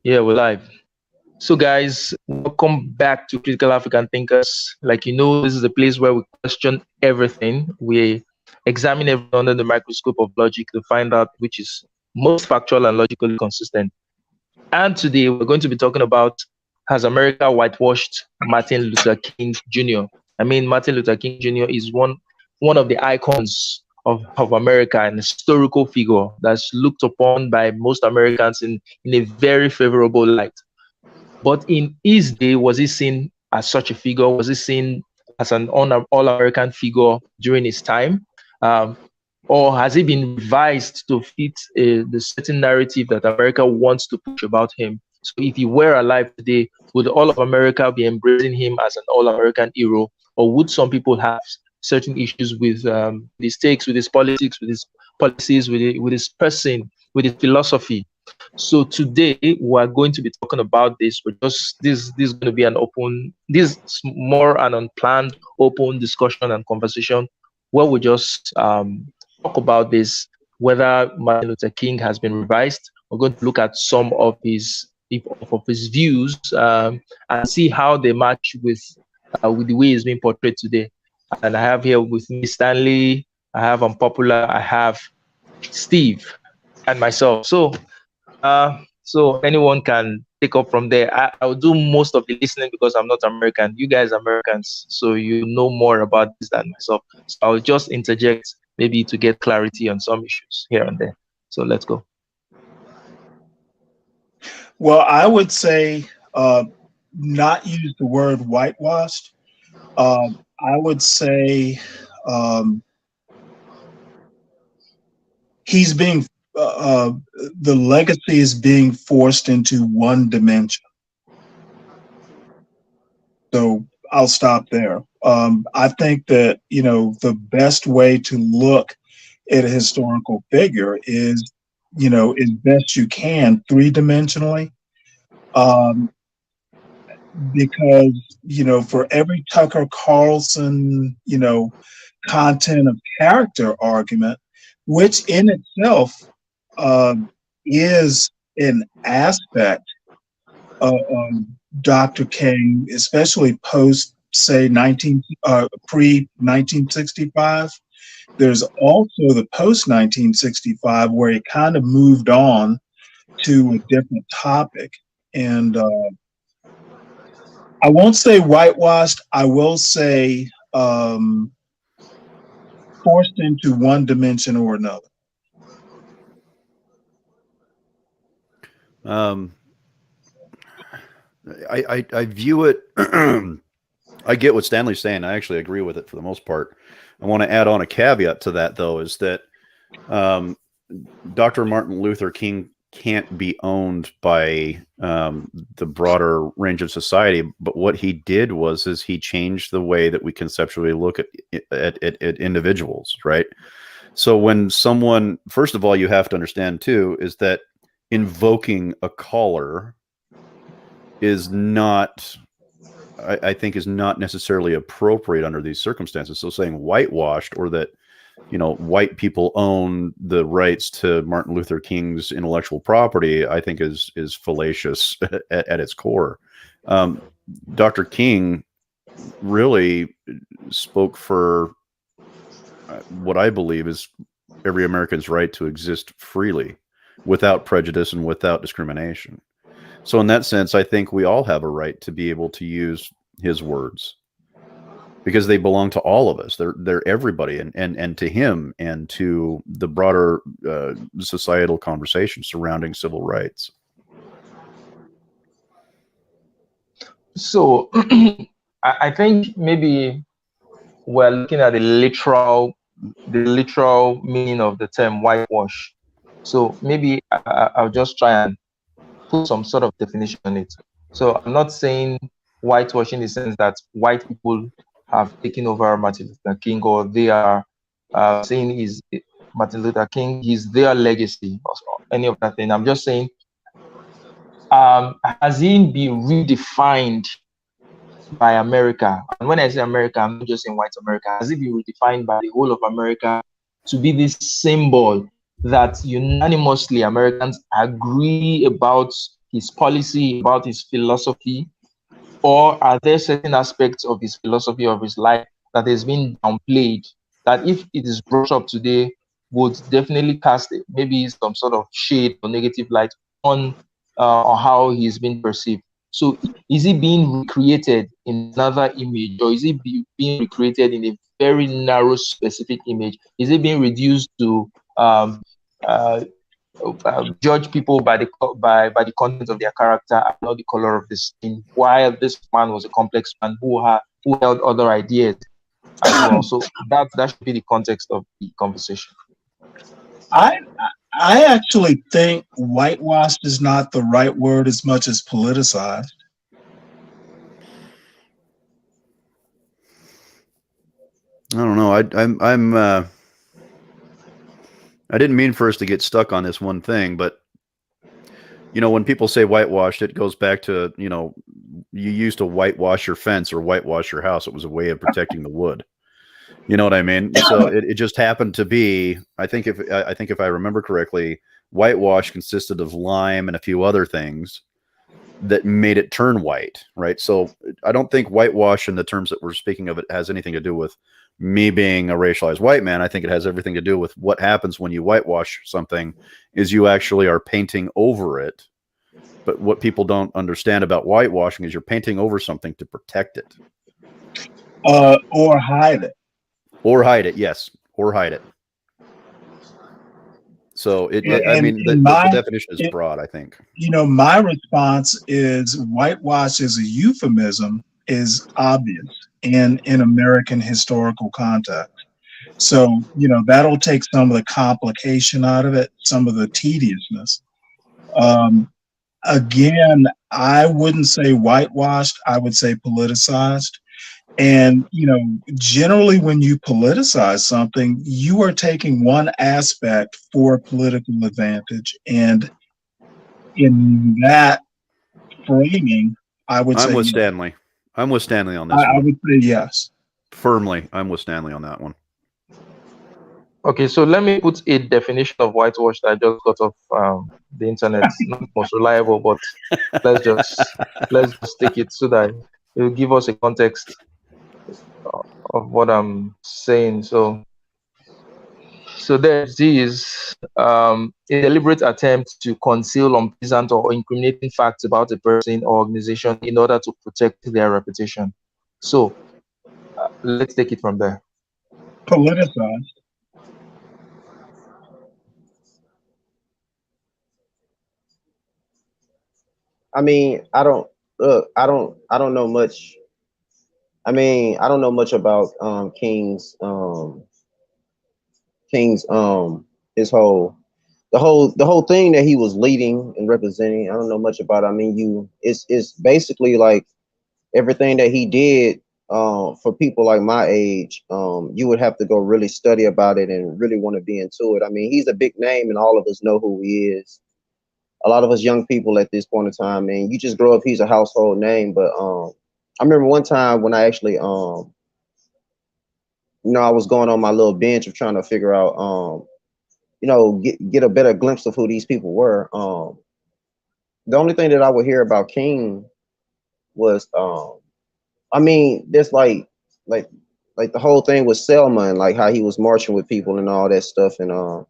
Yeah, we're live. So, guys, welcome back to Critical African Thinkers. Like you know, this is a place where we question everything. We examine everything under the microscope of logic to find out which is most factual and logically consistent. And today, we're going to be talking about, has America whitewashed Martin Luther King Jr.? I mean, Martin Luther King Jr. is one of the icons of America, an historical figure that's looked upon by most Americans in a very favorable light. But in his day, was he seen as such a figure? Was he seen as an all American figure during his time? Um, or has it been revised to fit the certain narrative that America wants to push about him? So if he were alive today, would all of America be embracing him as an all-American hero, or would some people have certain issues with his takes, with his politics, with his policies, with his person, with his philosophy? So today we are going to be talking about this. We're just this is going to be an open, this is more an unplanned, open discussion and conversation where we just talk about this, whether Martin Luther King has been revised. We're going to look at some of his views and see how they match with the way he's being portrayed today. And I have here with me Stanley, I have Unpopular, I have Steve, and myself. So anyone can take up from there. I'll do most of the listening because I'm not American. You guys are Americans, so you know more about this than myself. So I'll just interject maybe to get clarity on some issues here and there. So let's go. Well, I would say not use the word whitewashed. I would say um, he's being the legacy is being forced into one dimension. So I'll stop there. I think that the best way to look at a historical figure is as best you can three-dimensionally. Um, because for every Tucker Carlson content of character argument, which in itself uh, is an aspect of Dr. King, especially post say 19 pre 1965. There's also the post 1965 where he kind of moved on to a different topic. And I won't say whitewashed. I will say forced into one dimension or another. Um, I view it. I get what Stanley's saying. I actually agree with it for the most part. I want to add on a caveat to that, though, is that Dr. Martin Luther King can't be owned by the broader range of society. But what he did is he changed the way that we conceptually look at individuals, right? So when someone, first of all, you have to understand too, is that invoking a caller is not, I think, is not necessarily appropriate under these circumstances. So saying whitewashed, or that white people own the rights to Martin Luther King's intellectual property, I think is fallacious at its core. Dr. King really spoke for what I believe is every American's right to exist freely, without prejudice and without discrimination. So in that sense, I think we all have a right to be able to use his words, because they belong to all of us. They're everybody, and to him and to the broader societal conversation surrounding civil rights. So I think maybe we're looking at the literal meaning of the term whitewash. So maybe I'll just try and put some sort of definition on it. So I'm not saying whitewashing in the sense that white people have taken over Martin Luther King, or they are saying is Martin Luther King is their legacy, or any of that thing. I'm just saying, has he been redefined by America? And when I say America, I'm not just saying white America. Has it been redefined by the whole of America to be this symbol that unanimously Americans agree about his policy, about his philosophy, or are there certain aspects of his philosophy of his life that has been downplayed that if it is brought up today would definitely cast maybe some sort of shade or negative light on how he's been perceived? So is he being recreated in another image, or is he being recreated in a very narrow specific image? Is it being reduced to um, uh, judge people by the content of their character and not the color of the skin? While this man was a complex man who held other ideas as well. So that should be the context of the conversation. I I actually think whitewashed is not the right word as much as politicized. I don't know. I didn't mean for us to get stuck on this one thing, but when people say whitewashed, it goes back to, you used to whitewash your fence or whitewash your house. It was a way of protecting the wood. You know what I mean? So it just happened to be, I think if I remember correctly, whitewash consisted of lime and a few other things that made it turn white, right? So I don't think whitewash in the terms that we're speaking of it has anything to do with me being a racialized white man. I think it has everything to do with what happens when you whitewash something is you actually are painting over it. But what people don't understand about whitewashing is you're painting over something to protect it. Or hide it. Or hide it, yes. Or hide it. So the definition is broad, I think. My response is whitewash as a euphemism is obvious in American historical context. So, that'll take some of the complication out of it, some of the tediousness. Again, I wouldn't say whitewashed, I would say politicized. And, generally when you politicize something, you are taking one aspect for political advantage. And in that framing, I would say I'm with yes. Stanley. I'm with Stanley on this I one. would say yes. Firmly, I'm with Stanley on that one. Okay, so let me put a definition of whitewash that I just got off the internet. Not the most reliable, but let's just take it so that it will give us a context of what I'm saying. So there's this a deliberate attempt to conceal unpleasant or incriminating facts about a person or organization in order to protect their reputation. So let's take it from there. Politicized. I mean, I don't know much. I mean, I don't know much about King's his whole the whole thing that he was leading and representing. I don't know much about it. I mean, it's basically like everything that he did for people like my age, you would have to go really study about it and really want to be into it. I mean, he's a big name and all of us know who he is. A lot of us young people at this point in time, and you just grow up, he's a household name. But I remember one time when I actually I was going on my little bench of trying to figure out get a better glimpse of who these people were. The only thing that I would hear about King was I mean, there's like like the whole thing with Selma and like how he was marching with people and all that stuff, and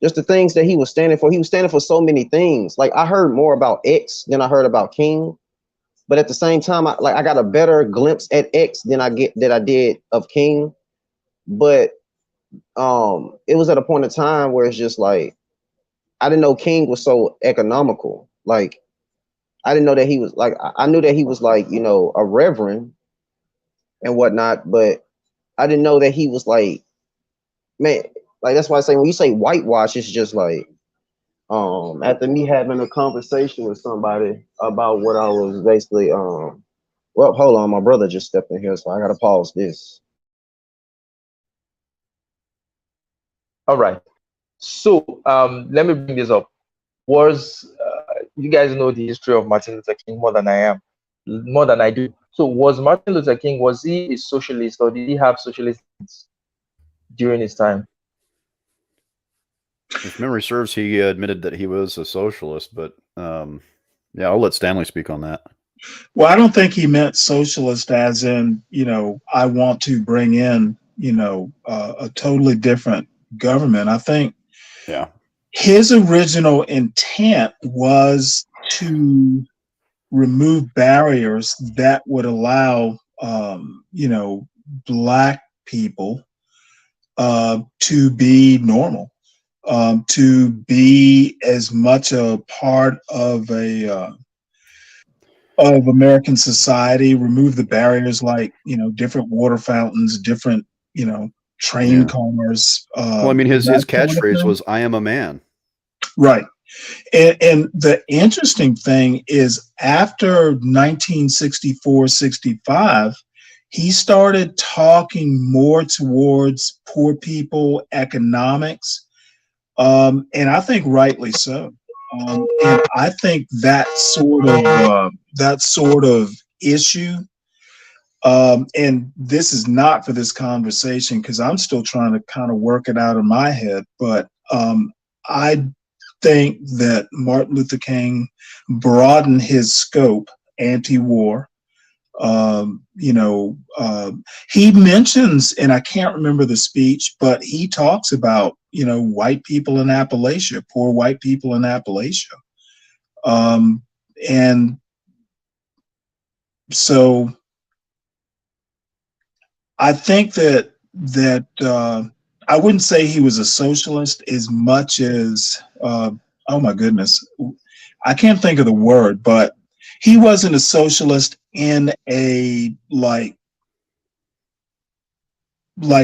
just the things that he was standing for. He was standing for so many things. Like I heard more about X than I heard about King, but at the same time, I got a better glimpse at X than I did of King. But it was at a point in time where it's just like I didn't know King was so economical. Like I didn't know that he was like I knew that he was like a reverend and whatnot, but I didn't know that he was like man. Like that's why I say when you say whitewash, it's just like after me having a conversation with somebody about what I was basically well, hold on, my brother just stepped in here, so I gotta pause this. All right. So let me bring this up. Was You guys know the history of Martin Luther King more than I do. So was Martin Luther King, was he a socialist, or did he have socialist during his time? If memory serves, he admitted that he was a socialist, but Yeah, I'll let Stanley speak on that. Well, I don't think he meant socialist as in, I want to bring in, a totally different government. I think Yeah. his original intent was to remove barriers that would allow, black people to be normal, to be as much a part of American society, remove the barriers like, different water fountains, different, train Yeah. cars, Well, I mean, his that sort of catchphrase thing. was "I am a man." Right. And the interesting thing is after 1964, 65, he started talking more towards poor people, economics, and I think rightly so. And I think that sort of issue, and this is not for this conversation because I'm still trying to kind of work it out in my head, but I think that Martin Luther King broadened his scope anti-war. He mentions, and I can't remember the speech, but he talks about, white people in Appalachia, poor white people in Appalachia. And so I think that I wouldn't say he was a socialist as much as, oh my goodness, I can't think of the word, but he wasn't a socialist in a like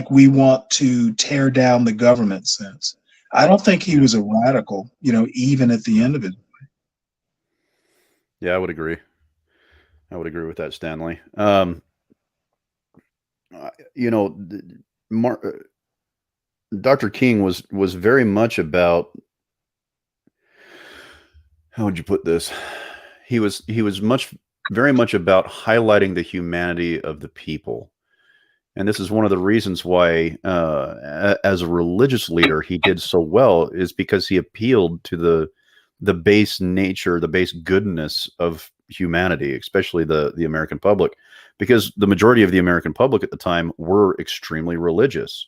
we want to tear down the government sense. I don't think he Yeah. was a radical, even at the end of it. Yeah, I would agree. I would agree with that, Stanley. You know, Mar- Dr. King was very much about, how would you put this? He was very much about highlighting the humanity of the people. And this is one of the reasons why, as a religious leader, he did so well, is because he appealed to the base nature, the base goodness of humanity, especially the American public, because the majority of the American public at the time were extremely religious.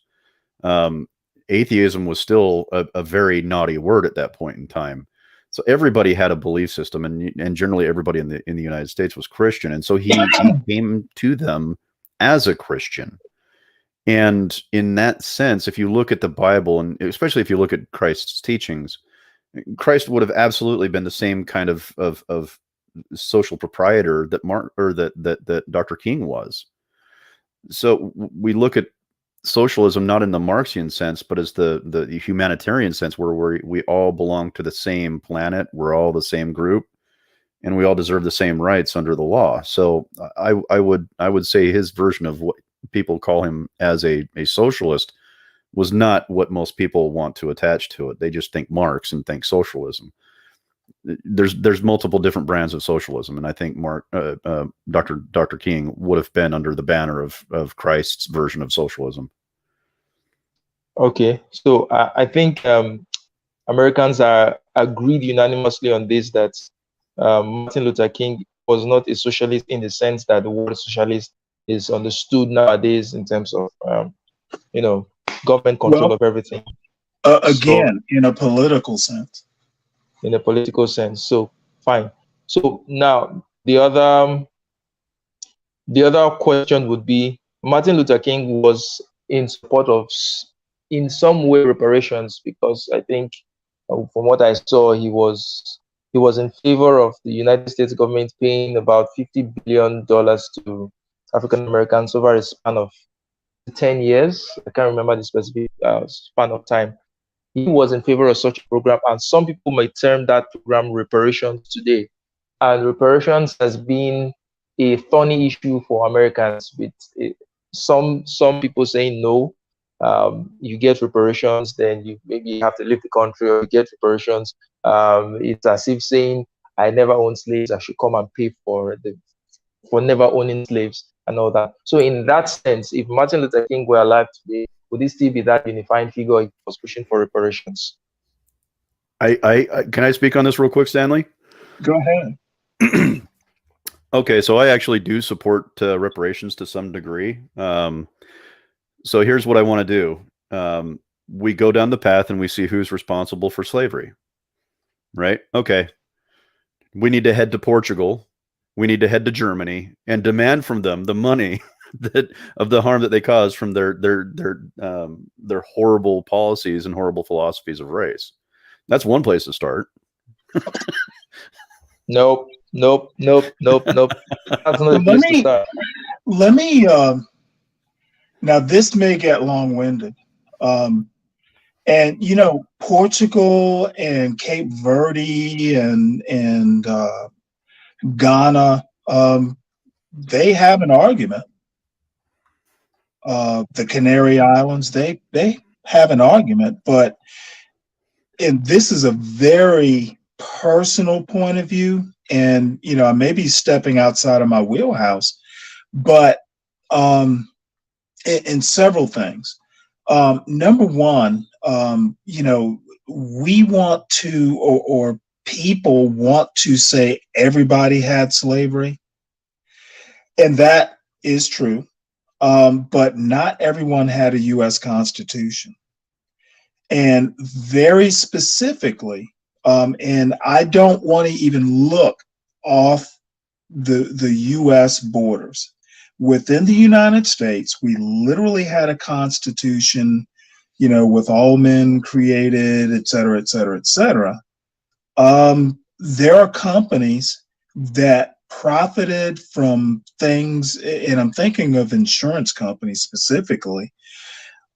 Um, Atheism was still a very naughty word at that point in time. So everybody had a belief system, and generally everybody in the United States was Christian, and so he came to them as a Christian. And in that sense, if you look at the Bible, and especially if you look at Christ's teachings, Christ would have absolutely been the same kind of social proprietor that Mark or that Dr. King was. So we look at socialism not in the Marxian sense, but as the humanitarian sense, where we all belong to the same planet, we're all the same group, and we all deserve the same rights under the law. So I would say his version of what people call him as a socialist was not what most people want to attach to it. They just think Marx and think socialism. There's multiple different brands of socialism, and I think Dr. King would have been under the banner of Christ's version of socialism. Okay, so I think Americans are agreed unanimously on this that Martin Luther King was not a socialist in the sense that the word socialist is understood nowadays in terms of you know government control Well, of everything. So again, in a political sense. in a political sense, so fine. So now the other question would be Martin Luther King was in support of in some way reparations because I think from what I saw he was in favor of the United States government paying about $50 billion to African Americans over a span of 10 years. I can't remember the specific span of time. He was in favor of such a program, and some people might term that program reparations today. And reparations has been a thorny issue for Americans, with some people saying no. You get reparations, then you maybe have to leave the country, or you get reparations. It's as if saying, "I never owned slaves. I should come and pay for never owning slaves and all that." So in that sense, if Martin Luther King were alive today, would he still be that unifying figure he was pushing for reparations? I can I speak on this real quick, Stanley? Go ahead. Okay, so I actually do support reparations to some degree. So here's what I want to do. We go down the path and we see who's responsible for slavery, right? Okay, we need to head to Portugal. We need to head to Germany and demand from them the money that of the harm that they caused from their horrible policies and horrible philosophies of race. That's one place to start. Nope, nope, nope, nope, nope. That's not a Well, let place to me start. let me. Now this may get long-winded, um, and Portugal and Cape Verde and Ghana, they have an argument. The Canary Islands, they have an argument, but and this is a very personal point of view, and I may be stepping outside of my wheelhouse, but in several things. Number one, we want to, or people want to say everybody had slavery, and that is true. But not everyone had a U.S. Constitution. And very specifically, and I don't want to even look off the U.S. borders. Within the United States, we literally had a constitution, with all men created, et cetera, et cetera, et cetera. There are companies that profited from things, and I'm thinking of insurance companies specifically.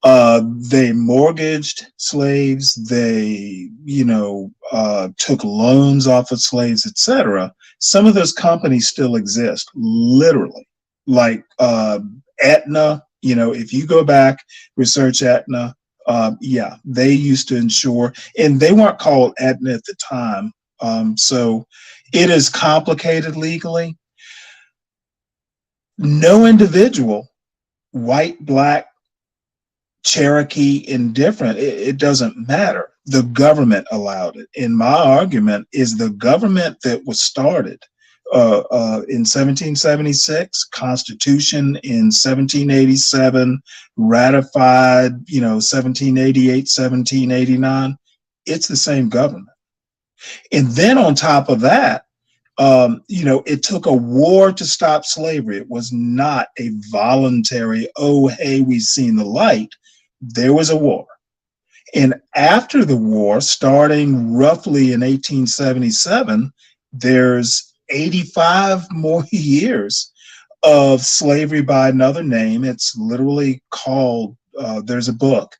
They mortgaged slaves. They, took loans off of slaves, etc. Some of those companies still exist, literally, like Aetna. If you go back, research Aetna. Yeah, they used to insure, and they weren't called Aetna at the time. So it is complicated legally. No individual, white, black, Cherokee, indifferent, it doesn't matter. The government allowed it. And my argument is the government that was started in 1776, Constitution in 1787, ratified, 1788, 1789. It's the same government. And then on top of that, it took a war to stop slavery. It was not a voluntary, oh, hey, we've seen the light. There was a war. And after the war, starting roughly in 1877, there's 85 more years of slavery by another name. It's literally called, there's a book.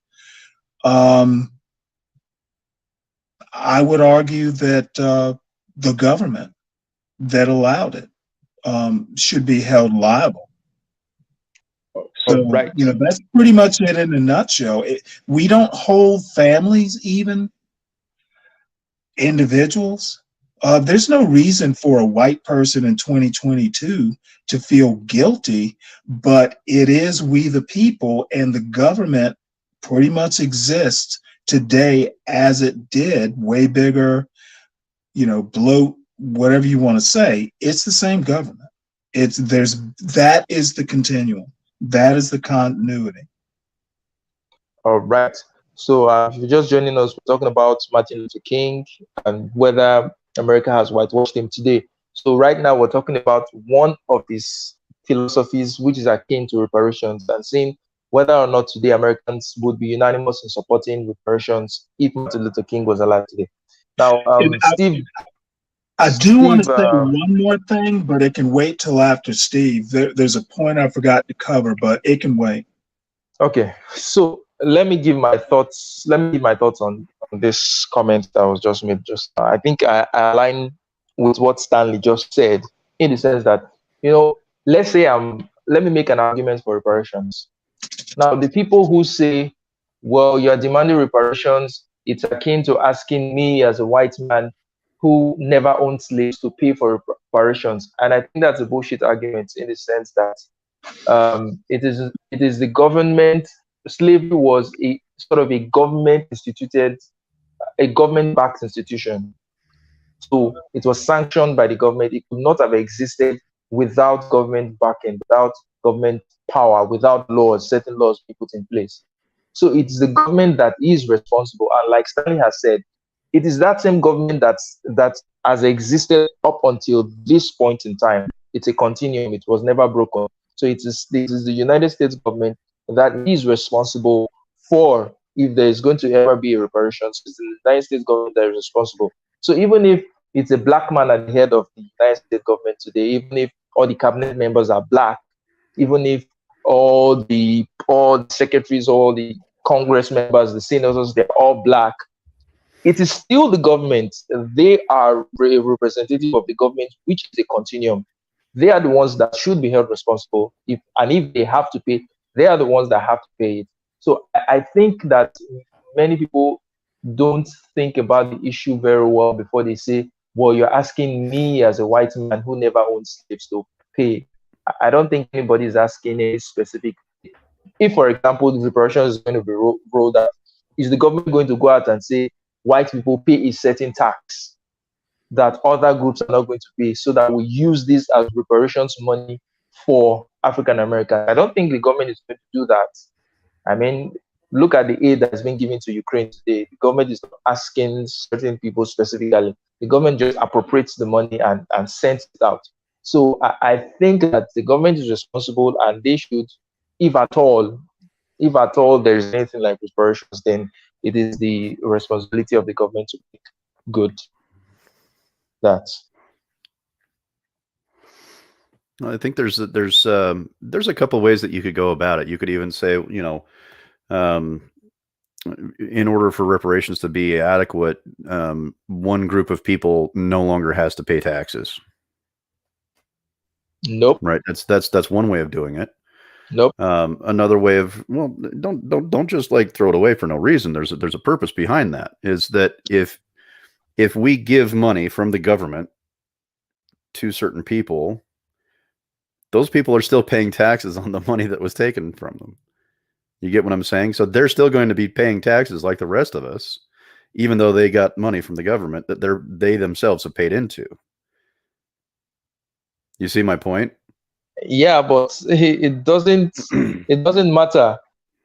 I would argue that the government that allowed it should be held liable. So, Right. that's pretty much it in a nutshell. We don't hold families, even individuals. There's no reason for a white person in 2022 to feel guilty, but it is we the people, and the government pretty much exists today as it did, way bigger, bloat, whatever you want to say. It's the same government. That is the continuum. That is the continuity. All right. So, if you're just joining us, we're talking about Martin Luther King and whether America has whitewashed him today. So, right now, we're talking about one of his philosophies, which is akin to reparations, and seeing whether or not today Americans would be unanimous in supporting reparations if Martin Luther King was alive today. Now, And Steve, I do want to say Steve, one more thing, but it can wait till after Steve. There's a point I forgot to cover, but it can wait. okay, so let me give my thoughts. Let me give my thoughts on this comment that was just made just now. I think I align with what Stanley just said in the sense that, let's say let me make an argument for reparations. Now, the people who say, well, you're demanding reparations, it's akin to asking me as a white man who never owned slaves to pay for reparations. And I think that's a bullshit argument in the sense that it is the government. Slavery was a sort of a government instituted, a government backed institution. So it was sanctioned by the government. It could not have existed without government backing, without government power, without laws, certain laws being put in place. So it's the government that is responsible. And like Stanley has said, it is that same government that has existed up until this point in time. It's a continuum. It was never broken. So it is the United States government that is responsible for if there is going to ever be a reparations. It's the United States government that is responsible. So even if it's a black man at the head of the United States government today, even if all the cabinet members are black, even if all the secretaries, all the Congress members, the senators, they're all black, it is still the government. They are a representative of the government, which is a continuum. They are the ones that should be held responsible. If they have to pay, they are the ones that have to pay it. So I think that many people don't think about the issue very well before they say, "Well, you're asking me as a white man who never owned slaves to pay." I don't think anybody is asking any specific. If, for example, the reparations is going to be rolled out, is the government going to go out and say white people pay a certain tax that other groups are not going to pay, so that we use this as reparations money for African Americans? I don't think the government is going to do that. I mean, look at the aid that's been given to Ukraine today. The government is not asking certain people specifically. The government just appropriates the money and sends it out. So I think that the government is responsible, and they should, if at all, if at all there is anything like reparations, then it is the responsibility of the government to make good that. I think there's a couple ways that you could go about it. You could even say, um, in order for reparations to be adequate, one group of people no longer has to pay taxes. Nope. Right. That's one way of doing it. Nope. Another way of, well, don't just like throw it away for no reason. There's a purpose behind that. Is that if we give money from the government to certain people, those people are still paying taxes on the money that was taken from them. You get what I'm saying? So they're still going to be paying taxes like the rest of us, even though they got money from the government that they themselves have paid into. You see my point? Yeah, but it doesn't matter.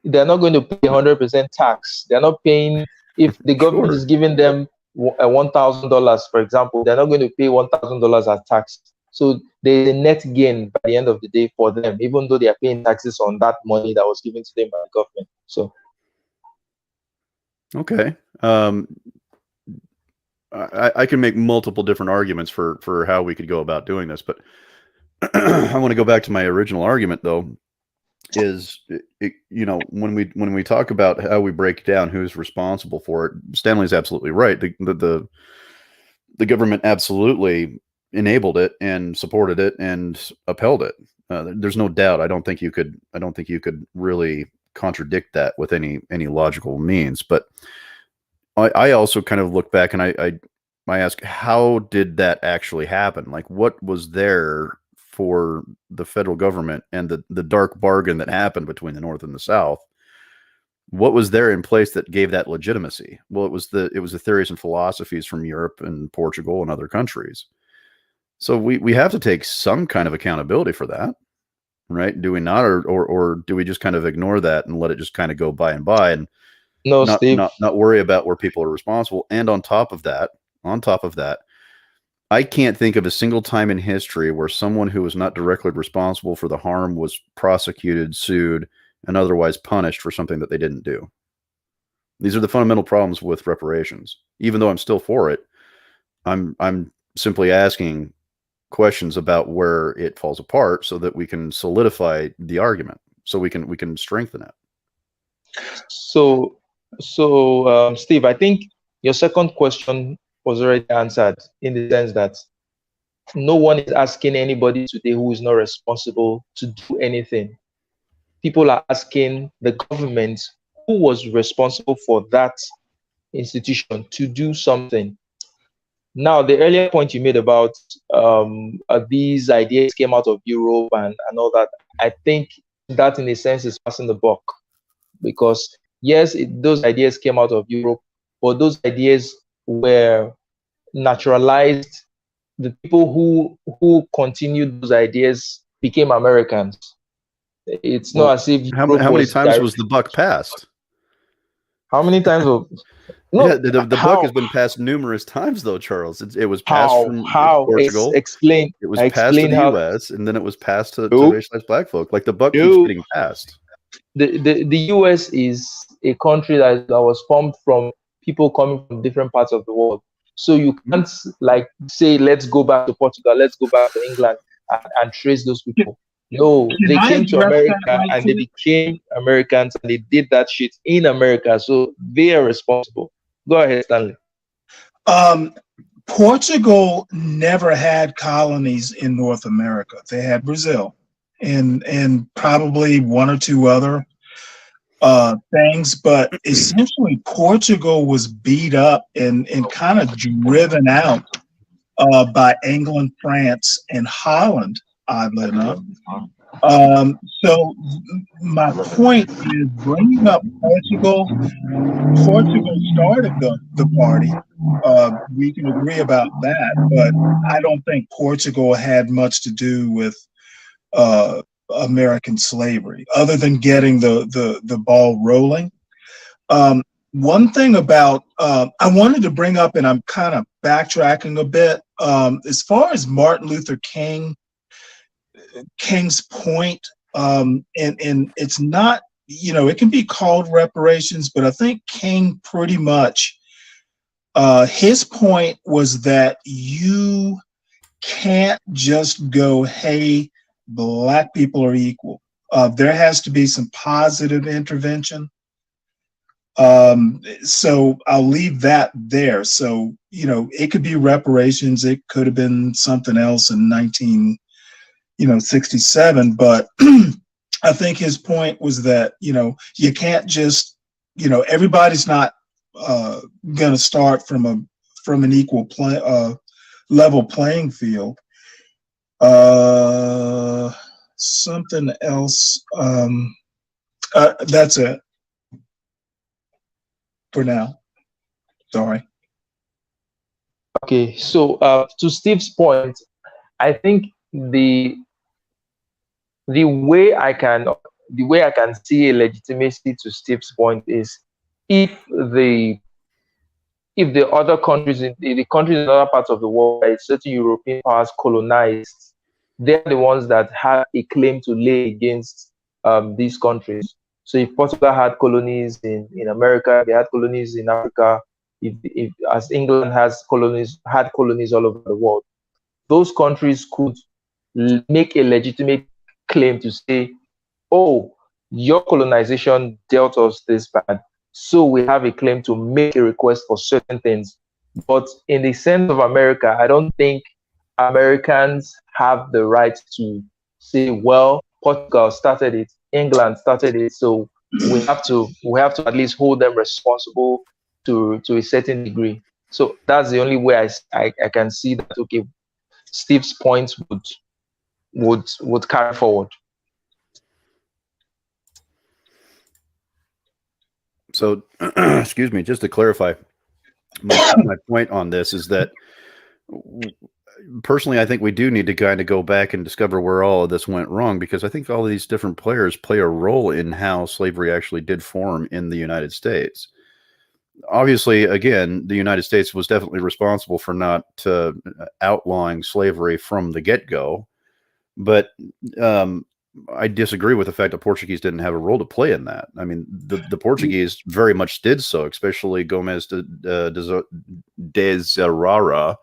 They're not going to pay 100% tax. They're not paying. If the government Sure. is giving them $1,000, for example, they're not going to pay $1,000 as tax. So there's a net gain by the end of the day for them, even though they are paying taxes on that money that was given to them by the government. So okay. I can make multiple different arguments for how we could go about doing this, but I want to go back to my original argument, though. Is when we talk about how we break down who's responsible for it, Stanley's absolutely right. The government absolutely enabled it and supported it and upheld it. There's no doubt. I don't think you could really contradict that with any logical means. But I also kind of look back and I ask, how did that actually happen? Like, what was there for the federal government and the dark bargain that happened between the North and the South? What was there in place that gave that legitimacy? Well, it was the theories and philosophies from Europe and Portugal and other countries. So we have to take some kind of accountability for that, right? Do we not, or do we just kind of ignore that and let it just kind of go by and no, Steve. not worry about where people are responsible? And on top of that, I can't think of a single time in history where someone who was not directly responsible for the harm was prosecuted, sued, and otherwise punished for something that they didn't do. These are the fundamental problems with reparations. Even though I'm still for it, I'm simply asking questions about where it falls apart so that we can solidify the argument, so we can strengthen it. So, Steve, I think your second question was already answered in the sense that no one is asking anybody today who is not responsible to do anything. People are asking the government who was responsible for that institution to do something. Now, the earlier point you made about these ideas came out of Europe and all that, I think that in a sense is passing the buck, because yes, those ideas came out of Europe, but those ideas were naturalized the people who continued those ideas became Americans. It's not Well, as if how Europe how many was times was direct. the buck passed? How many times of Yeah, no the buck how has been passed numerous times, though, Charles. It was passed how from how is Portugal, explain it was passed to explain the how U.S., and then it was passed to no racialized black folk. Like the buck keeps no getting passed. the US is a country that was formed from people coming from different parts of the world. So you Mhm. can't like say let's go back to Portugal, let's go back to England and trace those people. No, Can they I came to address that America right and they quick? became Americans and they did that shit in America. So they are responsible. Go ahead, Stanley. Um, Portugal never had colonies in North America. They had Brazil and probably one or two other things, but essentially Portugal was beat up and kind of driven out by England, France, and Holland, oddly enough. So my point is bringing up Portugal. Portugal started the party. We can agree about that, but I don't think Portugal had much to do with uh, American slavery, other than getting the ball rolling. Um, One thing about I wanted to bring up, and I'm kind of backtracking a bit, as far as Martin Luther King's point, and it's not, it can be called reparations, but I think King pretty much his point was that you can't just go, hey, black people are equal. There has to be some positive intervention. So I'll leave that there. So, it could be reparations. It could have been something else in 1967. But I think his point was that, you can't just, everybody's not going to start from an equal level playing field. Uh, Something else. That's it for now. Sorry. Okay, so to Steve's point, I think the way I can the way I can see a legitimacy to Steve's point is if the if the other countries in the countries in other parts of the world, right, certain European powers colonized, they're the ones that have a claim to lay against these countries. So if Portugal had colonies in America, they had colonies in Africa, if as England has colonies had colonies all over the world, those countries could make a legitimate claim to say, oh, your colonization dealt us this bad. So we have a claim to make a request for certain things. But in the sense of America, I don't think Americans have the right to say, well, Portugal started it, England started it, so we have to at least hold them responsible to a certain degree. So that's the only way I can see that okay, Steve's points would carry forward. So, excuse me, just to clarify, my point on this is that personally, I think we do need to kind of go back and discover where all of this went wrong, because I think all of these different players play a role in how slavery actually did form in the United States. Obviously, again, the United States was definitely responsible for not outlawing slavery from the get-go, but I disagree with the fact that Portuguese didn't have a role to play in that. I mean, the Portuguese very much did so, especially Gomez de Zerara,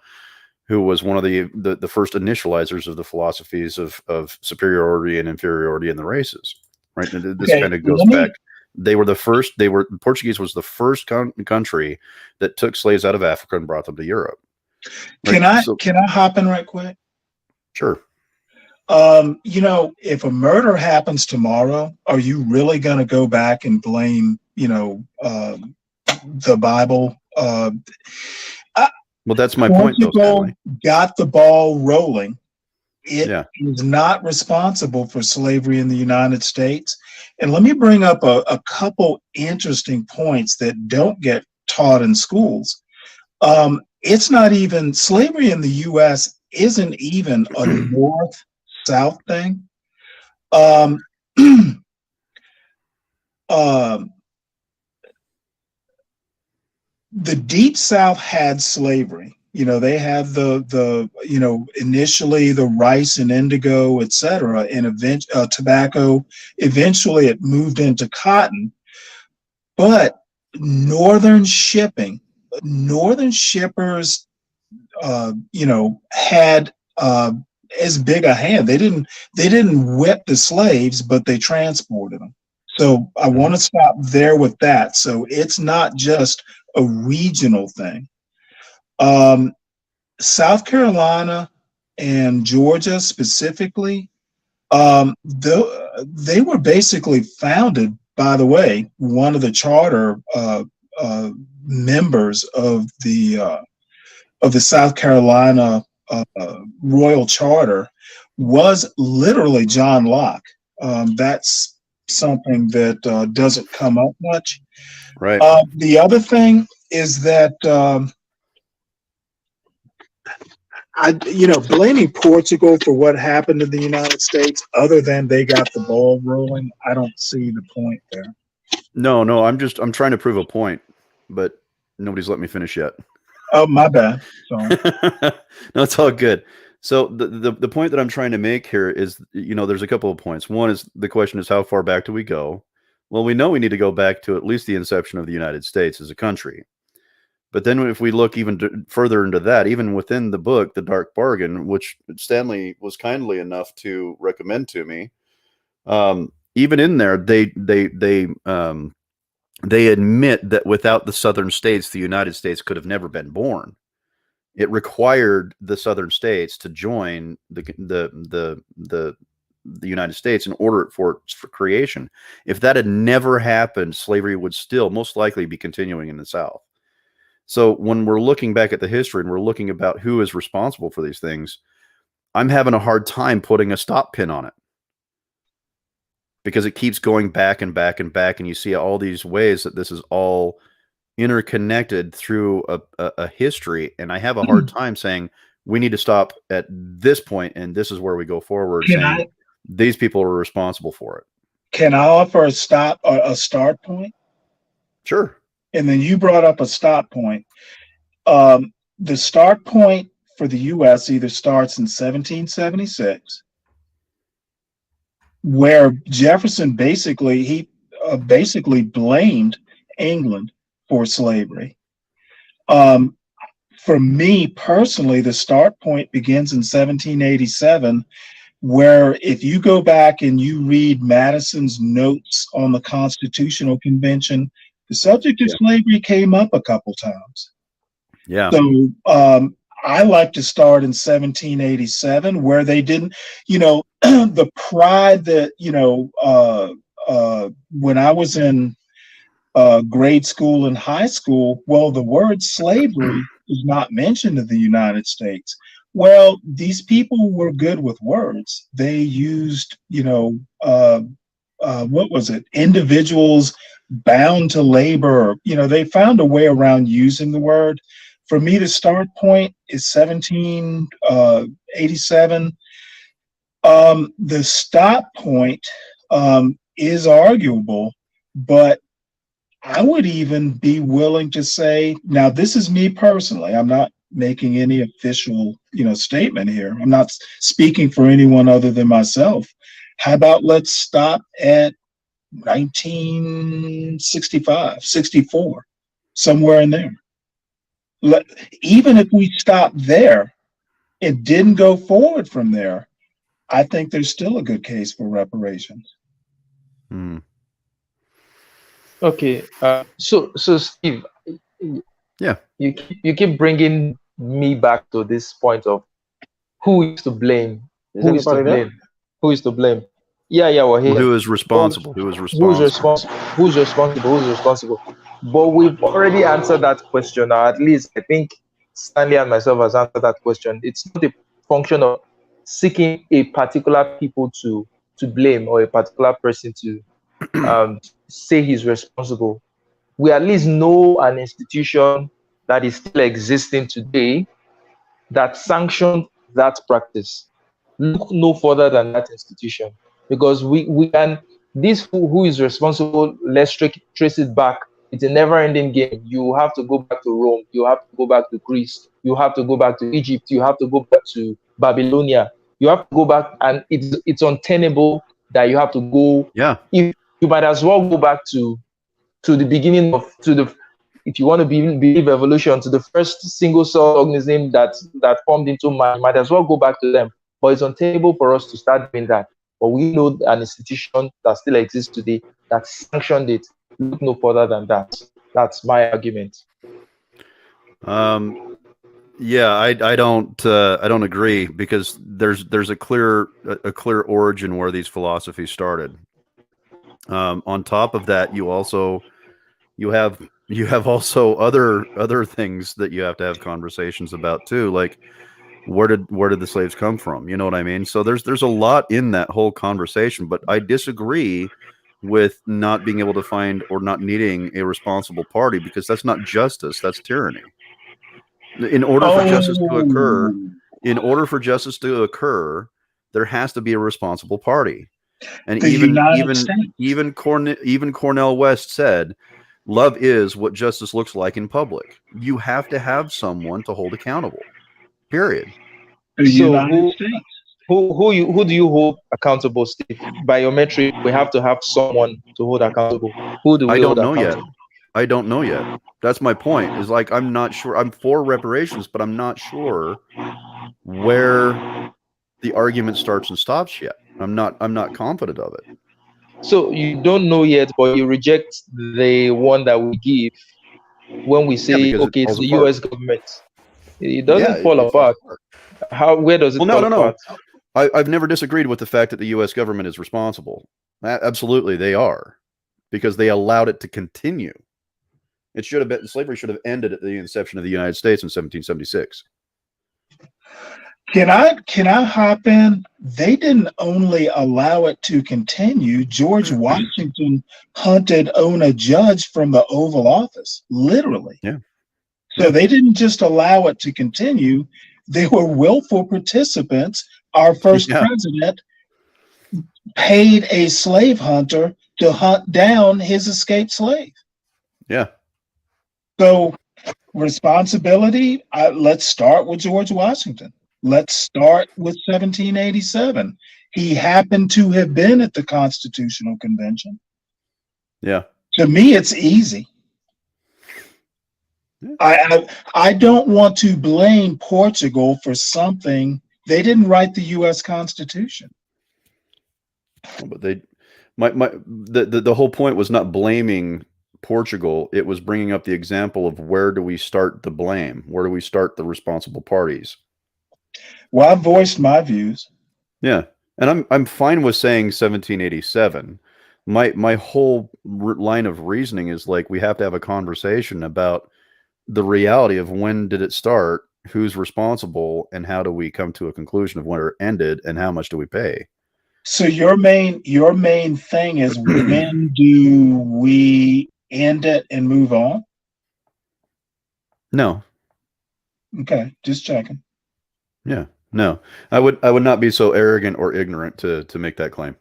who was one of the first initializers of the philosophies of superiority and inferiority in the races. Right, and this kind of goes back. They were the first. Portuguese was the first country that took slaves out of Africa and brought them to Europe. Right? Can I hop in right quick? Sure. If a murder happens tomorrow, are you really going to go back and blame, the Bible? Well, that's my point, though, Stanley. Got the ball rolling. It Yeah. is not responsible for slavery in the United States. And let me bring up a couple interesting points that don't get taught in schools. it's not even slavery in the U.S. isn't even a North-South thing. Um, um, the Deep South had slavery. They had the initially the rice and indigo, etc., and tobacco. Eventually, it moved into cotton. But northern shipping, northern shippers, had as big a hand. They didn't whip the slaves, but they transported them. So I want to stop there with that. So it's not just a regional thing. Um, South Carolina and Georgia specifically, they were basically founded. By the way, one of the charter members of the South Carolina Royal Charter was literally John Locke. That's something that doesn't come up much. Right. The other thing is that blaming Portugal for what happened in the United States, other than they got the ball rolling, I don't see the point there. No, I'm trying to prove a point, but nobody's let me finish yet. Oh, my bad. Sorry. No, it's all good. So the point that I'm trying to make here is, there's a couple of points. One is the question is, how far back do we go? Well, we know we need to go back to at least the inception of the United States as a country. But then if we look even further into that, even within the book, The Dark Bargain, which Stanley was kindly enough to recommend to me, even in there, they admit that without the southern states, the United States could have never been born. It required the southern states to join the United States in order for creation. If that had never happened, slavery would still most likely be continuing in the South. So when we're looking back at the history and we're looking about who is responsible for these things, I'm having a hard time putting a stop pin on it, because it keeps going back and back and back, and you see all these ways that this is all interconnected through a history. And I have a hard time saying we need to stop at this point and this is where we go forward, these people are responsible for it. Can I offer a start point? Sure. And then you brought up a stop point. The start point for the U.S. either starts in 1776, where Jefferson basically blamed England for slavery. For me personally, the start point begins in 1787, where if you go back and you read Madison's notes on the Constitutional Convention, the subject of slavery came up a couple times. Yeah. So I like to start in 1787, where they didn't, the pride that, when I was in grade school and high school, well, the word slavery is not mentioned in the United States. Well, these people were good with words. They used, what was it? Individuals bound to labor. They found a way around using the word. For me, the start point is 1787. The stop point is arguable, but I would even be willing to say, now this is me personally, I'm not making any official, statement here. I'm not speaking for anyone other than myself. How about let's stop at 1965, 64, somewhere in there. Even if we stop there, it didn't go forward from there, I think there's still a good case for reparations. Okay. So Steve, Yeah. you keep bringing me back to this point of who is to blame. Is Who is to anybody there? blame? Who is to blame? Yeah, we're here. Who is responsible? Who's responsible? Who's responsible? But we've already answered that question, or at least I think Stanley and myself has answered that question. It's not a function of seeking a particular people to blame or a particular person to say he's responsible. We at least know an institution that is still existing today that sanctioned that practice. Look no further than that institution, because we can, this who is responsible, let's trace it back. It's a never ending game. You have to go back to Rome, you have to go back to Greece, you have to go back to Egypt, you have to go back to Babylonia, you have to go back, and it's untenable that you have to go. Yeah. If you might as well go back to the beginning of, to the, if you want to believe evolution, to the first single cell organism that formed into man, you might as well go back to them. But it's untenable for us to start doing that. But we know an institution that still exists today that sanctioned it. Look no further than that. That's my argument. Yeah, I don't agree, because there's a clear origin where these philosophies started. On top of that, you have also other things that you have to have conversations about too, like where did the slaves come from? You know what I mean? So there's a lot in that whole conversation, but I disagree with not being able to find or not needing a responsible party, because that's not justice, that's tyranny. In order for justice to occur, there has to be a responsible party. And The United States. even Cornel West said, "Love is what justice looks like in public." You have to have someone to hold accountable. Period. The So United States. who do you hold accountable, Steve? Biometric, we have to have someone to hold accountable. Who do we I hold don't know yet. accountable? I don't know yet. That's my point. Is like, I'm not sure. I'm for reparations, but I'm not sure where the argument starts and stops yet. I'm not confident of it. So you don't know yet, but you reject the one that we give when we Yeah, say, because it okay, it's falls the apart. US government. It Yeah, doesn't fall it falls apart. apart. How? Where does it Well, fall no. apart? I've never disagreed with the fact that the U.S. government is responsible. Absolutely, they are, because they allowed it to continue. It should have been, slavery should have ended at the inception of the United States in 1776. Can I hop in? They didn't only allow it to continue. George Washington hunted Ona Judge from the Oval Office, literally. Yeah. So they didn't just allow it to continue. They were willful participants. Our first Yeah. president paid a slave hunter to hunt down his escaped slave. Yeah. So responsibility, let's start with George Washington. Let's start with 1787. He happened to have been at the Constitutional Convention. Yeah. To me, it's easy. I don't want to blame Portugal for something. They didn't write the U.S. Constitution. But the whole point was not blaming Portugal. It was bringing up the example of, where do we start the blame? Where do we start the responsible parties? Well, I voiced my views. Yeah, and I'm fine with saying 1787. My whole line of reasoning is, like, we have to have a conversation about the reality of, when did it start, who's responsible, and how do we come to a conclusion of when it ended, and how much do we pay? So your main thing is, when do we end it and move on? No. Okay, just checking. Yeah. No. I would not be so arrogant or ignorant to make that claim.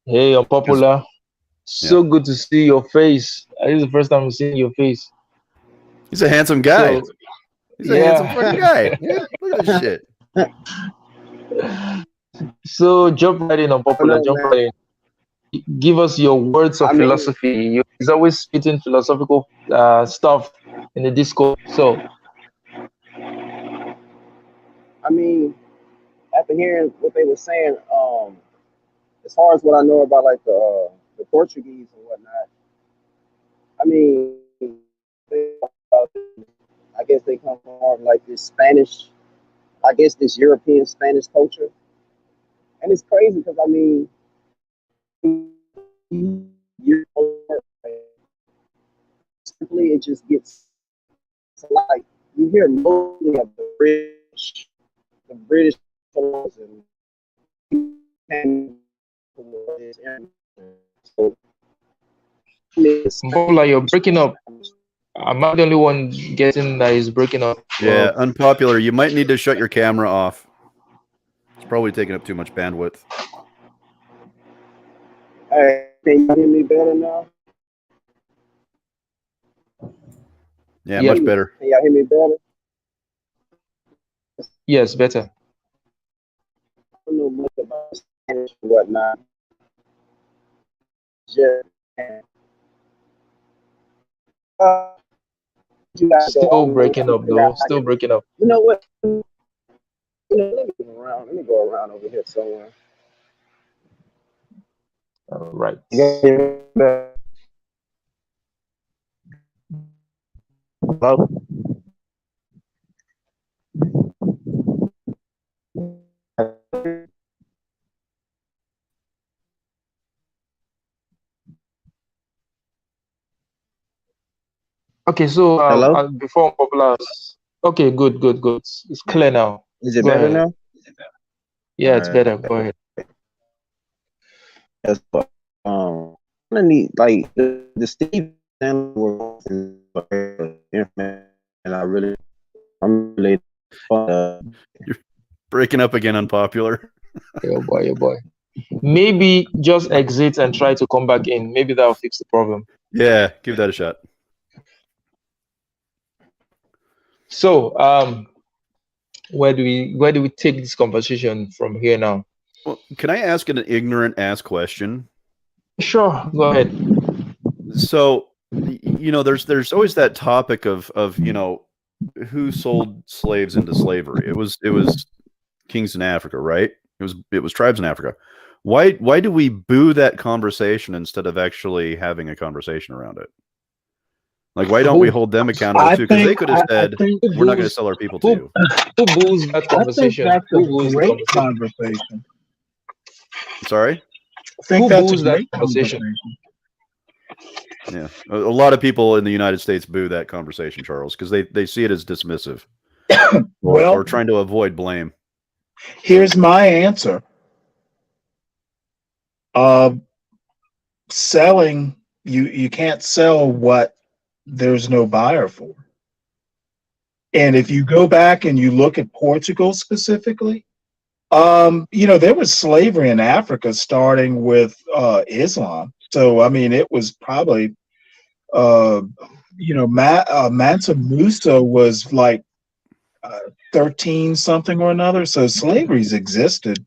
Hey, unpopular. So good to see your face. This is the first time I'm seeing your face. He's a handsome guy. So, He's a handsome fucking guy. Yeah, look at this shit. So jump right in, unpopular. Jump right in. Give us your words of philosophy. He's always spitting philosophical stuff in the Discord. So, I mean, after hearing what they were saying, as far as what I know about like the Portuguese and whatnot, I mean, they, I guess they come from like this Spanish, I guess this European Spanish culture, and it's crazy because I mean, you're simply it just gets like you hear mostly of the British and so Bola, you're breaking up. Am I the only one getting that is breaking up? Yeah, unpopular. You might need to shut your camera off. It's probably taking up too much bandwidth. Hey, can you hear me better now? Yeah, Yep. much better. Can y'all hear me better? Yes, better. I don't know much about Spanish and whatnot. Just uh, you guys go Still on breaking and up figure out though. how Still breaking up. you know what? Let me go around. Let me go around over here somewhere. All right. You guys hear me better? Hello? Okay, so Hello? before unpopular. Okay, good, good, good. It's clear now. Is it Go better ahead. now? All Yeah, it's right. better. Go ahead. Yes, but I need like the Steve Sandler and I'm really fun. You're breaking up again, unpopular. Oh boy, oh boy. Maybe just exit and try to come back in. Maybe that'll fix the problem. Yeah, give that a shot. So, where do we take this conversation from here now? Well, can I ask an ignorant ass question? Sure, go ahead. So, there's always that topic of who sold slaves into slavery. It was kings in Africa, right? It was tribes in Africa. Why do we boo that conversation instead of actually having a conversation around it? Like, why don't we Who hold them accountable I too? Because think they could have I said, think "We're not going to boos sell our people to who you." who boos that I think conversation? that's a Who boos the great conversation? conversation. Sorry. I think Who that's a boos that great conversation? conversation. Yeah, a lot of people in the United States boo that conversation, Charles, because they see it as dismissive or Well, trying to avoid blame. here's my answer. Uh, Selling, you can't sell what there's no buyer for. And if you go back and you look at Portugal specifically, there was slavery in Africa starting with Islam. So I mean, it was probably uh, Mansa Musa was like uh, 13 something or another. So slavery's existed.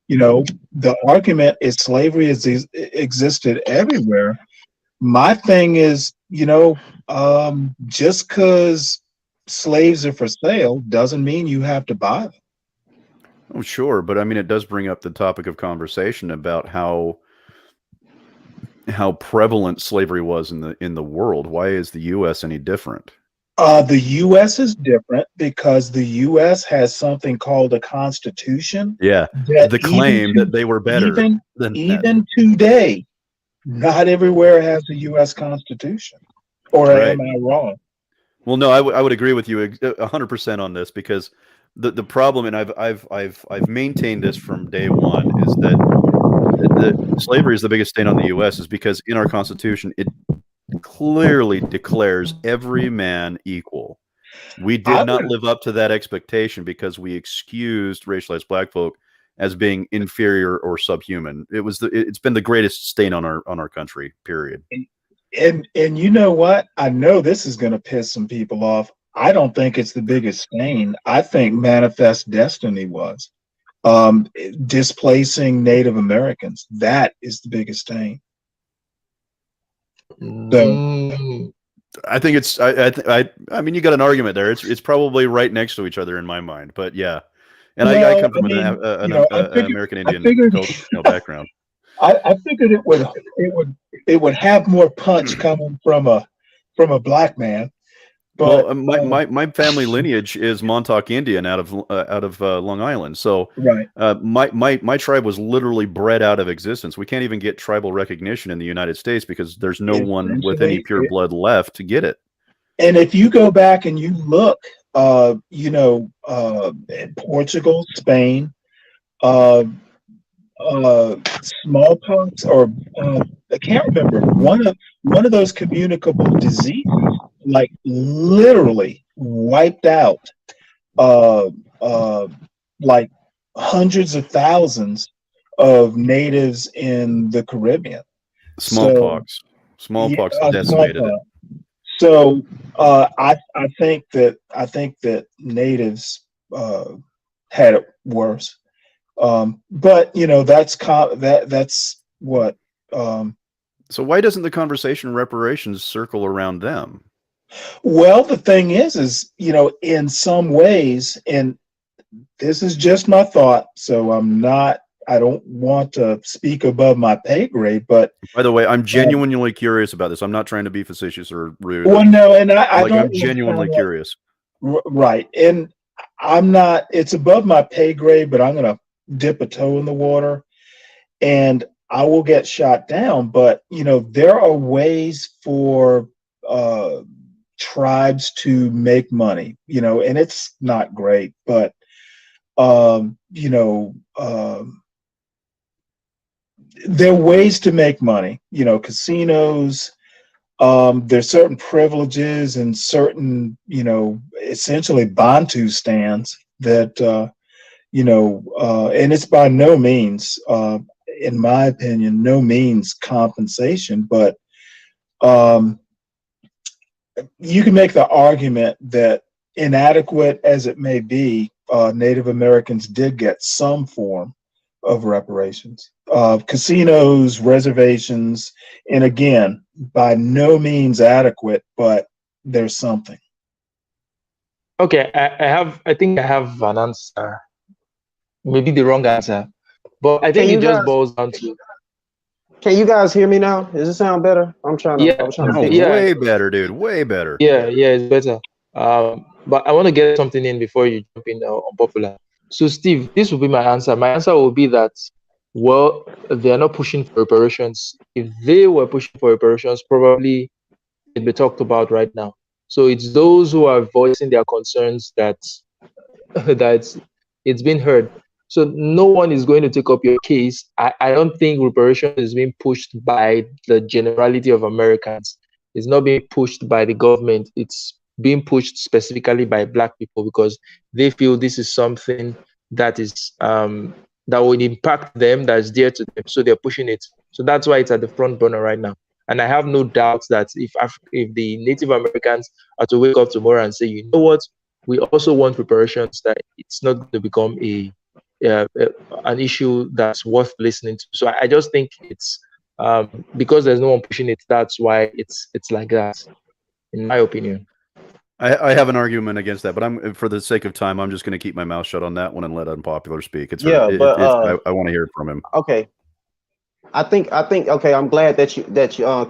The argument is slavery existed everywhere. My thing is, just because slaves are for sale doesn't mean you have to buy them. Oh, sure, but I mean, it does bring up the topic of conversation about how prevalent slavery was in the world. Why is the U.S. any different? The U.S. is different because the U.S. has something called a constitution Yeah, that the claim that they were better even than that. even today, not everywhere has a U.S. constitution. Or Right. am I wrong? Well, no, I would agree with you 100% on this because the problem, and I've maintained this from day one, is that the slavery is the biggest stain on the U.S. is because in our Constitution it clearly declares every man equal. We did I not would live up to that expectation because we excused racialized black folk as being inferior or subhuman. It's been the greatest stain on our country, period. and you know what? I know this is going to piss some people off. I don't think it's the biggest stain. I think Manifest Destiny was displacing Native Americans. That is the biggest stain. So Mm, I think it's I mean you got an argument there. It's probably right next to each other in my mind, but yeah. And I well, come I from mean, an American I Indian figured background. I figured it would have more punch coming from a black man, but Well, my family lineage is Montauk Indian out of Long Island. So right. my tribe was literally bred out of existence. We can't even get tribal recognition in the United States because there's no one with any Essentially, pure blood left to get it. and if you go back and you look, in Portugal, Spain, uh, smallpox, or I can't remember, one of those communicable diseases, like literally wiped out uh, uh, like hundreds of thousands of natives in the Caribbean. So Smallpox. yeah, Smallpox decimated it. smallpox. So I think that natives had it worse. But that's what. Um, So why doesn't the conversation reparations circle around them? well, the thing is, in some ways, and this is just my thought, so I don't want to speak above my pay grade, but By the way, I'm um, genuinely curious about this. I'm not trying to be facetious or rude. well, no, and I Like, don't I'm want to genuinely sound like curious. right, and I'm not. It's above my pay grade, but I'm gonna dip a toe in the water, and I will get shot down. But there are ways for uh, tribes to make money, and it's not great, but um, you know, um, there are ways to make money. Casinos. There's certain privileges and certain, essentially Bantu stands that, and it's by no means, in my opinion, no means compensation, but um, you can make the argument that, inadequate as it may be, Native Americans did get some form of reparations. Casinos, reservations, and again, by no means adequate, but there's something. Okay, I think I have an answer. Maybe the wrong answer, but I Can think it you just guys boils down to can you guys hear me now? Does it sound better? I yeah, was trying to Oh, fix it. yeah, way better, dude. Way better. yeah, it's better. But I want to get something in before you jump in unpopular. So, Steve, this will be my answer. My answer will be that, well, they are not pushing for reparations. If they were pushing for reparations, probably it'd be talked about right now. So it's those who are voicing their concerns that that it's been heard. So no one is going to take up your case. I don't think reparation is being pushed by the generality of Americans. It's not being pushed by the government. It's being pushed specifically by Black people because they feel this is something that is that would impact them, that's dear to them. So they're pushing it. So that's why it's at the front burner right now. And I have no doubt that if the Native Americans are to wake up tomorrow and say, you know what, we also want preparations, that it's not going to become uh, uh, an issue that's worth listening to. So I just think it's because there's no one pushing it. That's why it's like that, in my opinion. I have an argument against that, but for the sake of time, I'm just going to keep my mouth shut on that one and let unpopular speak. Yeah, but I want to hear it from him. okay. I think okay, I'm glad that you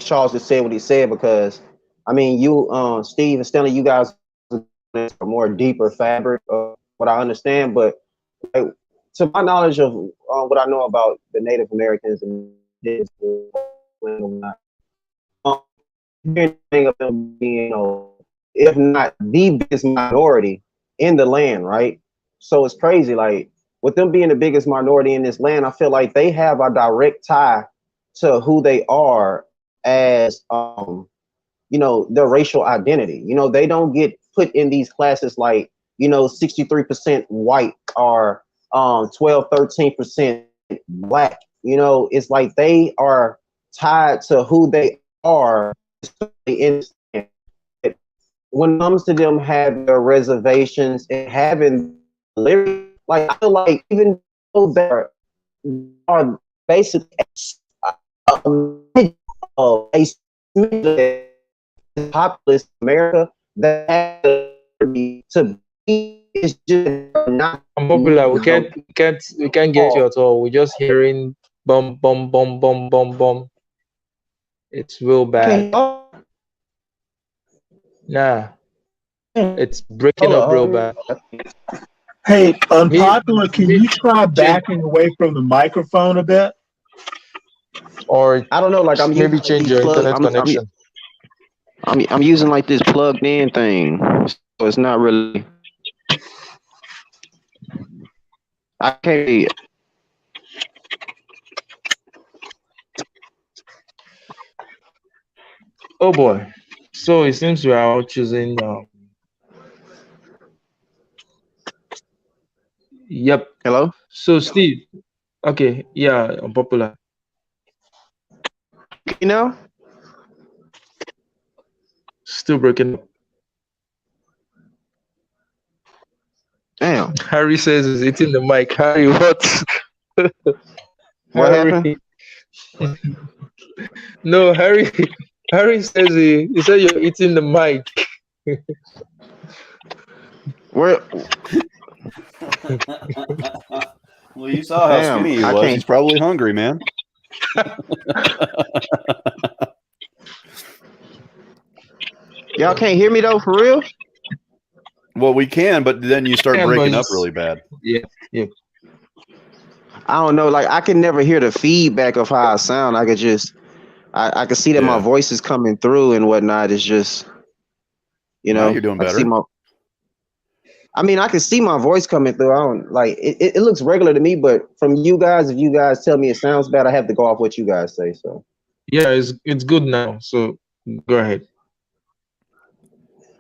Charles just said what he said, because I mean you Steve and Stanley, you guys are more deeper fabric of what I understand, but like, to my knowledge of what I know about the Native Americans and this, thing of them being, if not the biggest minority in the land, right? So it's crazy. Like with them being the biggest minority in this land, I feel like they have a direct tie to who they are as, their racial identity. They don't get put in these classes like, 63% white or 12, 13% black. It's like they are tied to who they are in, when it comes to them having their reservations and having lyrics. Like I feel like even though there are basically a populist America that to be is just not Unpopular. We can't get you at all. We're just hearing bum bum bum bum bum bum. It's real bad. okay. Nah, it's breaking Hold up real on. bad. Hey, Me, unpopular, can me you try change backing away from the microphone a bit? or I don't know. Like I'm maybe using like change these your plug. internet connection. I'm using like this plugged in thing, so it's not really. I can't. Oh boy. So it seems we are all choosing. Yep. Hello? So Steve. Okay. Yeah. Unpopular. Can you hear me now? Still breaking up. Damn. Harry says he's eating the mic. Harry, what? What happened? Harry. No, Harry. Harry says he said you're eating the mic. Where Well, you saw how damn, skinny he I was. can't He's probably hungry, man. y'all can't hear me though for real? Well, we can, but then you start Yeah, but breaking up really bad. yeah, yeah. I don't know. Like I can never hear the feedback of how I sound. I could just I can see that my Yeah. voice is coming through and whatnot. It's just, Now you're doing I can see better. I mean, I can see my voice coming through. I don't like it looks regular to me, but from you guys, if you guys tell me it sounds bad, I have to go off what you guys say. So Yeah, it's good now. So go ahead.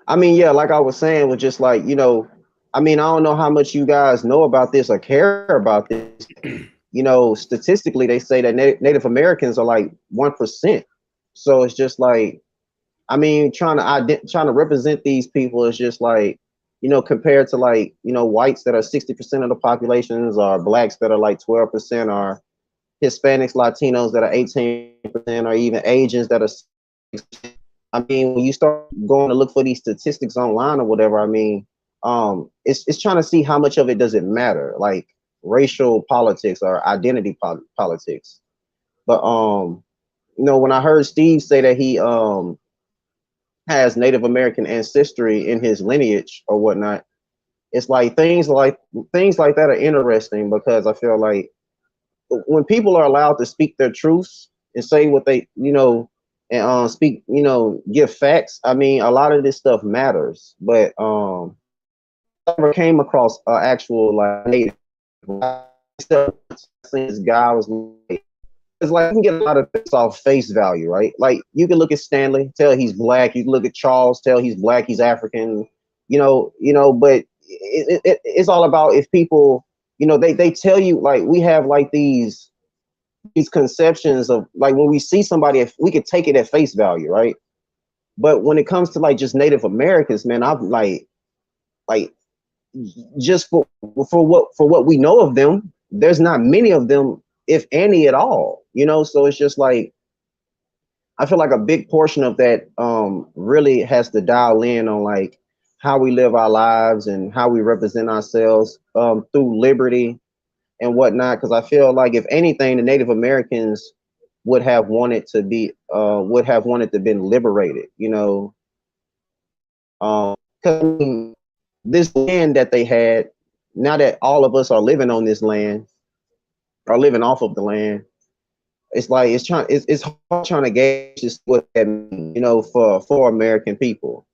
I mean, yeah, like I was saying, was just like, I mean, I don't know how much you guys know about this or care about this. Statistically, they say that Native Americans are like 1%. So it's just like, I mean, trying to represent these people is just like, compared to like, whites that are 60% of the populations, or blacks that are like 12%, or Hispanics, Latinos that are 18%, or even Asians that are. I mean, when you start going to look for these statistics online or whatever, I mean, it's trying to see how much of it does it matter, like racial politics or identity politics. But when I heard Steve say that he has Native American ancestry in his lineage or whatnot, it's like things like that are interesting, because I feel like when people are allowed to speak their truths and say what they, and speak, give facts. I mean, a lot of this stuff matters. But I never came across actual like native. This guy was like, it's like you can get a lot of things off face value, right? Like you can look at Stanley, tell he's black. You can look at Charles, tell he's black, he's African. But it's all about if people, they tell you, like we have like these conceptions of like when we see somebody, if we could take it at face value, right? But when it comes to like just Native Americans, man, I'm like just for what we know of them, there's not many of them, if any at all. So it's just like I feel like a big portion of that really has to dial in on like how we live our lives and how we represent ourselves through liberty and whatnot. Because I feel like if anything, the Native Americans would have wanted to been liberated. Because this land that they had, now that all of us are living on this land, are living off of the land, it's like it's hard trying to gauge just what that means, for American people.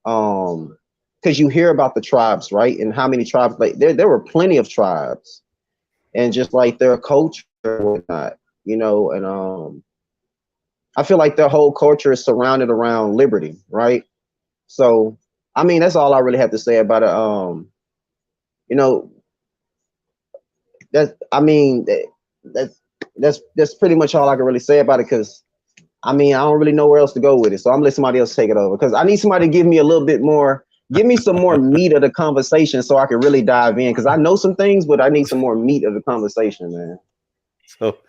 Because you hear about the tribes, right? And how many tribes, like there were plenty of tribes, and just like their culture and whatnot, and I feel like their whole culture is surrounded around liberty, right? So I mean, that's all I really have to say about it. You know, that's I mean that's pretty much all I can really say about it, because I mean I don't really know where else to go with it. So I'm gonna let somebody else take it over, because I need somebody to give me a little bit more, give me some more meat of the conversation so I can really dive in, because I know some things, but I need some more meat of the conversation, man. So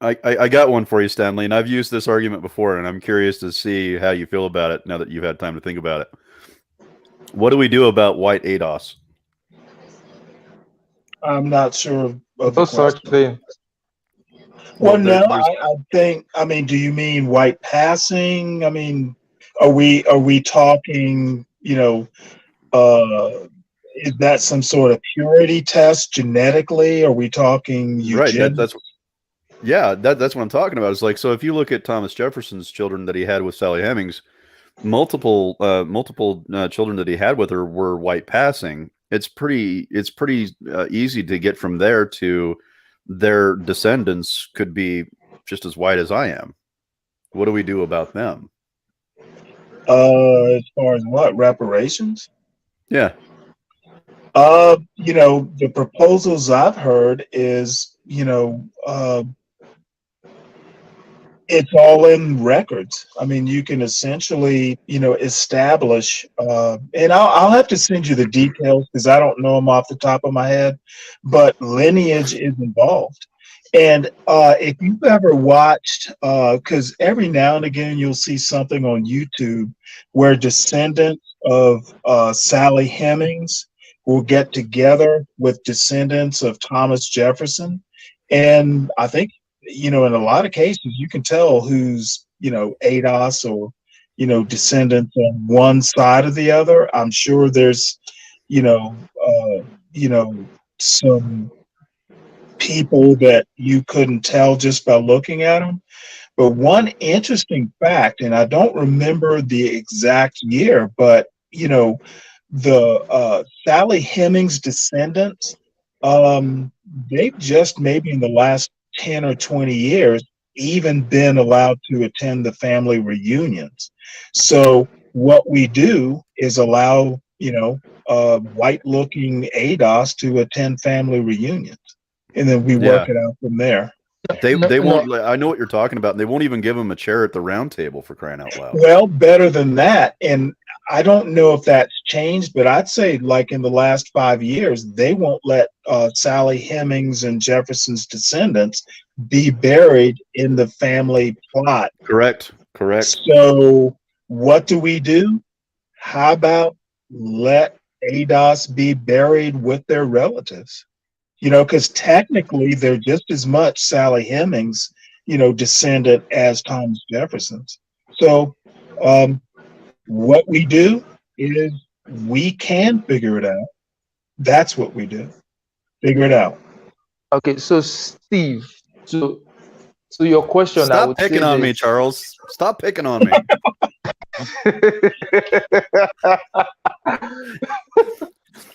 I got one for you, Stanley, and I've used this argument before, and I'm curious to see how you feel about it now that you've had time to think about it. What do we do about white ADOS? I'm not sure of the No such question. thing. Well, Well, no, there's I think. I mean, do you mean white passing? I mean, are we talking? Is that some sort of purity test genetically? Are we talking right. eugenics? That's what I'm talking about. It's like, so if you look at Thomas Jefferson's children that he had with Sally Hemings, multiple children that he had with her were white passing. It's pretty easy to get from there to their descendants could be just as white as I am. What do we do about them? As far as what reparations? Yeah. The proposals I've heard is, it's all in records. I mean, you can essentially, establish, and I'll have to send you the details because I don't know them off the top of my head, but lineage is involved. And if you've ever watched, because every now and again you'll see something on YouTube where descendants of Sally Hemings will get together with descendants of Thomas Jefferson. And I think in a lot of cases, you can tell who's, ADOS or, descendants on one side or the other. I'm sure there's, some people that you couldn't tell just by looking at them. But one interesting fact, and I don't remember the exact year, but, the Sally Hemings descendants, they've just maybe in the last 10 or 20 years even been allowed to attend the family reunions. So what we do is allow, white looking ADOS to attend family reunions. And then we Yeah. work it out from there. They No, won't. no. I know what you're talking about. They won't even give him a chair at the round table, for crying out loud. Well, better than that. And I don't know if that's changed, but I'd say like in the last 5 years, they won't let Sally Hemings and Jefferson's descendants be buried in the family plot. Correct. So what do? How about let ADOS be buried with their relatives? Because technically they're just as much Sally Hemings, descendant as Thomas Jefferson's. So what we do is we can figure it out. That's what we do. Figure it out. Okay, so Steve, so your question, I Stop would picking say on me, this. Charles. Stop picking on me.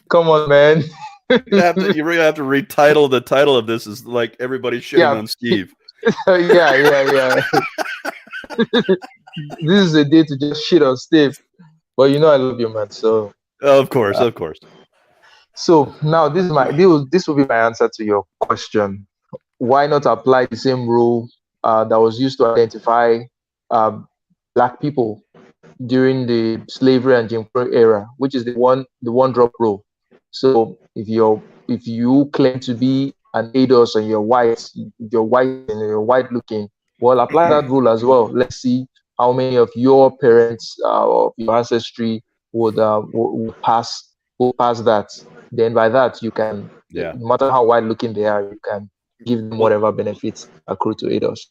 Come on, man. You really have to retitle the title of this is like everybody shitting Yeah. on Steve. Yeah. This is a day to just shit on Steve. But I love you, man. So Of course. now this will be my answer to your question. Why not apply the same rule that was used to identify black people during the slavery and Jim Crow era, which is the one drop rule. So if you claim to be an ADOS and you're white and you're white looking, well, apply that rule as well. Let's see how many of your parents or your ancestry would pass that. Then by that you can, Yeah. no matter how white looking they are, you can give them whatever benefits accrue to ADOS.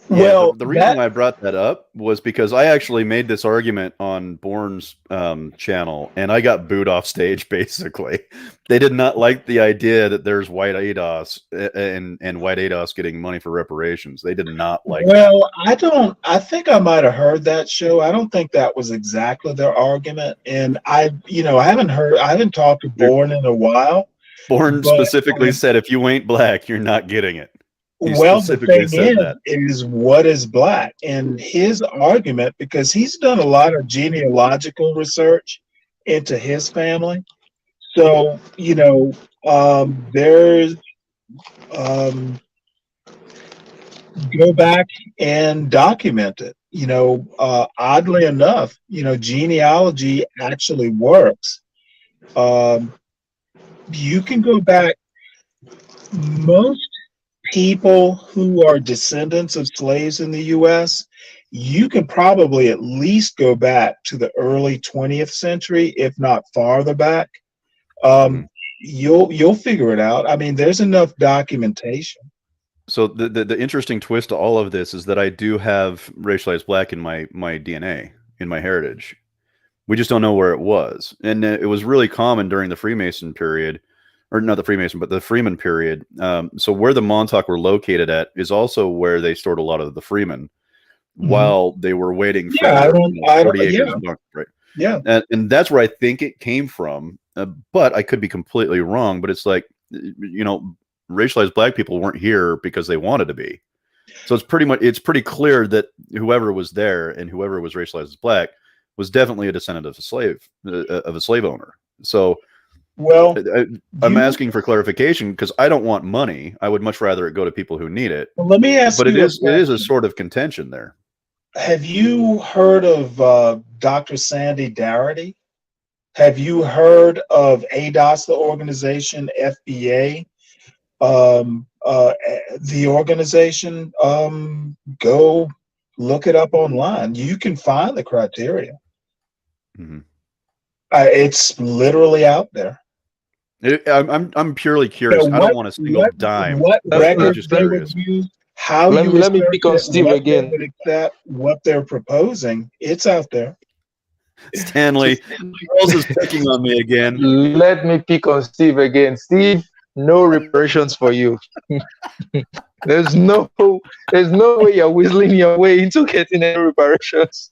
Yeah, Well, the reason why I brought that up was because I actually made this argument on Bourne's channel, and I got booed off stage. Basically, they did not like the idea that there's white ADOS and white ADOS getting money for reparations. They did not like. Well, I think I might have heard that show. I don't think that was exactly their argument. And I haven't talked to Bourne in a while. Bourne specifically said, if you ain't black, you're not getting it. He Well, the specifically thing said that. is what is black? And his argument, because he's done a lot of genealogical research into his family. So, there's go back and document it. Oddly enough, genealogy actually works. You can go back. Most people who are descendants of slaves in the U.S., you can probably at least go back to the early 20th century, if not farther back. You'll figure it out. I mean, there's enough documentation. So the interesting twist to all of this is that I do have racialized black in my DNA, in my heritage. We just don't know where it was. And it was really common during the Freemason period, or not the Freemason, but the Freeman period. So where the Montauk were located at is also where they stored a lot of the Freemen while they were waiting for 40 acres. Right. Yeah. And that's where I think it came from. But I could be completely wrong. But it's like, racialized black people weren't here because they wanted to be. So it's pretty clear that whoever was there and whoever was racialized as black was definitely a descendant of a slave owner. So Well, I'm you asking for clarification because I don't want money. I would much rather it go to people who need it. let me ask But it you a is a question. sort of contention there. Have you heard of Dr. Sandy Darity? Have you heard of ADOS, the organization, FBA, the organization? Go look it up online. You can find the criteria. Mm-hmm. It's literally out there. I'm purely You know, curious. I don't want a single dime, what but I'm let, records just they let, would curious. use, how let, you me- let me research pick on it, Steve what they again. would accept, what they're proposing. It's out there. Stanley, Charles is picking on me again. Let me pick on Steve again. Steve, no reparations for you. There's no there's no way you're whistling your way into getting any reparations.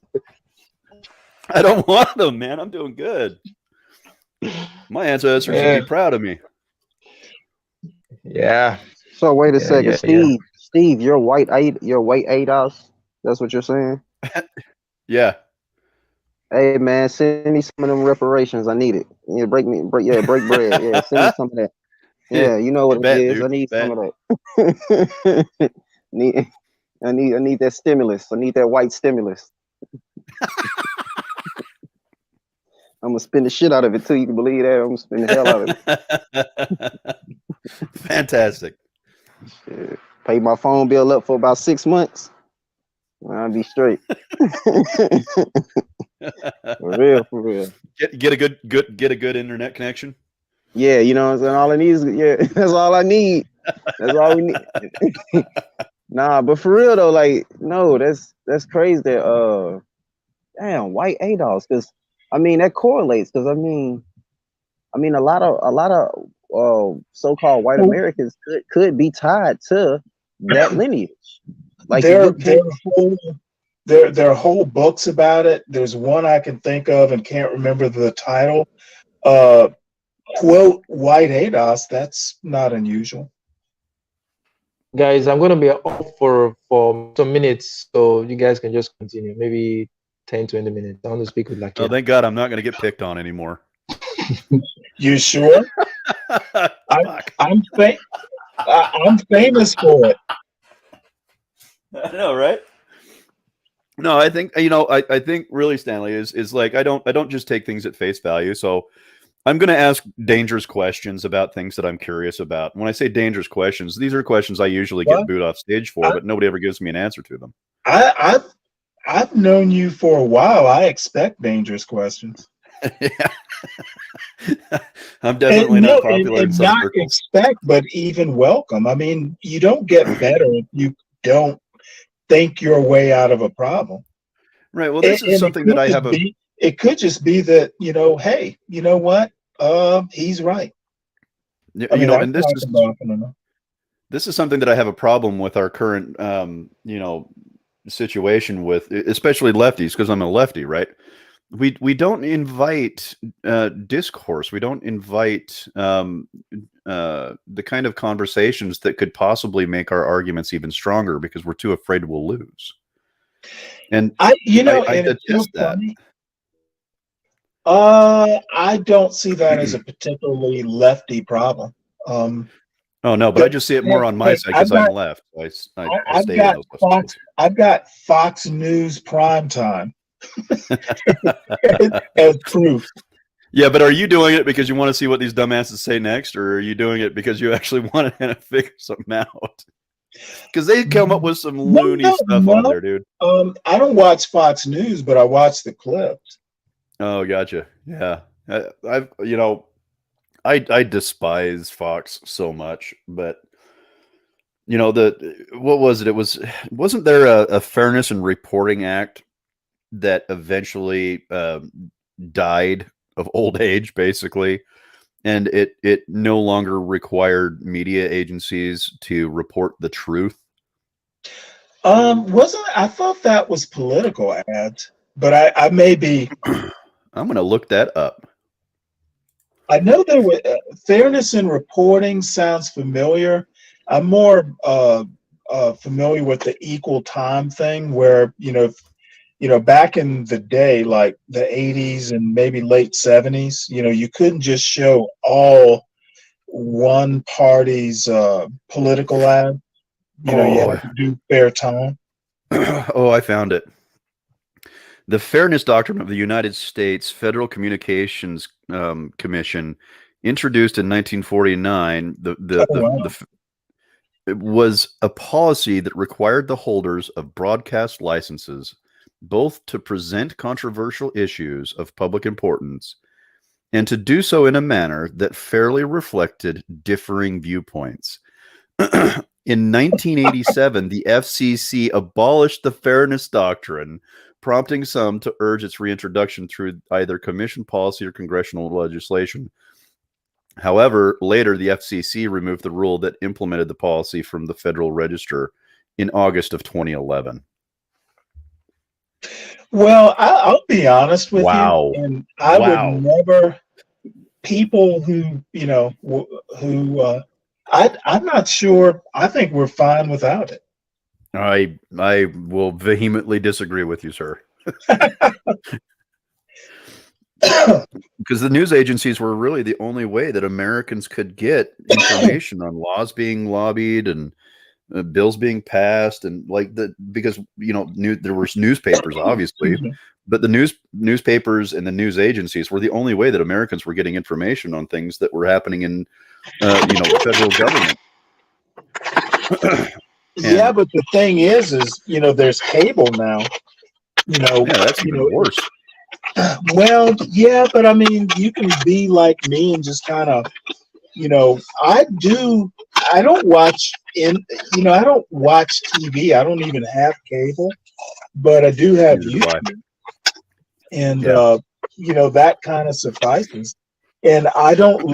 I don't want them, man. I'm doing good. My ancestors would be Yeah, proud of me. yeah, So wait a second, yeah. Steve, you're white ADOS. That's what you're saying? Yeah. Hey man, send me some of them reparations. I need it. Yeah, break bread. Yeah, send me some of that. Yeah, you know what it Bet, is. I dude. need Bet. some of that. need I need that stimulus. I need that white stimulus. I'm gonna spend the shit out of it too. You can believe that. I'm gonna spend the hell out of it. Fantastic. Shit. Pay my phone bill up for about 6 months. I'll be straight. For real. Get a good internet connection. Yeah, you know what I'm saying? All I need is that's all I need. That's all we need. Nah, but for real though, like, no, that's crazy that damn white ADOS, because I mean that correlates because I mean a lot of so-called white Well, Americans could be tied to that lineage. Like if there you there can't are whole there are whole books about it. There's one I can think of and can't remember the title. Uh, quote white ADOS. That's not unusual. Guys, I'm gonna be off for some minutes, so you guys can just continue. Maybe 10, 20 minutes. I want to speak with Oh, Lakia. thank God I'm not going to get picked on anymore. You sure? Fuck. I'm famous for it. I know, right? No, I think I think really, Stanley, is like I don't just take things at face value. So I'm going to ask dangerous questions about things that I'm curious about. When I say dangerous questions, these are questions I usually get What? booed off stage for, but nobody ever gives me an answer to them. I've known you for a while. I expect dangerous questions. Yeah. I'm definitely not popular in And some not circles. expect, but even welcome. I mean, you don't get better if you don't think your way out of a problem. Right. Well, And, this is and something that I have it could just be that, hey, you know what? He's right. I mean, I've and this talked is about it enough. this is something that I have a problem with our current, situation with, especially lefties, because I'm a lefty, right? We don't invite discourse. We don't invite the kind of conversations that could possibly make our arguments even stronger because we're too afraid we'll lose. And I And it's so detest that. funny. I don't see that as a particularly lefty problem. Oh no, but I just see it more on my side because I'm left. I I've stay in got those left Fox. spaces. I've got Fox News prime time as proof. Yeah, but are you doing it because you want to see what these dumbasses say next, or are you doing it because you actually want to figure something out? Because they come up with some loony stuff on there, dude. I don't watch Fox News, but I watch the clips. Oh, gotcha. Yeah, I despise Fox so much, but what was it? Wasn't there a Fairness and Reporting Act that eventually died of old age, basically, and it no longer required media agencies to report the truth? Wasn't I thought that was political ads, but I may be. I'm gonna look that up. I know there were fairness in reporting sounds familiar. I'm more familiar with the equal time thing, where back in the day, like the 80s and maybe late 70s, you couldn't just show all one party's political ad. You Oh, had to do fair time. oh, I found it. The Fairness Doctrine of the United States Federal Communications Commission, introduced in 1949, Oh, wow. it was a policy that required the holders of broadcast licenses both to present controversial issues of public importance and to do so in a manner that fairly reflected differing viewpoints. In 1987, the FCC abolished the Fairness Doctrine, prompting some to urge its reintroduction through either commission policy or congressional legislation. However, later the FCC removed the rule that implemented the policy from the Federal Register in August of 2011. Well, I'll be honest with Wow. you, and I would Wow. never. People who I'm not sure. I think we're fine without it. I will vehemently disagree with you, sir. Because the news agencies were really the only way that Americans could get information on laws being lobbied and bills being passed, and because there was newspapers, obviously, but the newspapers and the news agencies were the only way that Americans were getting information on things that were happening in the federal government. Yeah, but the thing is there's cable now. Yeah, that's even worse. Well, yeah, but I mean, you can be like me and just kind of, I don't watch I don't watch TV. I don't even have cable, but I do have YouTube. And, that kind of suffices. And I don't,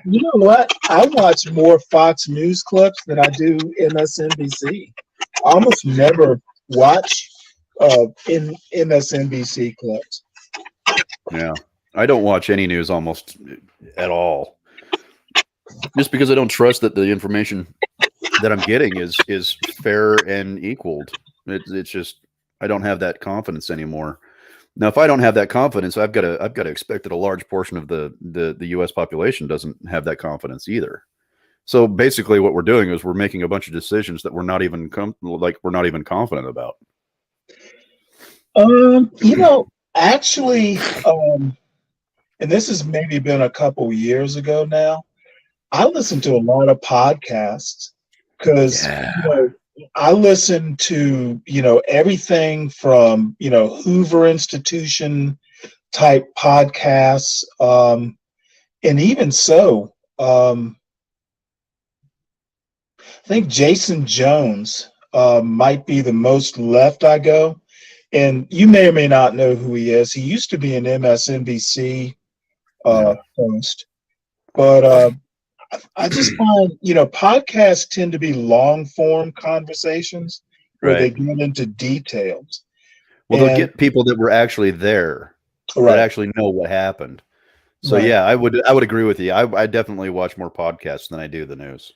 you know what? I watch more Fox News clips than I do MSNBC. I almost never watch in MSNBC clips. Yeah, I don't watch any news almost at all, just because I don't trust that the information that I'm getting is fair and equaled. It's just I don't have that confidence anymore. Now, if I don't have that confidence, I've got to expect that a large portion of the U.S. population doesn't have that confidence either. So basically, what we're doing is we're making a bunch of decisions that we're not even confident about. Actually, and this has maybe been a couple years ago now, I listen to a lot of podcasts because I listen to everything from Hoover Institution type podcasts, and even so, I think Jason Jones might be the most left I go. And you may or may not know who he is. He used to be an MSNBC host, but I just find podcasts tend to be long form conversations where they get into details. Well, they'll get people that were actually there, that actually know what happened. So yeah, I would agree with you. I definitely watch more podcasts than I do the news.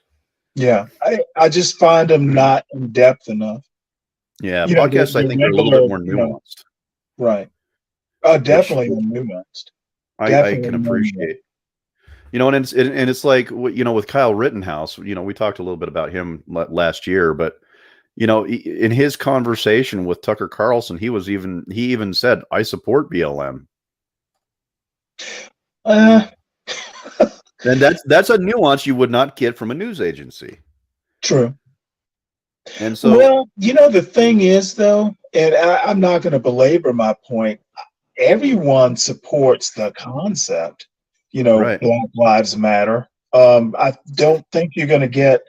Yeah, I just find them not in depth enough. Yeah, podcasts I think are a little bit more nuanced. Right. Definitely nuanced. I can appreciate. And it's like with Kyle Rittenhouse. We talked a little bit about him last year, but in his conversation with Tucker Carlson, he even said, "I support BLM." And that's a nuance you would not get from a news agency. True. And so, well, the thing is, though, and I'm not going to belabor my point. Everyone supports the concept, Black Lives Matter. I don't think you're going to get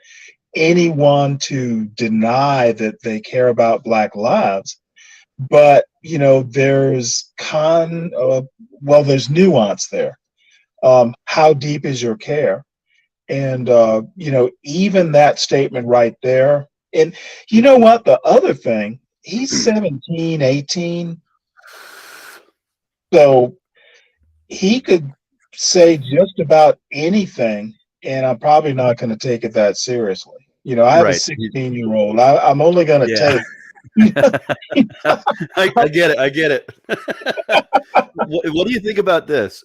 anyone to deny that they care about Black lives. But, there's there's nuance there. How deep is your care? And, even that statement right there. And you know what? The other thing, he's 17, 18. So he could say just about anything, and I'm probably not going to take it that seriously. I have a 16-year-old. I'm only going to take I get it. I get it. What do you think about this?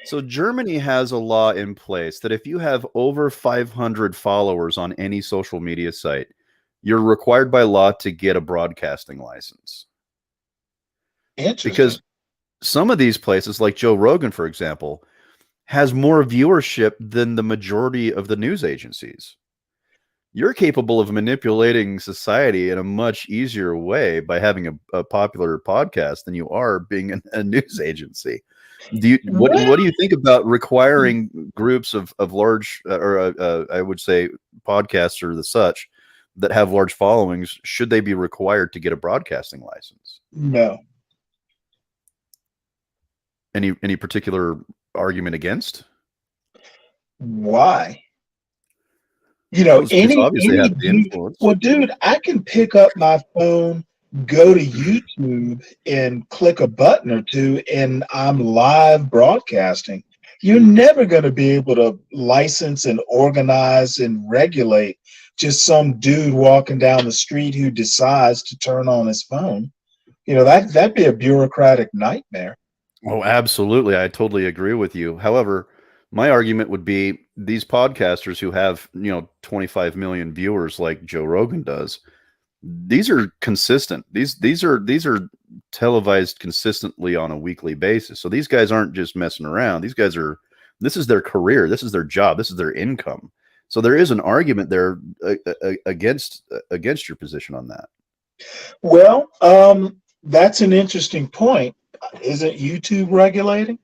So Germany has a law in place that if you have over 500 followers on any social media site, you're required by law to get a broadcasting license. Interesting. Because some of these places, like Joe Rogan, for example, has more viewership than the majority of the news agencies. You're capable of manipulating society in a much easier way by having a popular podcast than you are being a news agency. What do you think about requiring groups of large I would say podcasts or the such that have large followings? Should they be required to get a broadcasting license? No. Any particular argument against? Why? Well, it's Any obvious they have the dude, influence. well, dude, I can pick up my phone, go to YouTube, and click a button or two, and I'm live broadcasting. You're never going to be able to license and organize and regulate just some dude walking down the street who decides to turn on his phone. That'd be a bureaucratic nightmare. Oh, absolutely. I totally agree with you. However, my argument would be these podcasters who have, 25 million viewers like Joe Rogan does, these are consistent. These are televised consistently on a weekly basis. So these guys aren't just messing around. This is their career. This is their job. This is their income. So there is an argument there against your position on that. Well, that's an interesting point. Isn't YouTube regulating?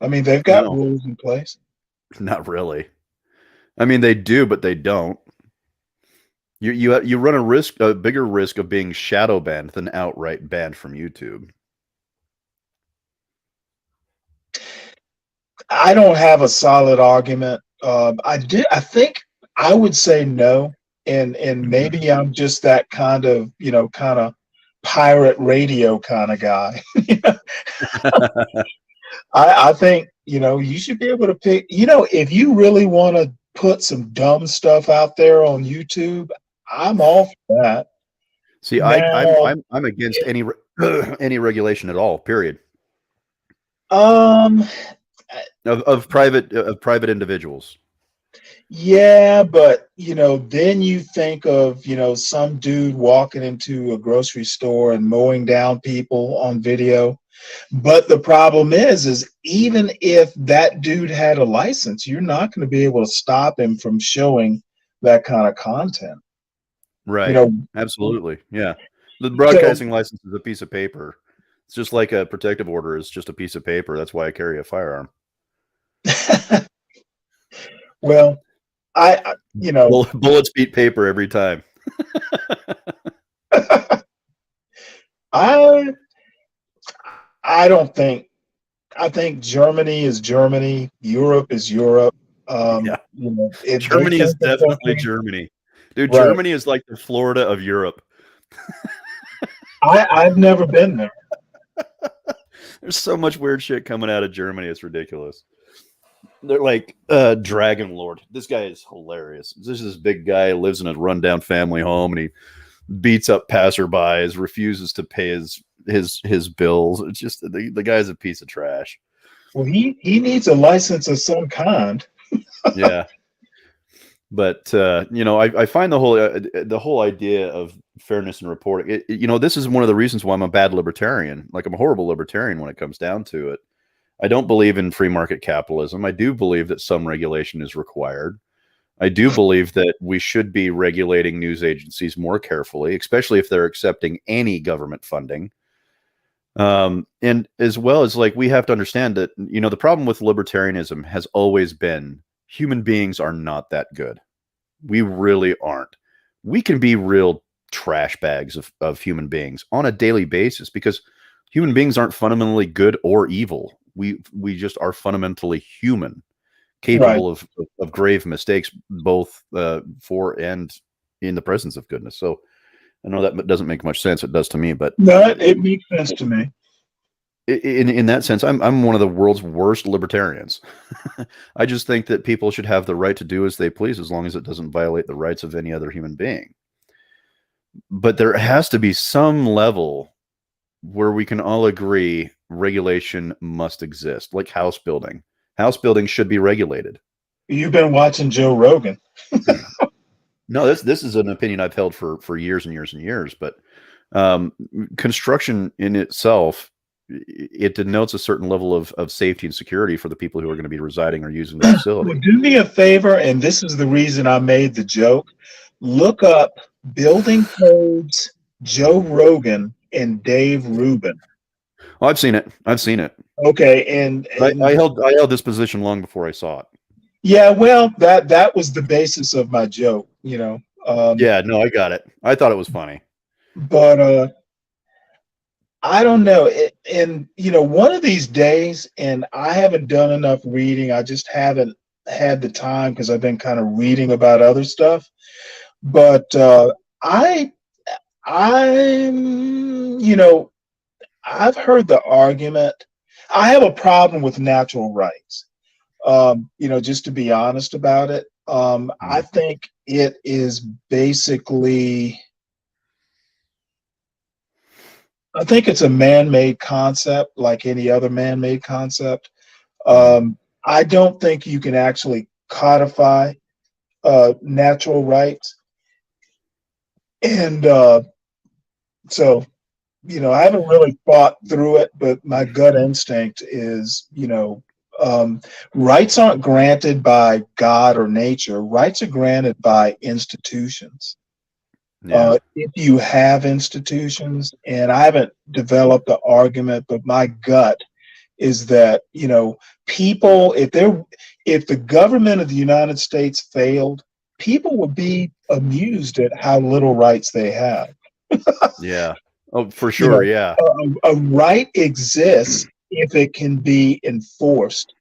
I mean, they've got rules in place. Not really. I mean, they do, but they don't. You run a bigger risk of being shadow banned than outright banned from YouTube. I don't have a solid argument. I think I would say no, and maybe I'm just that kind of pirate radio kind of guy. I think you should be able to pick. If you really want to put some dumb stuff out there on YouTube, I'm all for that. See, I'm against any regulation at all. Period. Of private individuals. Yeah, but then you think of some dude walking into a grocery store and mowing down people on video. But the problem is even if that dude had a license, you're not going to be able to stop him from showing that kind of content. Right. Absolutely. Yeah. The broadcasting license is a piece of paper. It's just like a protective order is just a piece of paper. That's why I carry a firearm. Well, bullets beat paper every time. I don't think. I think Germany is Germany. Europe is Europe. Germany is definitely Germany, dude. Right. Germany is like the Florida of Europe. I've never been there. There's so much weird shit coming out of Germany. It's ridiculous. They're like Dragon Lord. This guy is hilarious. This is this big guy, lives in a rundown family home, and he beats up passerbys, refuses to pay his bills. It's just the guy's a piece of trash. Well, he needs a license of some kind. Yeah. But I find the whole idea of fairness and reporting. This is one of the reasons why I'm a bad libertarian. Like, I'm a horrible libertarian when it comes down to it. I don't believe in free market capitalism. I do believe that some regulation is required. I do believe that we should be regulating news agencies more carefully, especially if they're accepting any government funding. And as well as, like, we have to understand that, the problem with libertarianism has always been human beings are not that good. We really aren't. We can be real trash bags of human beings on a daily basis because human beings aren't fundamentally good or evil. We just are fundamentally human, capable of grave mistakes, both for and in the presence of goodness. So I know that doesn't make much sense. It does to me, but no, it makes sense to me. In that sense, I'm one of the world's worst libertarians. I just think that people should have the right to do as they please, as long as it doesn't violate the rights of any other human being. But there has to be some level where we can all agree regulation must exist, like house building. House building should be regulated. You've been watching Joe Rogan. No, this is an opinion I've held for years and years and years. But um, construction in itself, it denotes a certain level of safety and security for the people who are going to be residing or using the Well, facility. do me a favor, and this is the reason I made the joke. Look up building codes, Joe Rogan and Dave Rubin. Oh, I've seen it. I've seen it. Okay, and I held this position long before I saw it. yeah, well, that was the basis of my joke, you know. Yeah, no, I got it. I thought it was funny. But I don't know. And you know, one of these days, and I haven't done enough reading. I just haven't had the time because I've been kind of reading about other stuff. But I, I'm, you know, I've heard the argument. I have a problem with natural rights. You know, just to be honest about it, I think it is basically, I think it's a man-made concept like any other man-made concept. I don't think you can actually codify natural rights. And so, you know, I haven't really thought through it, but my gut instinct is, you know, rights aren't granted by God or nature. Rights are granted by institutions. Yeah. If you have institutions, and I haven't developed the argument, but my gut is that, you know, people, if the government of the United States failed, people would be amused at how little rights they have. Yeah. Oh, for You sure. know, Yeah. a right exists if it can be enforced,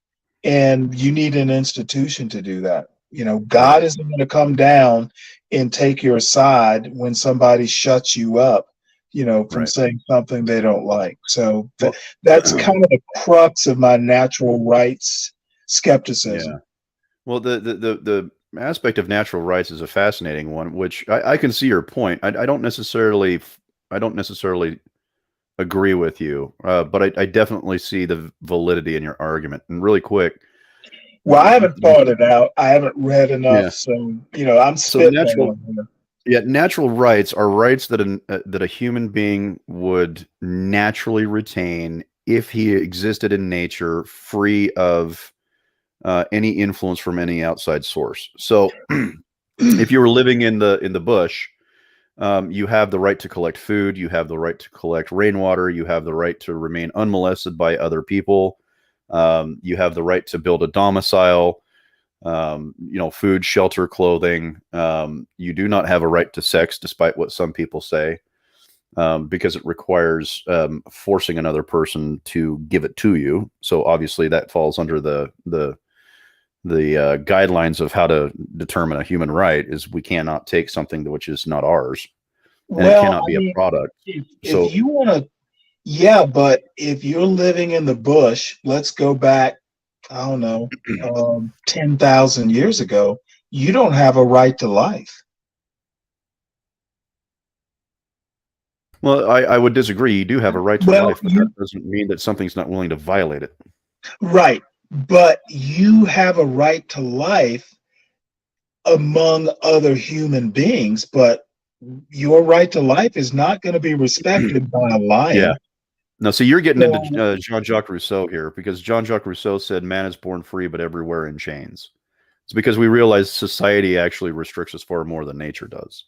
and you need an institution to do that. You know, God Right. isn't going to come down and take your side when somebody shuts you up, you know, from Right. saying something they don't like. So Well, that's kind of the crux of my natural rights skepticism. yeah. Well, the aspect of natural rights is a fascinating one, which I can see your point. I don't necessarily agree with you, but I definitely see the validity in your argument. And really quick, Well, I haven't thought it out. I haven't read enough, yeah. so you know, I'm So natural, spitballing here. yeah, natural rights are rights that a human being would naturally retain if he existed in nature, free of any influence from any outside source. So, if you were living in the bush, you have the right to collect food, you have the right to collect rainwater, you have the right to remain unmolested by other people, you have the right to build a domicile, you know, food, shelter, clothing. You do not have a right to sex, despite what some people say, because it requires forcing another person to give it to you. So obviously that falls under the guidelines of how to determine a human right. Is we cannot take something which is not ours, and it Well, cannot I be a mean, product. if So you want to, yeah, but if you're living in the bush, let's go back, I don't know, 10,000 years ago, you don't have a right to life. well, I would disagree. You do have a right to Well, life, but that doesn't mean that something's not willing to violate it. right, but you have a right to life among other human beings, but your right to life is not going to be respected by a Yeah. lion. No, so you're getting into So, Jean-Jacques Rousseau here, because Jean-Jacques Rousseau said man is born free, but everywhere in chains. It's because we realize society actually restricts us far more than nature does.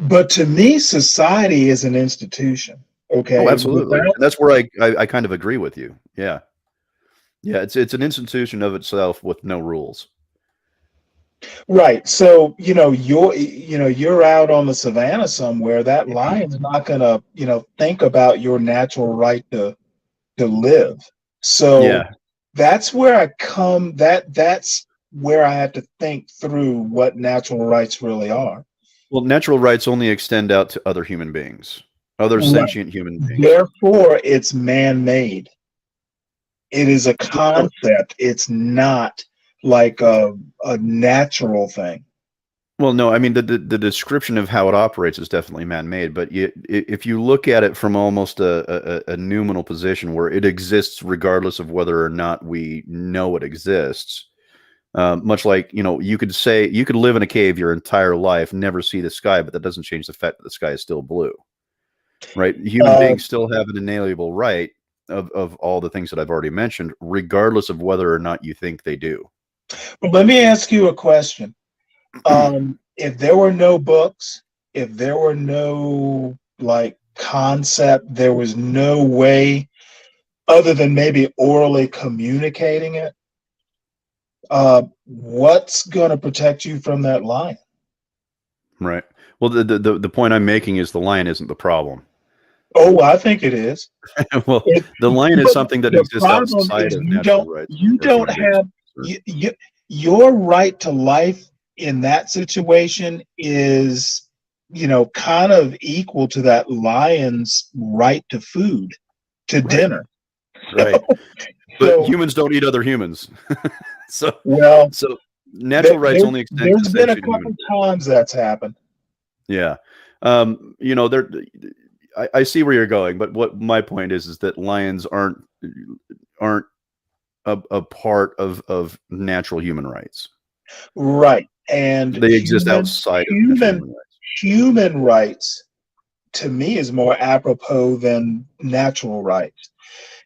but to me, society is an institution. Oh, Okay, absolutely. without And that's where I kind of agree with you. Yeah. Yeah, it's an institution of itself with no rules. right. So you're out on the savannah somewhere. That lion's not gonna think about your natural right to live. So Yeah. that's where I come. That's where I have to think through what natural rights really are. Well, natural rights only extend out to other human beings, other Right. sentient human beings. Therefore, it's man-made. It is a concept. It's not like a natural thing. Well, no, I mean the description of how it operates is definitely man-made, but if you look at it from almost a noumenal position where it exists regardless of whether or not we know it exists, much like, you could say you could live in a cave your entire life, never see the sky, but that doesn't change the fact that the sky is still blue, right? Human Uh, beings still have an inalienable right of all the things that I've already mentioned, regardless of whether or not you think they do. but let me ask you a question. If there were no books, if there were no like concept, there was no way other than maybe orally communicating it, what's going to protect you from that lion? Right. Well, the point I'm making is the lion isn't the problem. Oh, I think it is. Well, It, the lion is but something that the exists problem outside is of natural rights you as don't human beings have are concerned. your right to life in that situation is, kind of equal to that lion's right to food, to Right. dinner. Right. But So, humans don't eat other humans. so well, so natural rights only extend there's been a essentially to human couple beings. times that's happened. Yeah. There I see where you're going, but what my point is that lions aren't a part of natural human rights. Right. And They exist outside of natural human rights. human rights to me is more apropos than natural rights.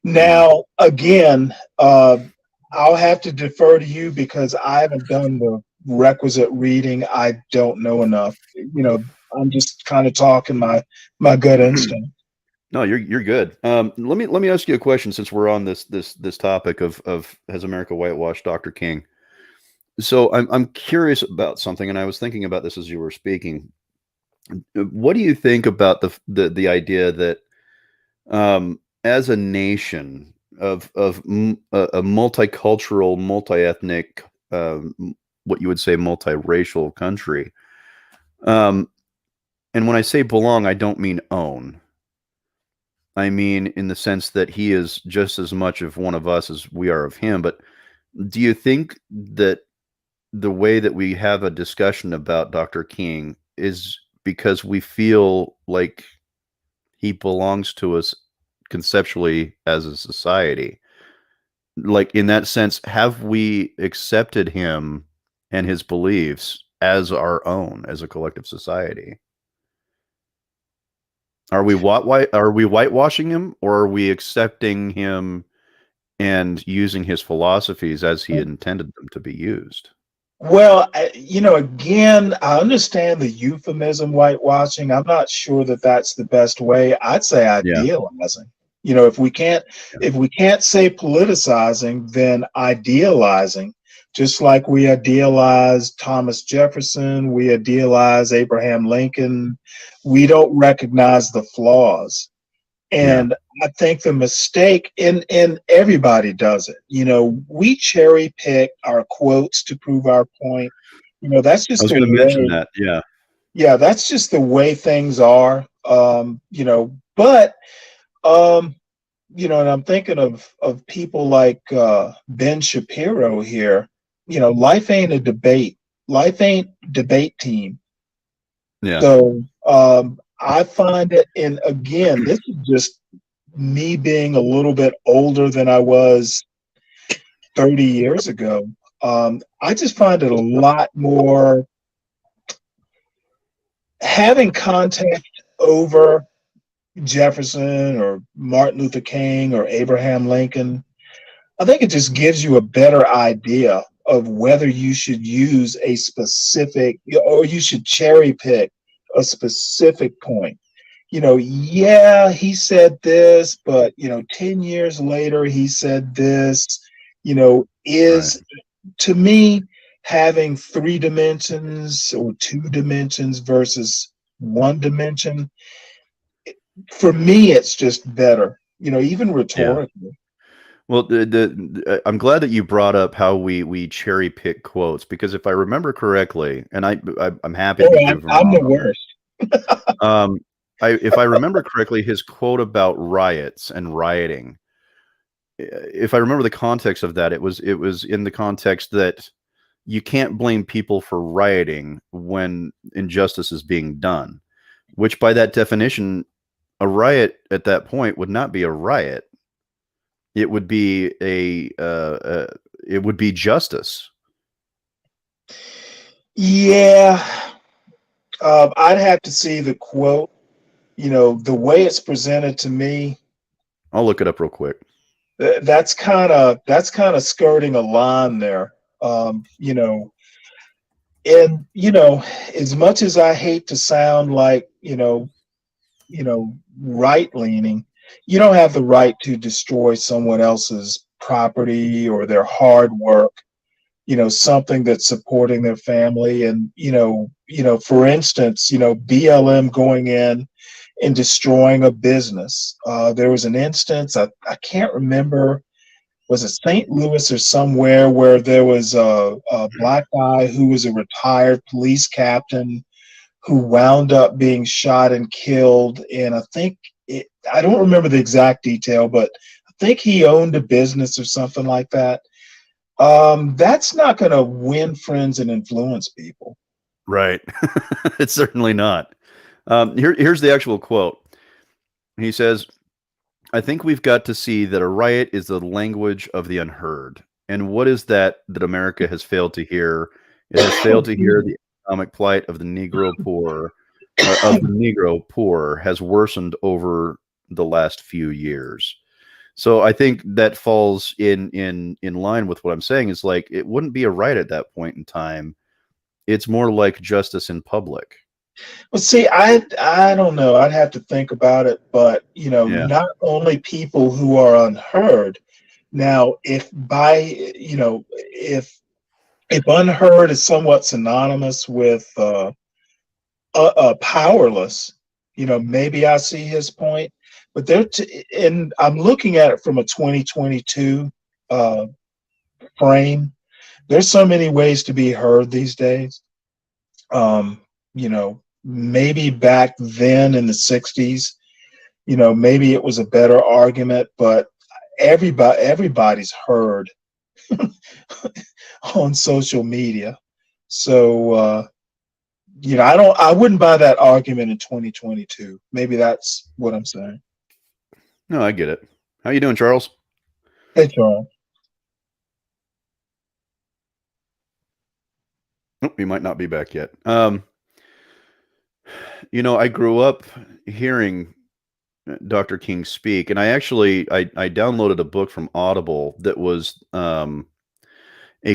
Mhm. Now, again, I'll have to defer to you because I haven't done the requisite reading. I don't know enough. I'm just kind of talking my gut instinct. No, you're good. Let me ask you a question since we're on this topic of has America whitewashed Dr. King. So I'm curious about something, and I was thinking about this as you were speaking. What do you think about the idea that as a nation a multicultural, multi-ethnic, what you would say multiracial country, and when I say belong, I don't mean own. I mean in the sense that he is just as much of one of us as we are of him. But do you think that the way that we have a discussion about Dr. King is because we feel like he belongs to us conceptually as a society? Like, in that sense, have we accepted him and his beliefs as our own, as a collective society? Are we whitewashing him, or are we accepting him and using his philosophies as he intended them to be used? Well, again, I understand the euphemism whitewashing. I'm not sure that that's the best way. I'd say Yeah, idealizing. If we can't yeah, say politicizing, then idealizing. Just like we idealize Thomas Jefferson, we idealize Abraham Lincoln. We don't recognize the flaws. yeah. And I think the mistake in everybody does it. We cherry pick our quotes to prove our point. That's I just was the going to mention way. that. Yeah, Yeah, that's just the way things are. But and I'm thinking of people like Ben Shapiro here. Life ain't a debate. Life ain't debate team. yeah. So I find it, and again, this is just me being a little bit older than I was 30 years ago. I just find it a lot more having context over Jefferson or Martin Luther King or Abraham Lincoln. I think it just gives you a better idea of whether you should use a specific or you should cherry pick a specific point. Yeah, he said this, but 10 years later he said this, Right. is to me having three dimensions or two dimensions versus one dimension. For me, it's just better, even Yeah. rhetorically. Well, I'm glad that you brought up how we cherry pick quotes, because if I remember correctly, and I'm happy to be Oh, proven I'm wrong the on this. worst. If I remember correctly, his quote about riots and rioting, if I remember the context of that, it was in the context that you can't blame people for rioting when injustice is being done, which by that definition, a riot at that point would not be a riot. It would be it would be justice. Yeah, I'd have to see the quote. The way it's presented to me, I'll look it up real quick. that's kind of skirting a line there. And as much as I hate to sound like right leaning, you don't have the right to destroy someone else's property or their hard work. Something that's supporting their family, and for instance, BLM going in and destroying a business. There was an instance, I can't remember, was it St. Louis or somewhere, where there was a black guy who was a retired police captain who wound up being shot and killed. And I don't remember the exact detail, but I think he owned a business or something like that. That's not going to win friends and influence people. Right. It's certainly not. Here's the actual quote. He says, I think we've got to see that a riot is the language of the unheard. And what is that America has failed to hear? It has failed to hear the economic plight of the Negro poor has worsened over the last few years. So I think that falls in line with what I'm saying. Is like, it wouldn't be a riot at that point in time. It's more like justice in public. Well, see, I don't know. I'd have to think about it, but Yeah. not only people who are unheard. Now, if unheard is somewhat synonymous with powerless, maybe I see his point. But and I'm looking at it from a 2022 frame. There's so many ways to be heard these days. Maybe back then in the 60s, maybe it was a better argument, but everybody's heard on social media. So, I wouldn't buy that argument in 2022. Maybe that's what I'm saying. No, I get it. How you doing, Charles? Hey, Charles. Nope, he might not be back yet. I grew up hearing Dr. King speak, and I downloaded a book from Audible that was a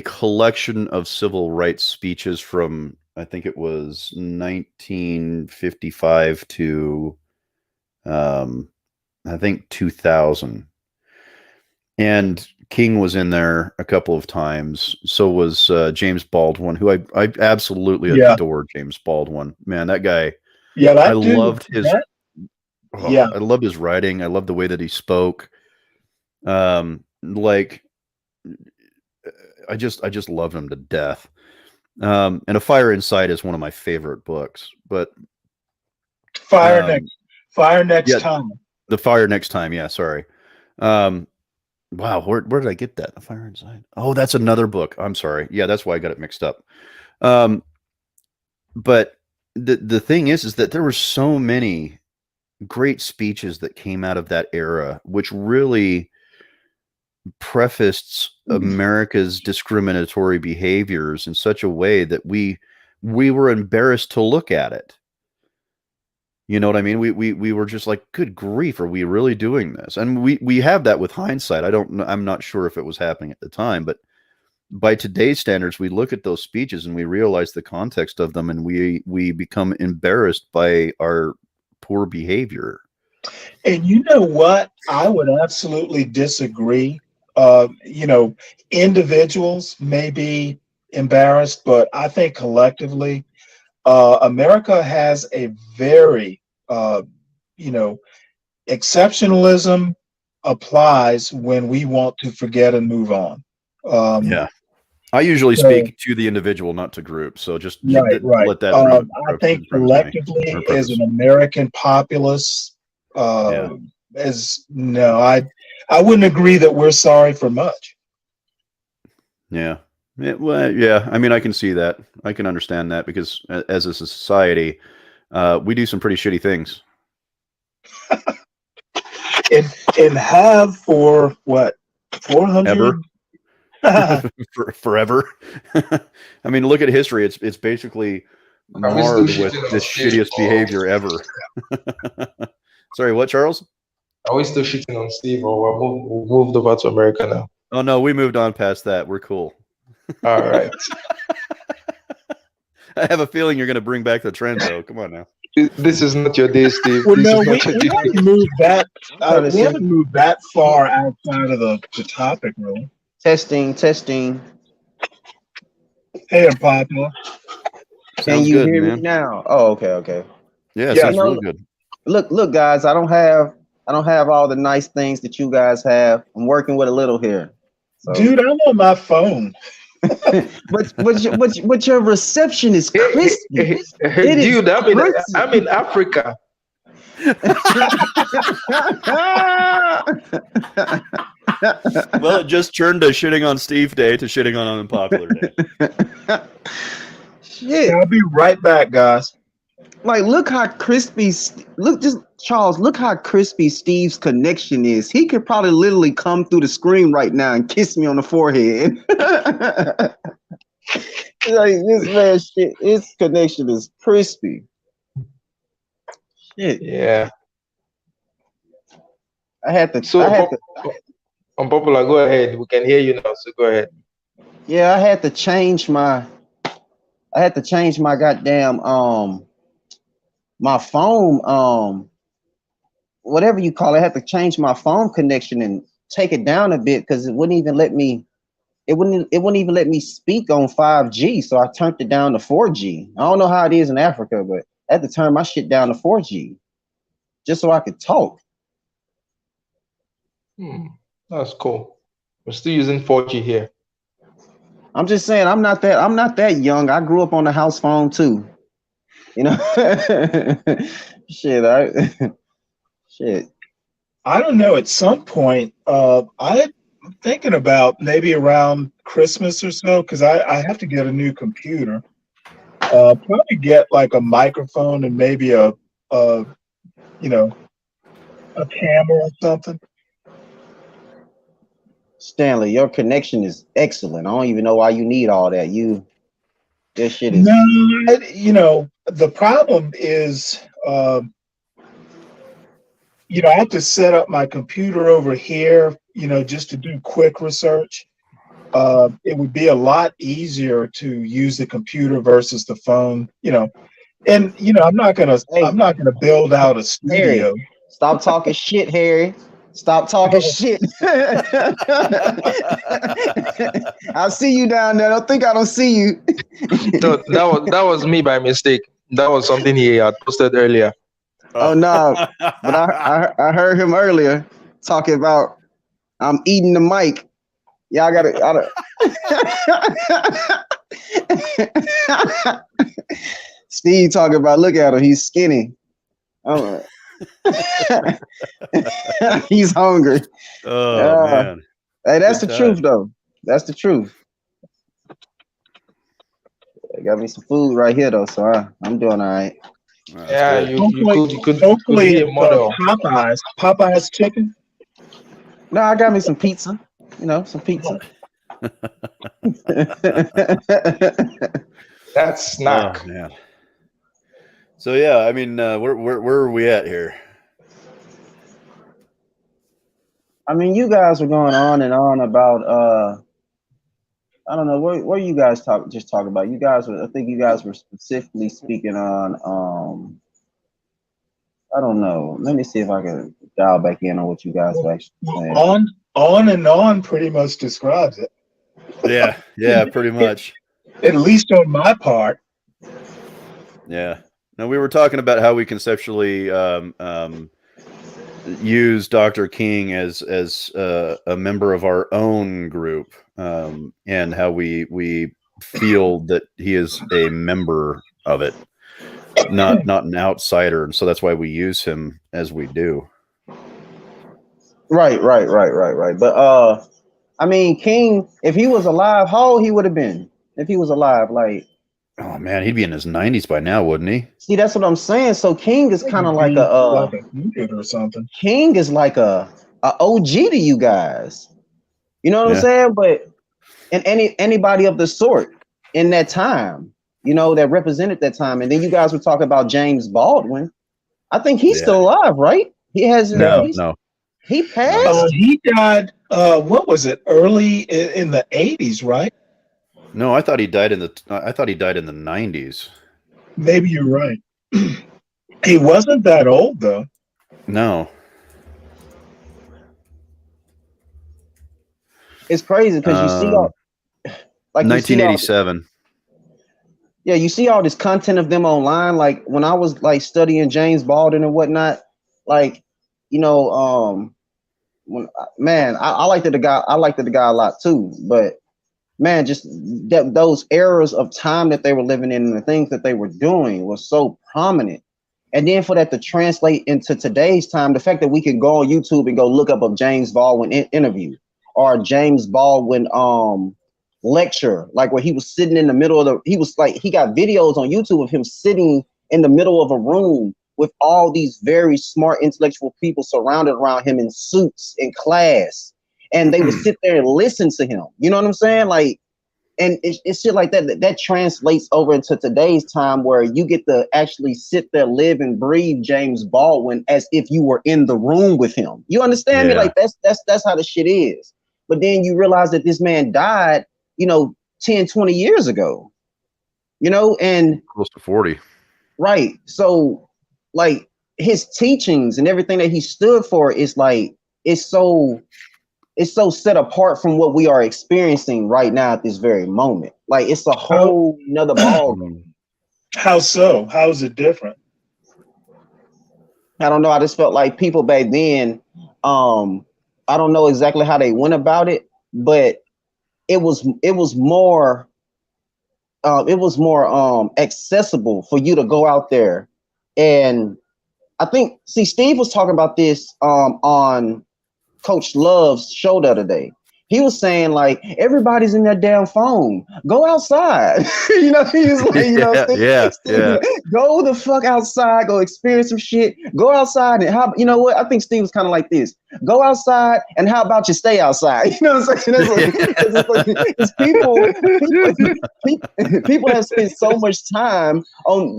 collection of civil rights speeches from, I think it was 1955 to I think 2000. And King was in there a couple of times. So was James Baldwin, who I absolutely adore. James Baldwin, man, that guy. Yeah, I loved his. Yeah, I loved his writing. I loved the way that he spoke. I just loved him to death. And A Fire Inside is one of my favorite books. But Fire Next Time. The Fire Next Time. Yeah, sorry. Wow, where did I get that? The Fire Inside. Oh, that's another book. I'm sorry. Yeah, that's why I got it mixed up. But the thing is that there were so many great speeches that came out of that era, which really prefaced America's discriminatory behaviors in such a way that we were embarrassed to look at it. You know what I mean? We were just like, good grief, are we really doing this? And we have that with hindsight. I'm not sure if it was happening at the time, but by today's standards, we look at those speeches and we realize the context of them, and we become embarrassed by our poor behavior. And you know what? I would absolutely disagree. Individuals may be embarrassed, but I think collectively, America has a very, exceptionalism applies when we want to forget and move on. Yeah. I usually speak to the individual, not to groups. So just right. let that. I think collectively, as an American populace, I wouldn't agree that we're sorry for much. Yeah. Well, yeah. I mean, I can see that. I can understand that because as a society, we do some pretty shitty things. And have for what, 400? Ever. Forever. I mean, look at history. It's basically Are we still marred with shitting the on Steve? shittiest behavior ever. Sorry, what, Charles? Are we still shitting on Steve, or we're moved over to America now? Oh no, we moved on past that. We're cool. All right. I have a feeling you're going to bring back the trend, though. Come on now. This is not your day, Steve. Well, This no, is we not your day. haven't moved that. Trying to We see. haven't moved that far outside of the topic, really. Testing. Hey, Papa. Can Sounds you good, hear man. me now? Oh, okay. Yeah, Yeah. sounds You know, really good. look, guys. I don't have all the nice things that you guys have. I'm working with a little here. So. Dude, I'm on my phone. but your reception is crispy. It is Dude, crispy. I'm in Africa. Well, it just turned to shitting on Steve Day to shitting on Unpopular Day. Shit. I'll be right back, guys. Like, look how crispy. Charles, look how crispy Steve's connection is. He could probably literally come through the screen right now and kiss me on the forehead. Like, this man, shit, his connection is crispy. Shit. Yeah. I had to. So, Unpopular, go ahead. We can hear you now, so go ahead. Yeah, I had to change my goddamn my phone whatever you call it. I had to change my phone connection and take it down a bit because it wouldn't even let me speak on 5G, so I turned it down to 4G. I don't know how it is in Africa, but I had to turn my shit down to 4G just so I could talk. That's cool. We're still using 4G here. I'm just saying, I'm not that young. I grew up on the house phone too. You know, shit. I don't know. At some point, I'm thinking about maybe around Christmas or so, because I have to get a new computer. Probably get like a microphone and maybe a camera or something. Stanley, your connection is excellent. I don't even know why you need all that. This shit is. No, the problem is, I have to set up my computer over here, just to do quick research. It would be a lot easier to use the computer versus the phone, and I'm not gonna build out a studio. Harry, stop talking shit, Harry. Stop talking shit. I see you down there. Don't think I don't see you. So that was me by mistake. That was something he had posted earlier. Oh no! But I heard him earlier talking about I'm eating the mic. Y'all gotta. Steve talking about, look at him. He's skinny. He's hungry. Oh man! Hey, that's the truth, though. That's the truth. I got me some food right here, though, so I'm doing all right. Yeah, you could Hopefully, be a model. Popeye's chicken. No, I got me some pizza. Some pizza. That's snack. Oh, man. So yeah, I mean, where are we at here? I mean, you guys were going on and on about I don't know what you guys talk about. You guys I think you guys were specifically speaking on I don't know. Let me see if I can dial back in on what you guys were actually saying. On and on pretty much describes it. Yeah, pretty much. At least on my part. Yeah. Now we were talking about how we conceptually use Dr. King as a member of our own group, and how we feel that he is a member of it, not an outsider, and so that's why we use him as we do. Right. But I mean, King, if he was alive, how old he would have been if he was alive? Like, Oh man, he'd be in his 90s by now, wouldn't he? see, that's what I'm saying. So King is kind of like a like 100 or something. King is like a OG to you guys. You know what I'm Yeah. saying? But and anybody of the sort in that time, that represented that time. And then you guys were talking about James Baldwin. I think he's Yeah. still alive, right? He has No, he's, no. he No, passed. He died. What was it? Early in the 80s, right? no, I thought he died in the 90s. Maybe you're right. He wasn't that old though. No. It's crazy because you see all like you see all 1987. yeah, you see all this content of them online. Like when I was like studying James Baldwin and whatnot, like, you know, when man, I liked the guy. I liked the guy a lot too. But man, just that those eras of time that they were living in and the things that they were doing was so prominent. And then for that to translate into today's time, the fact that we can go on YouTube and go look up a James Baldwin interview or James Baldwin lecture, like where he was sitting in the middle of he got videos on YouTube of him sitting in the middle of a room with all these very smart intellectual people surrounded around him in suits in class, and they would sit there and listen to him. You know what I'm saying? Like, and it's shit like that translates over into today's time where you get to actually sit there, live and breathe James Baldwin as if you were in the room with him. You understand me? Yeah. Like that's how the shit is. But then you realize that this man died, 10, 20 years ago, and Close to 40. right. So like his teachings and everything that he stood for is like, it's so set apart from what we are experiencing right now at this very moment. Like it's a How, whole nother ball game. how so? How is it different? I don't know. I just felt like people back then, I don't know exactly how they went about it, but it was more accessible for you to go out there. And I think, see, Steve was talking about this on Coach Love's show the other day. He was saying like everybody's in their damn phone. Go outside. He was like, Yeah. go the fuck outside. Go experience some shit. Go outside and how? You know what? I think Steve was kind of like this. Go outside and how about you stay outside? You know what I'm saying? It's people have spent so much time on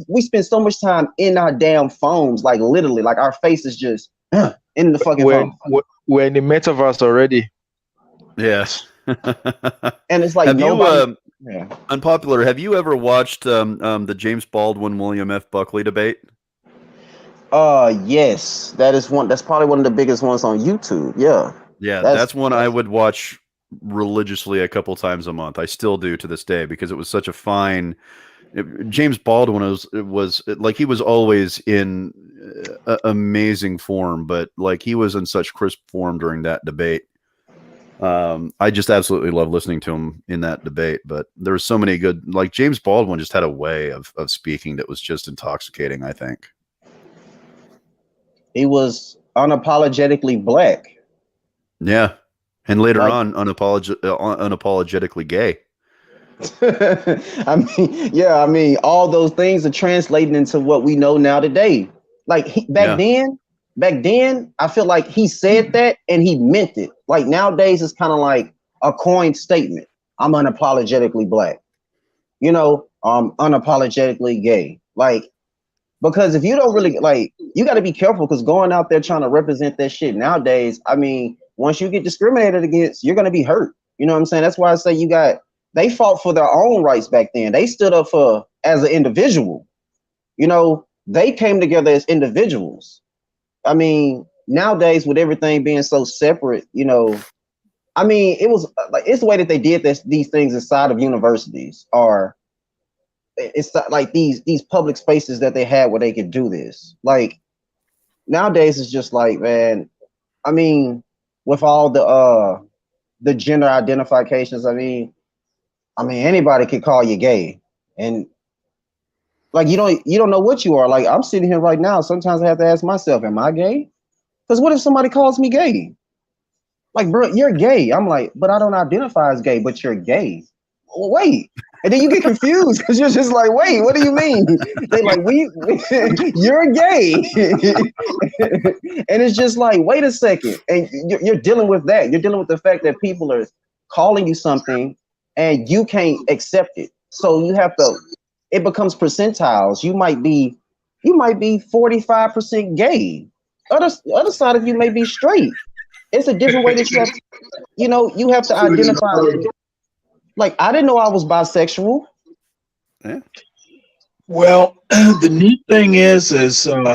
we spend so much time in our damn phones, like literally, like our face is just in the fucking We're, phone. we're in the metaverse already. Yes. And it's like have nobody. you unpopular? Have you ever watched the James Baldwin William F. Buckley debate? Yes, that's probably one of the biggest ones on YouTube. Yeah. Yeah, that's one I would watch religiously a couple times a month. I still do to this day because it was such a fine. James Baldwin was like he was always in amazing form, but like he was in such crisp form during that debate. I just absolutely love listening to him in that debate. But there were so many good, like James Baldwin just had a way of speaking that was just intoxicating, I think. He was unapologetically black. Yeah. And later Like, on, unapologetically gay. I mean, all those things are translating into what we know now today. Like back then, I feel like he said that and he meant it. Like nowadays, it's kind of like a coined statement. I'm unapologetically black. Unapologetically gay. Like, because if you don't really like, you got to be careful because going out there trying to represent that shit nowadays, I mean, once you get discriminated against, you're going to be hurt. You know what I'm saying? That's why I say they fought for their own rights back then. They stood up for as an individual. They came together as individuals. I mean, nowadays with everything being so separate, I mean, it was like it's the way that they did these things inside of universities, or it's like these public spaces that they had where they could do this. Like nowadays, it's just like, man, I mean, with all the gender identifications, I mean, anybody could call you gay, and like you don't know what you are. Like I'm sitting here right now. Sometimes I have to ask myself, am I gay? Because what if somebody calls me gay? Like, bro, you're gay. I'm like, but I don't identify as gay, but you're gay. Well, wait. And then you get confused because you're just like, wait, what do you mean? They like, you're gay. And it's just like, wait a second. And you're dealing with that. You're dealing with the fact that people are calling you something and you can't accept it. So you have to, it becomes percentiles. You might be 45% gay. Other side of you may be straight. It's a different way that you have to identify. Like, I didn't know I was bisexual. Yeah. Well, the neat thing is, and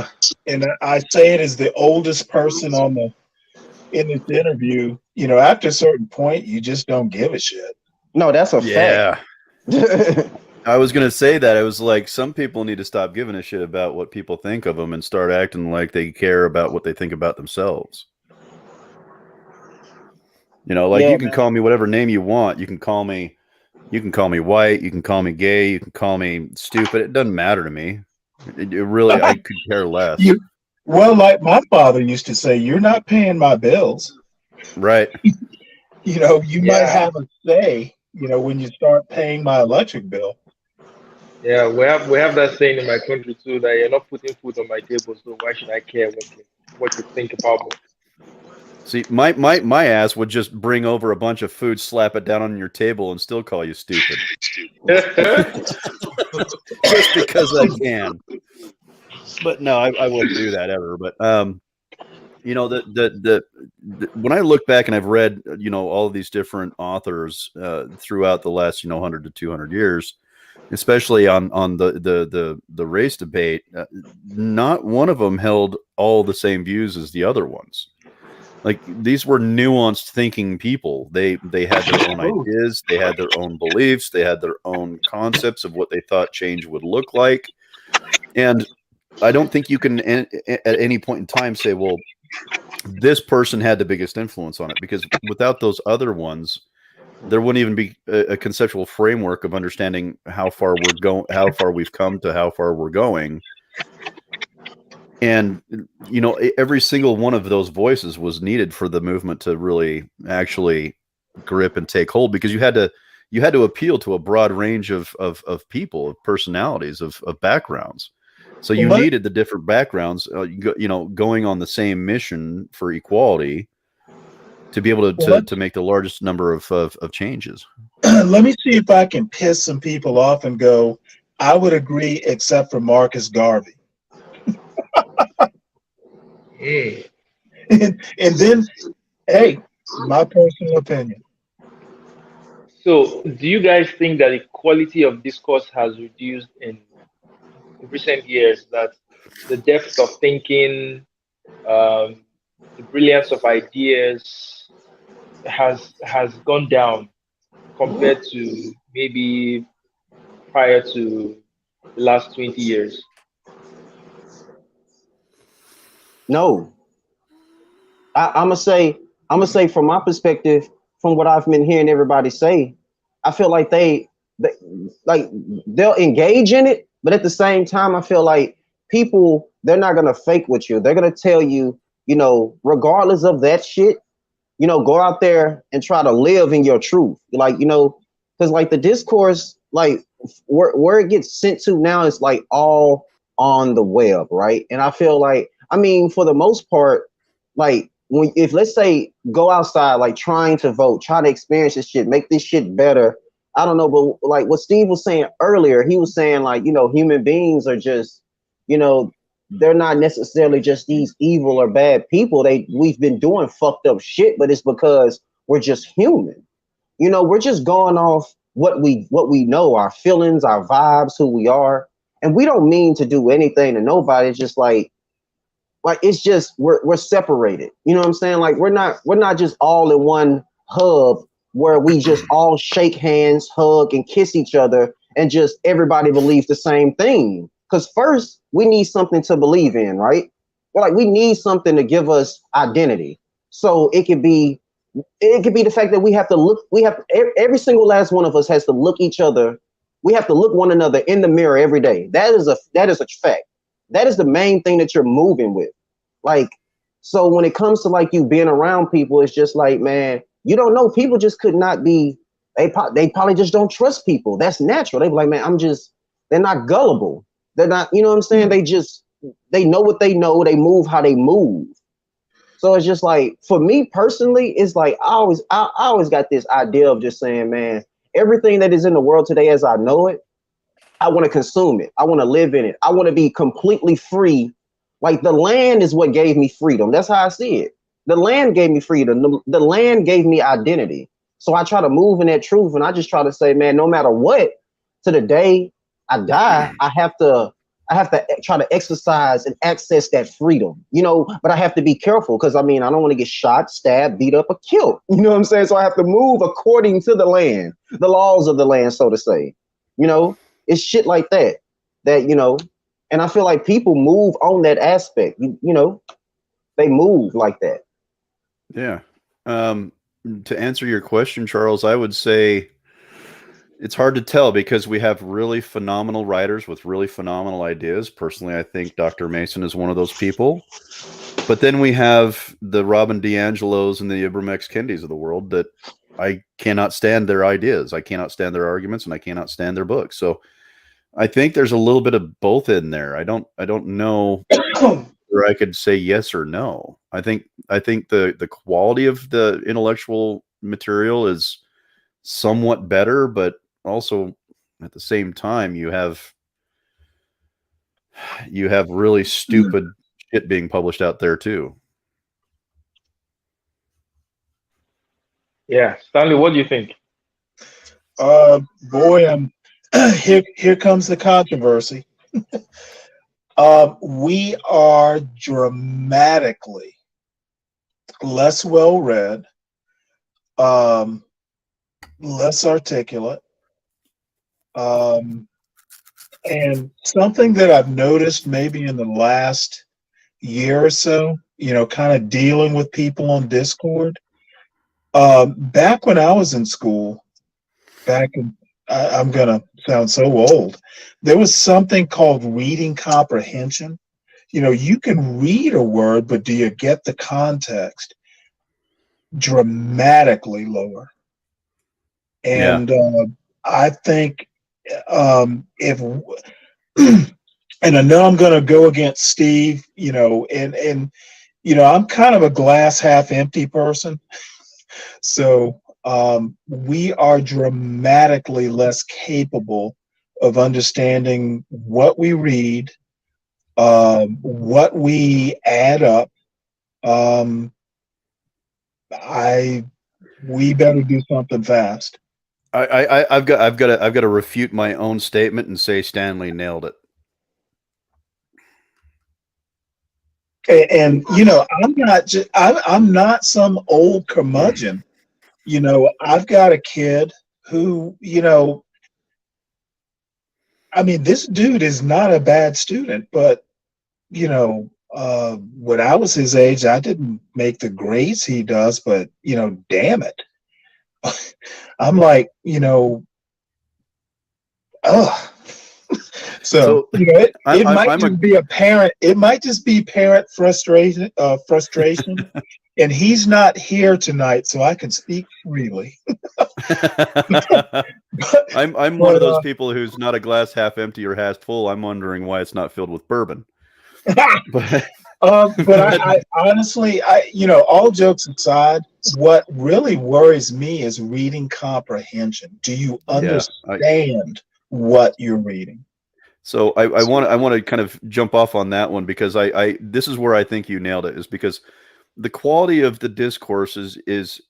I say it as the oldest person in this interview. After a certain point, you just don't give a shit. No, that's a Yeah. fact. I was going to say that. I was like, some people need to stop giving a shit about what people think of them and start acting like they care about what they think about themselves. Like Yeah, you can man. call me whatever name you want. You can call me white. You can call me gay. You can call me stupid. It doesn't matter to me. It really, I could care less. Well, like my father used to say, you're not paying my bills. Right. You might have a say, when you start paying my electric bill. Yeah, we have that saying in my country too that you're not putting food on my table, so why should I care what you think about me? See, my ass would just bring over a bunch of food, slap it down on your table, and still call you stupid. Just because I can. But no, I wouldn't do that ever. But the when I look back and I've read all of these different authors throughout the last 100 to 200 years, especially on the race debate, not one of them held all the same views as the other ones. Like, these were nuanced thinking people. They had their own ideas, they had their own beliefs, they had their own concepts of what they thought change would look like. And I don't think you can at any point in time say, well, this person had the biggest influence on it, because without those other ones, there wouldn't even be a conceptual framework of understanding how far we've come to how far we're going. And every single one of those voices was needed for the movement to really actually grip and take hold, because you had to appeal to a broad range of people, of personalities, of backgrounds. So you needed the different backgrounds, going on the same mission for equality to be able to make the largest number of changes. Let me see if I can piss some people off and go, I would agree, except for Marcus Garvey. And then, hey, my personal opinion. So, do you guys think that the quality of discourse has reduced in recent years? That the depth of thinking, the brilliance of ideas has gone down compared to maybe prior to the last 20 years? No. I'm gonna say from my perspective, from what I've been hearing everybody say, I feel like they like they'll engage in it, but at the same time, I feel like people, they're not gonna fake with you. They're gonna tell you, regardless of that shit, go out there and try to live in your truth. Like, because like the discourse, like where it gets sent to now is like all on the web, right? And I feel like, I mean, for the most part, like if let's say go outside, like trying to vote, try to experience this shit, make this shit better. I don't know, but like what Steve was saying earlier, he was saying like, human beings are just, you know, they're not necessarily just these evil or bad people. We've been doing fucked up shit, but it's because we're just human. We're just going off what we know, our feelings, our vibes, who we are. And we don't mean to do anything to nobody. It's just like it's just we're separated. You know what I'm saying? Like we're not just all in one hub where we just all shake hands, hug, and kiss each other, and just everybody believes the same thing. Because first we need something to believe in, right? Like we need something to give us identity. So it could be the fact that every single last one of us has to look each other. We have to look one another in the mirror every day. That is a fact. That is the main thing that you're moving with. Like, So when it comes to like you being around people, it's just like, man, you don't know. People just could not be. They probably just don't trust people. That's natural. They be like, man, they're not gullible. They're not. You know what I'm saying? They know what they know. They move how they move. So it's just like, for me personally, it's like I always got this idea of just saying, man, everything that is in the world today as I know it, I want to consume it. I want to live in it. I want to be completely free. Like the land is what gave me freedom. That's how I see it. The land gave me freedom. The land gave me identity. So I try to move in that truth, and I just try to say, man, no matter what, to the day I die, I have to try to exercise and access that freedom, but I have to be careful because I don't want to get shot, stabbed, beat up, or killed. You know what I'm saying? So I have to move according to the land, the laws of the land, so to say. It's shit like that, and I feel like people move on that aspect. They move like that. Yeah. To answer your question, Charles, I would say it's hard to tell because we have really phenomenal writers with really phenomenal ideas. Personally, I think Dr. Mason is one of those people. But then we have the Robin DiAngelos and the Ibram X. Kendis of the world that I cannot stand their ideas. I cannot stand their arguments, and I cannot stand their books. So I think there's a little bit of both in there. I don't know where I could say yes or no. I think the quality of the intellectual material is somewhat better, but also at the same time you have really stupid shit being published out there too. Yeah, Stanley, what do you think? Boy, here comes the controversy. We are dramatically less well read, less articulate, and something that I've noticed maybe in the last year or so, kind of dealing with people on Discord. Back when I was in school, I'm going to sound so old, there was something called reading comprehension. You can read a word, but do you get the context? Dramatically lower. And I think if and I know I'm going to go against Steve, and I'm kind of a glass half empty person. So we are dramatically less capable of understanding what we read, what we add up. We better do something fast. I've got to refute my own statement and say Stanley nailed it. And I'm not some old curmudgeon. I've got a kid who, this dude is not a bad student, but when I was his age, I didn't make the grades he does, but damn it. I'm like, ugh. So it might just be parent frustration, and he's not here tonight, so I can speak freely. I'm one of those people who's not a glass half empty or half full. I'm wondering why it's not filled with bourbon. But I honestly, all jokes aside, what really worries me is reading comprehension. Do you understand what you're reading? So I want to kind of jump off on that one because this is where I think you nailed it, is because the quality of the discourse is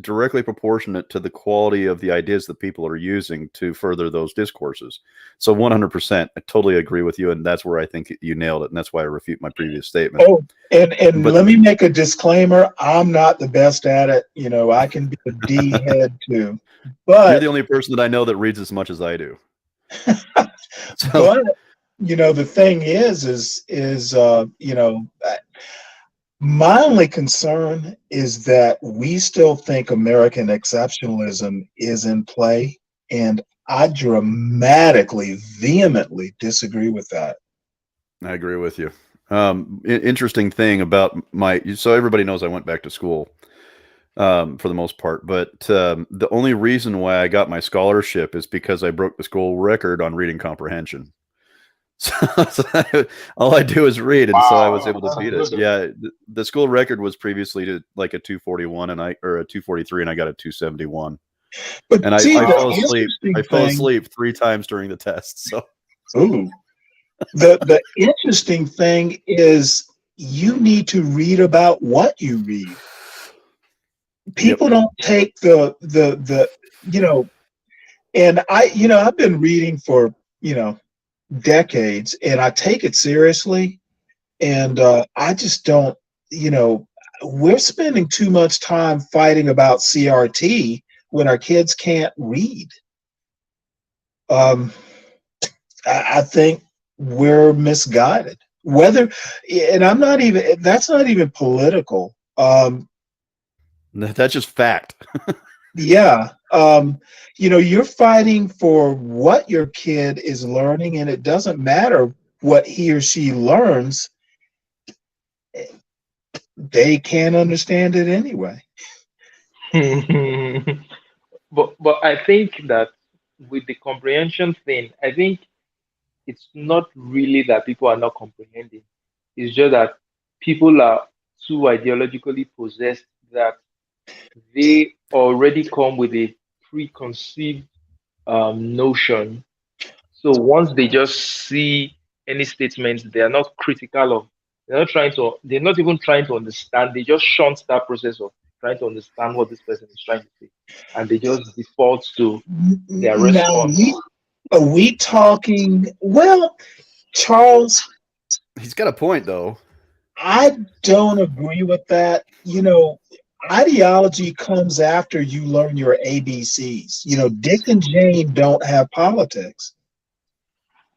directly proportionate to the quality of the ideas that people are using to further those discourses. So 100%, I totally agree with you, and that's where I think you nailed it, and that's why I refute my previous statement. Oh, and let me make a disclaimer: I'm not the best at it. I can be a D head too, but you're the only person that I know that reads as much as I do. But the thing is my only concern is that we still think American exceptionalism is in play, and I dramatically, vehemently disagree with that. I agree with you. Interesting thing about so everybody knows I went back to school for the most part, but the only reason why I got my scholarship is because I broke the school record on reading comprehension. So, all I do is read, and so I was able to beat it. Yeah, the school record was previously to like a 241 or a 243, and I got a 271. But And see, I the fell asleep. interesting I fell thing. asleep 3 times during the test. So Ooh, the interesting thing is you need to read about what you read. People don't take the and I've been reading for decades, and I take it seriously, and I just don't we're spending too much time fighting about CRT when our kids can't read. um I think we're misguided. Whether, and I'm not even, that's not even political. that's just fact. Yeah. You're fighting for what your kid is learning, and it doesn't matter what he or she learns, they can't understand it anyway. But I think that with the comprehension thing, I think it's not really that people are not comprehending. It's just that people are too ideologically possessed that they already come with a preconceived notion. So once they just see any statements, they are not critical of. They're not trying to. They're not even trying to understand. They just shunt that process of trying to understand what this person is trying to say, and they just default to their Now, response. are we talking? Well, Charles, He's got a point, though. I don't agree with that. Ideology comes after you learn your ABCs. Dick and Jane don't have politics.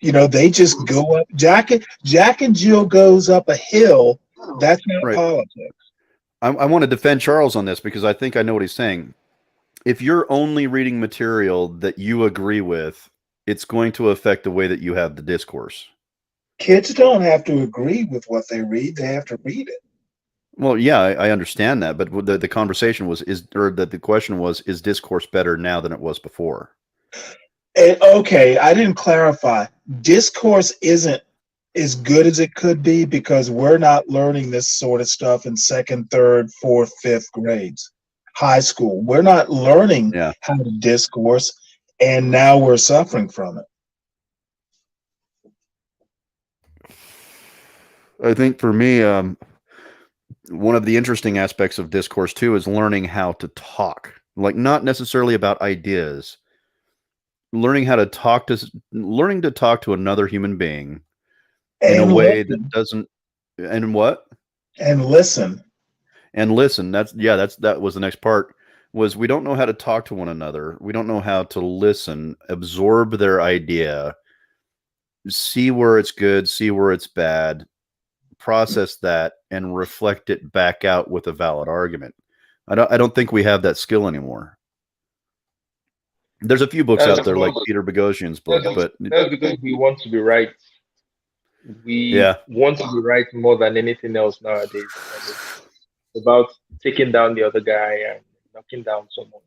They just go up. Jack and Jill goes up a hill. That's not Right. politics. I want to defend Charles on this because I think I know what he's saying. If you're only reading material that you agree with, it's going to affect the way that you have the discourse. Kids don't have to agree with what they read. They have to read it. Well, yeah, I understand that, but the conversation was the question was, is discourse better now than it was before? Okay, I didn't clarify. Discourse isn't as good as it could be because we're not learning this sort of stuff in second, third, fourth, fifth grades. High school. We're not learning how to discourse, and now we're suffering from it. I think for me, one of the interesting aspects of discourse too is learning how to talk, like not necessarily about ideas, learning to talk to another human being in a way that doesn't, and what? And listen. And listen. That was the next part. Was we don't know how to talk to one another. We don't know how to listen, absorb their idea, see where it's good, see where it's bad, process that, and reflect it back out with a valid argument. I don't think we have that skill anymore. There's a few books out there like Peter Boghossian's book, but that's because we want to be right. We want to be right more than anything else nowadays. And it's about taking down the other guy and knocking down someone.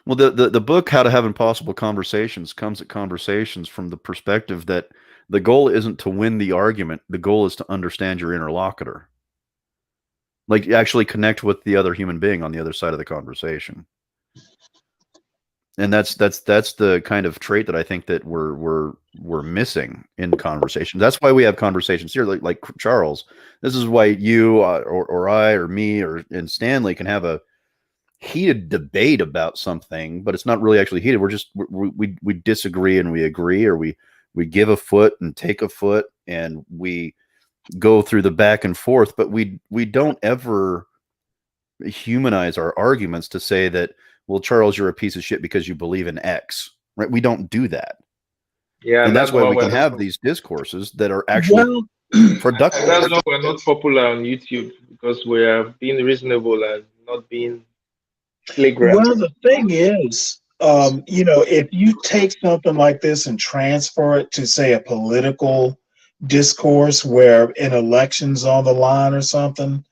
Well, the book How to Have Impossible Conversations comes at conversations from the perspective that the goal isn't to win the argument. The goal is to understand your interlocutor. Like actually connect with the other human being on the other side of the conversation. And that's the kind of trait that I think that we're missing in conversations. That's why we have conversations here, like Charles. This is why you or I or me and Stanley can have a heated debate about something, but it's not really actually heated. We disagree and we agree, or we give a foot and take a foot, and we go through the back and forth. But we don't ever humanize our arguments to say that, well, Charles, you're a piece of shit because you believe in X, right? We don't do that. Yeah, and that's why we can have these discourses that are actually productive. That's why we're not popular on YouTube, because we are being reasonable and not being flagrant. Well, the thing is, if you take something like this and transfer it to, say, a political discourse where an election's on the line or something.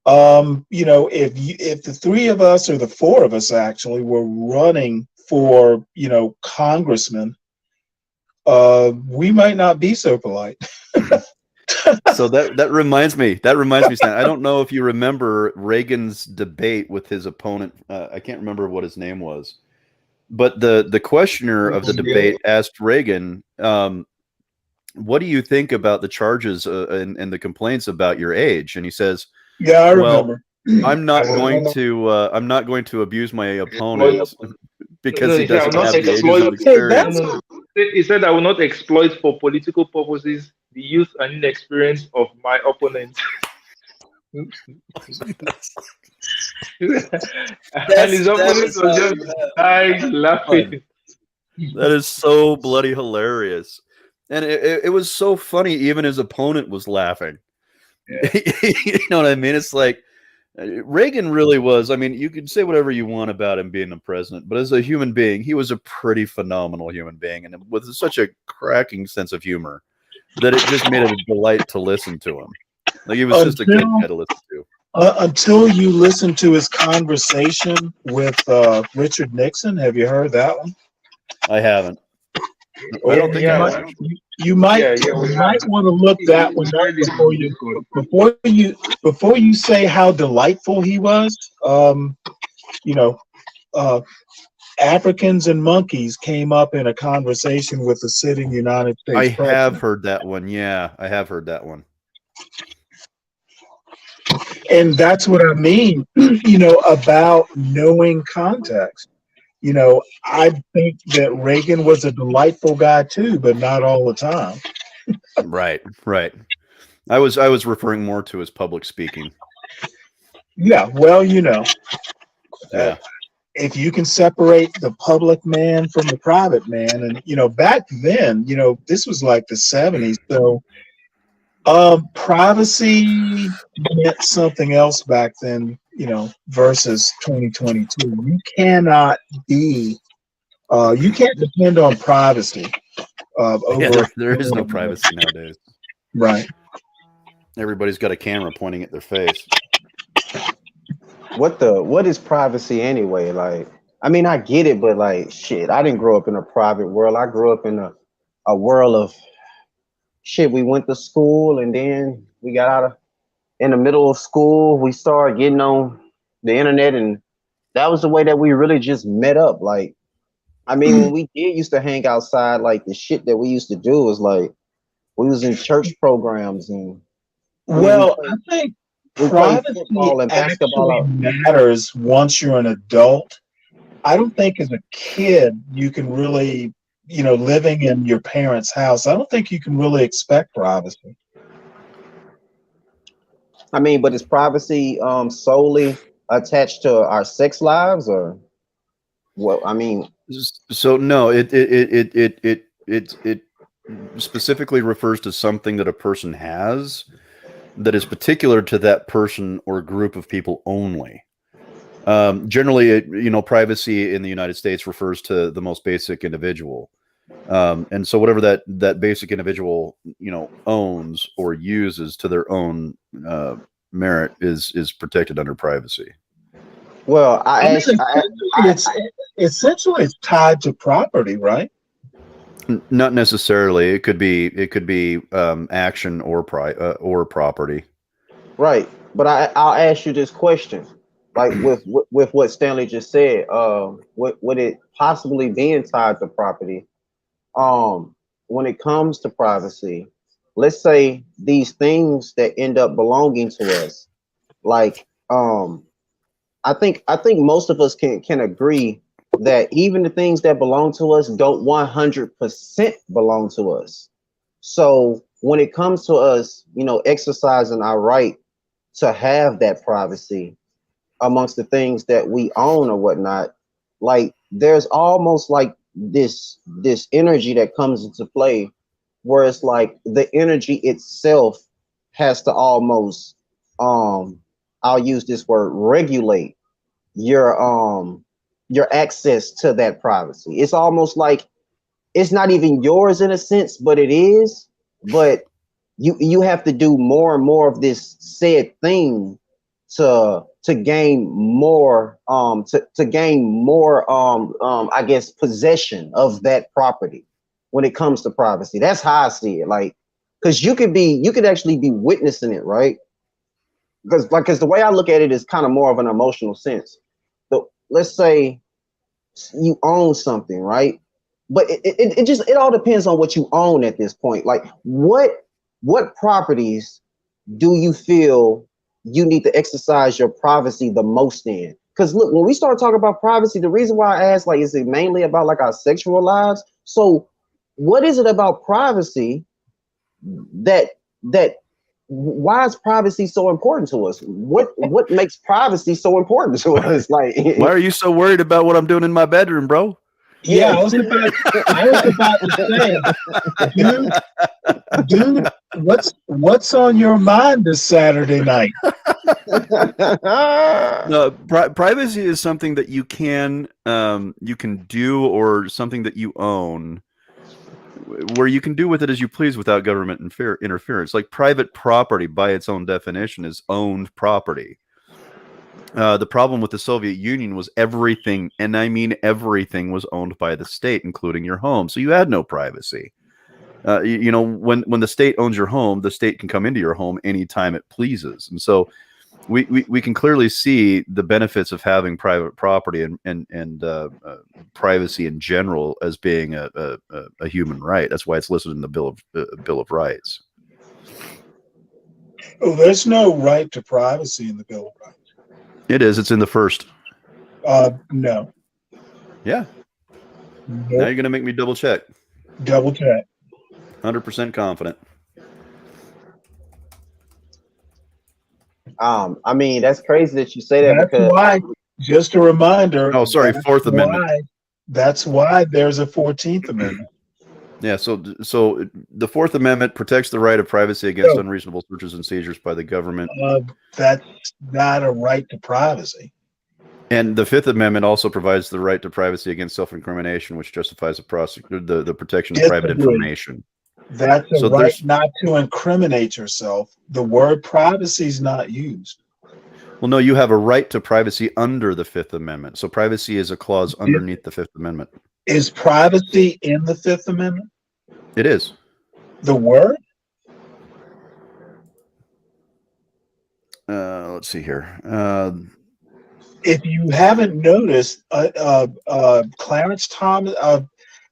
If the three of us or the four of us actually were running for, congressmen, we might not be so polite. So that reminds me. That reminds me, Stan. I don't know if you remember Reagan's debate with his opponent. I can't remember what his name was, but the questioner of the debate asked Reagan, "What do you think about the charges and the complaints about your age?" And he says, Yeah, I "Well, remember. I'm not going to abuse my opponent because No, he he said, I will doesn't not have the ages of exploit. Hey, No, experience." that's no. He said, I will not exploit for political purposes the youth and inexperience of my opponent. And his That opponent is was just dying fun. laughing. That is so bloody hilarious. And it was so funny, even his opponent was laughing. Yeah. You know what I mean? It's like Reagan really was. I mean, you can say whatever you want about him being the president, but as a human being, he was a pretty phenomenal human being, and with such a cracking sense of humor that it just made it a delight to listen to him. Like he was just a good until guy to listen to. until you listen to his conversation with Richard Nixon. Have you heard that one? I haven't. I Oh, don't think you I Yeah, have might actually. you might yeah, you yeah, we have. might want to look that We one up shared it before in you Discord. before you say how delightful he was. You know, uh, Africans and monkeys came up in a conversation with the sitting United I States have president, heard that one. Yeah, I have heard that one. and that's what I mean. About knowing context. I think that Reagan was a delightful guy too, but not all the time. Right, right. I was referring more to his public speaking. Yeah, well, uh, Yeah. if you can separate the public man from the private man, and back then, this was like the '70s, so privacy meant something else back then, versus 2022. You can't depend on privacy Yeah, over. there is no privacy nowadays. Right. Everybody's got a camera pointing at their face. What is privacy anyway? Like, I mean, I get it, but like, shit, I didn't grow up in a private world. I grew up in a world of shit. We went to school, and then we got out of in the middle of school. We started getting on the internet, and that was the way that we really just met up. Like, I mean, when we did used to hang outside, like the shit that we used to do was like we was in church programs, and I mean, Well, I think we played privacy football and basketball actually out. matters once you're an adult. I don't think as a kid you can really, living in your parents' house, I don't think you can really expect privacy. I mean, but is privacy solely attached to our sex lives, or what? I mean, So no, it specifically refers to something that a person has that is particular to that person or group of people only. Generally, privacy in the United States refers to the most basic individual, and so whatever that basic individual owns or uses to their own merit is protected under privacy. well, I mean, essentially it's tied to property, right? Not necessarily. It could be action or property. right. But I'll ask you this question, like with what Stanley just said, would it possibly being tied to property? When it comes to privacy, let's say these things that end up belonging to us, like I think most of us can agree that even the things that belong to us don't 100% belong to us. So when it comes to us, exercising our right to have that privacy amongst the things that we own or whatnot, like there's almost like this energy that comes into play where it's like the energy itself has to almost um I'll use this word regulate your your access to that privacy. It's almost like it's not even yours in a sense, but it is. But you have to do more and more of this said thing to gain more to gain more I guess possession of that property when it comes to privacy. That's how I see it. Like, because you could actually be witnessing it, right? Because the way I look at it is kind of more of an emotional sense. So let's say you own something, right? But it just it all depends on what you own at this point. Like what properties do you feel you need to exercise your privacy the most in? Because look, when we start talking about privacy, the reason why I asked, like, is it mainly about like our sexual lives? So what is it about privacy that that why is privacy so important to us? What makes privacy so important to us? Like, Why are you so worried about what I'm doing in my bedroom, bro? Yeah, yeah. I was about to say, dude, dude, what's on your mind this Saturday night? No, privacy is something that you can do, or something that you own, where you can do with it as you please without government interference. Like private property, by its own definition, is owned property. The problem with the Soviet Union was everything, and I mean everything, was owned by the state, including your home. So you had no privacy. You know, when the state owns your home, the state can come into your home anytime it pleases. And so we can clearly see the benefits of having private property and privacy in general as being a human right. That's why it's listed in the Bill of Rights. Oh, there's no right to privacy in the Bill of Rights. It is. It's in the first. No. Yeah. Nope. Now you're going to make me double check. Double check. 100% confident. I mean, that's crazy that you say that, That's because why, just a reminder. Oh, sorry, Fourth Amendment. That's why there's a 14th Amendment. Yeah, so the Fourth Amendment protects the right of privacy against unreasonable searches and seizures by the government. That's not a right to privacy. And the Fifth Amendment also provides the right to privacy against self-incrimination, which justifies the protection of private information. That's a right not to incriminate yourself. The word privacy is not used. Well, no, you have a right to privacy under the Fifth Amendment. So privacy is a clause underneath the Fifth Amendment. Is privacy in the Fifth Amendment? It is. The word? Let's see here. If you haven't noticed, Clarence Thomas,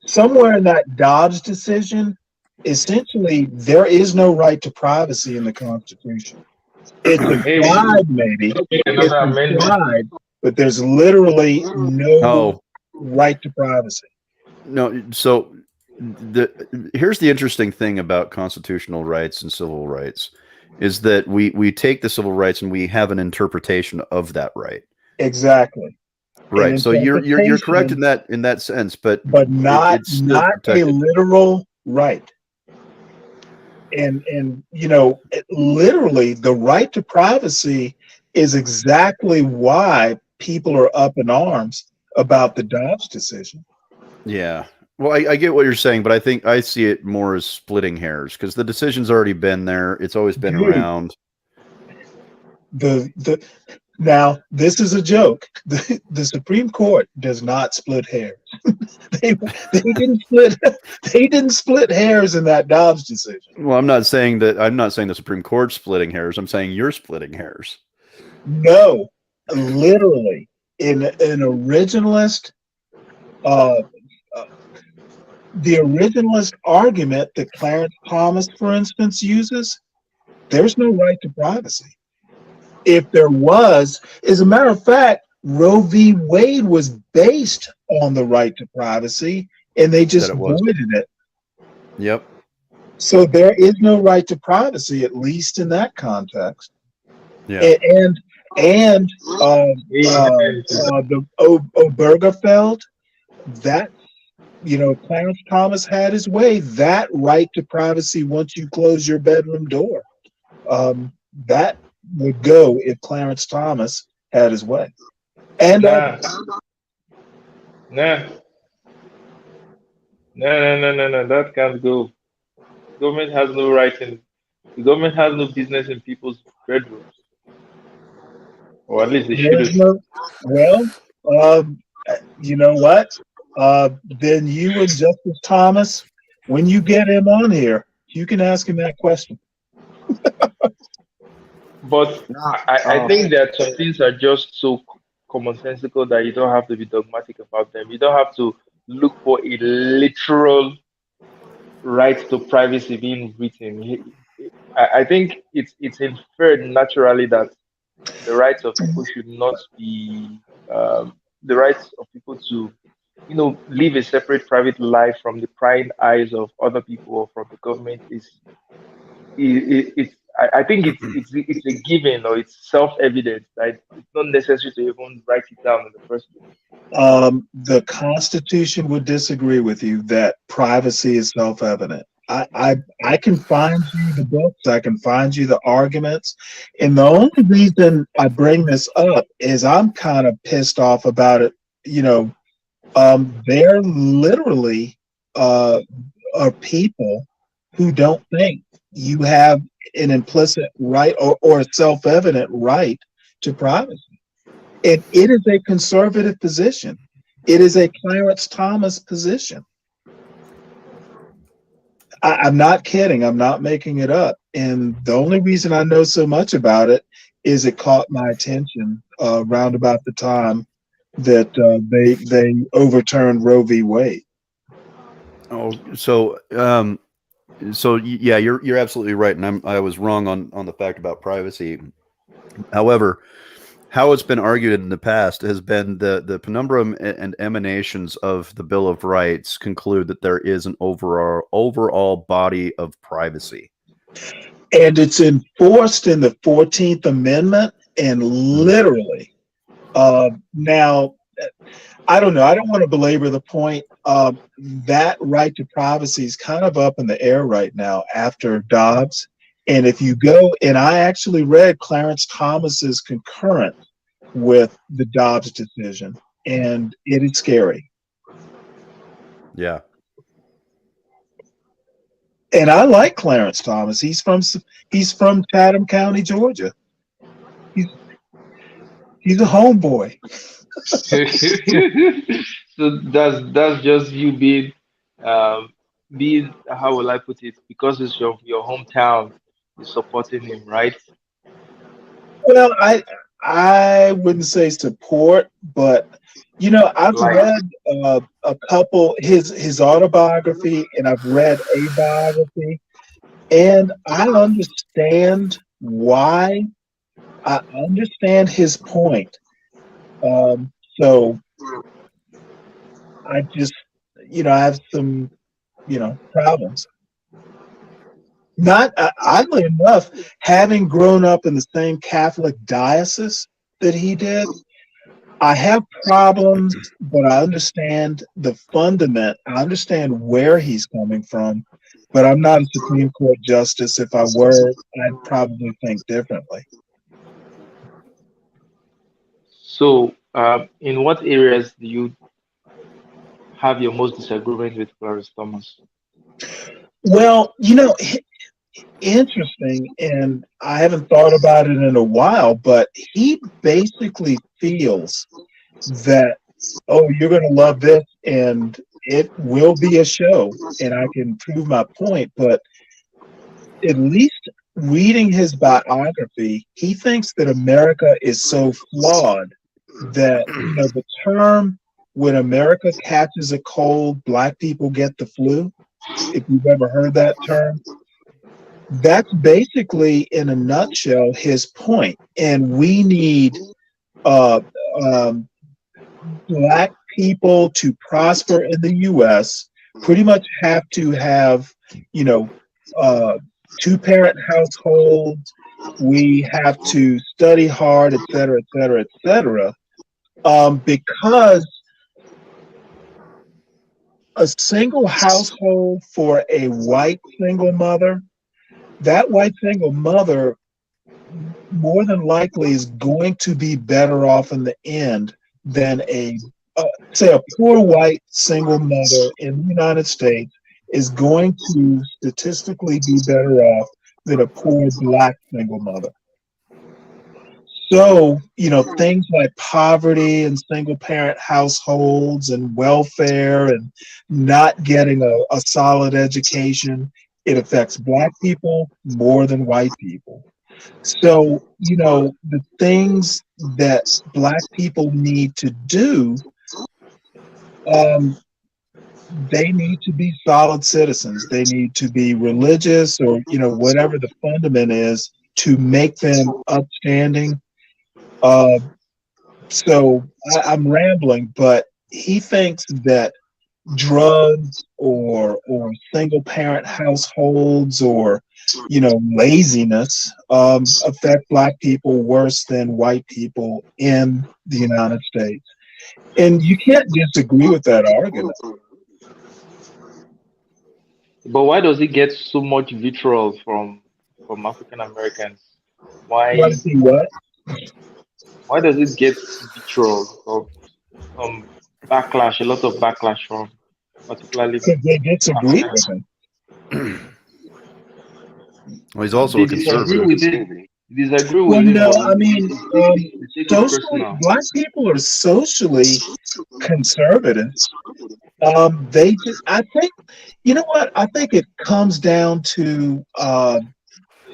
somewhere in that Dobbs decision, essentially there is no right to privacy in the Constitution. It's implied, maybe. It's implied, but there's literally no right to privacy. No, so here's the interesting thing about constitutional rights and civil rights is that we take the civil rights and we have an interpretation of that right. Exactly. Right. So you're correct in that sense, but not a literal right. And you know, literally the right to privacy is exactly why people are up in arms about the Dobbs decision. Yeah. Well, I get what you're saying, but I think I see it more as splitting hairs because the decision's already been there. It's always been around. Now, this is a joke. The Supreme Court does not split hairs. they didn't split hairs in that Dobbs decision. Well, I'm not saying the Supreme Court's splitting hairs. I'm saying you're splitting hairs. No, literally, in an originalist, the originalist argument that Clarence Thomas, for instance, uses, there's no right to privacy. If there was, as a matter of fact, Roe v. Wade was based on the right to privacy, and they just voided it. Yep. So there is no right to privacy, at least in that context. Yeah. And the Obergefell, that, you know, Clarence Thomas had his way. That right to privacy, once you close your bedroom door, that would go if Clarence Thomas had his way. And no. That can't go. Government has no right in The government has no business in people's bedrooms, or at least they There's shouldn't. no, well, um, you know what? Then you and Justice Thomas, when you get him on here, you can ask him that question. But Nah, I think that some things are just so commonsensical that you don't have to be dogmatic about them. You don't have to look for a literal right to privacy being written. I think it's inferred naturally that the rights of people should not be the rights of people to, live a separate private life from the prying eyes of other people or from the government is it's I think it's a given or it's self-evident that it's not necessary to even write it down in the first place. The Constitution would disagree with you that privacy is self-evident. I can find you the books, I can find you the arguments, and the only reason I bring this up is I'm kind of pissed off about it. You know, they're literally uh, are people who don't think you have an implicit right or a self-evident right to privacy. And it is a conservative position. It is a Clarence Thomas position. I'm not kidding. I'm not making it up. And the only reason I know so much about it is it caught my attention around about the time that they overturned Roe v. Wade. Oh, so yeah, you're absolutely right, and I was wrong on the fact about privacy. However, how it's been argued in the past has been the penumbrum and emanations of the Bill of Rights conclude that there is an overall body of privacy. And it's enforced in the 14th Amendment and literally. Now, I don't know. I don't want to belabor the point. That right to privacy is kind of up in the air right now after Dobbs. And if you go, and I actually read Clarence Thomas's concurrence with the Dobbs decision, and it is scary. Yeah. And I like Clarence Thomas. He's from Chatham County, Georgia. He's he's a homeboy. So that's just you um, being, how will I put it? Because it's your hometown, you're supporting him, right? Well, I wouldn't say support, but I've Like, read a couple his autobiography, and I've read a biography, and I understand why. I understand his point. So I just, I have some, problems. Not oddly enough, having grown up in the same Catholic diocese that he did, I have problems, but I understand the fundament. I understand where he's coming from, but I'm not a Supreme Court justice. If I were, I'd probably think differently. so, in what areas do you have your most disagreement with Clarence Thomas? Well, interesting, and I haven't thought about it in a while, but he basically feels that, oh, you're going to love this and it will be a show and I can prove my point. But at least reading his biography, he thinks that America is so flawed that, the term when America catches a cold, black people get the flu, if you've ever heard that term, that's basically in a nutshell his point. And we need uh, um, black people to prosper in the U.S. pretty much have to have, you know, uh, two-parent households. We have to study hard, et cetera, et cetera, et cetera, because a single household for a white single mother, that white single mother more than likely is going to be better off in the end than say a poor white single mother in the United States is going to statistically be better off than a poor black single mother. So, things like poverty and single parent households and welfare and not getting a solid education, it affects black people more than white people. So, the things that black people need to do, um, they need to be solid citizens. They need to be religious or, whatever the fundament is to make them upstanding. Uh, I'm rambling, but he thinks that drugs or single parent households or laziness affect black people worse than white people in the United States. And you can't disagree with that argument. But why does it get so much vitriol from African Americans? Want to Why see what? why does it get vitriol or some backlash, a lot of backlash from particularly Because they disagree African? with him. Well, he's also They a disagree conservative. with it. Disagree Well, with him, no, but I mean, they take it socially, personal. black people are socially conservative. They just, I think, you know what? I think it comes down to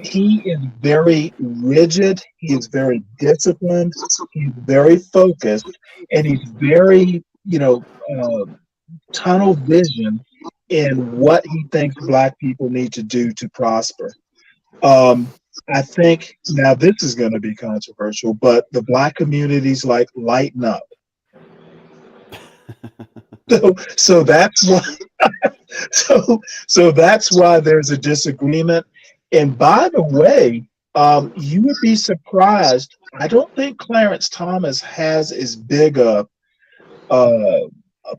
he is very rigid, he is very disciplined, he's very focused, and he's very, tunnel vision in what he thinks black people need to do to prosper. Um, I think now this is going to be controversial, but the black communities like lighten up. So that's why so that's why there's a disagreement. And by the way, you would be surprised. I don't think Clarence Thomas has as big a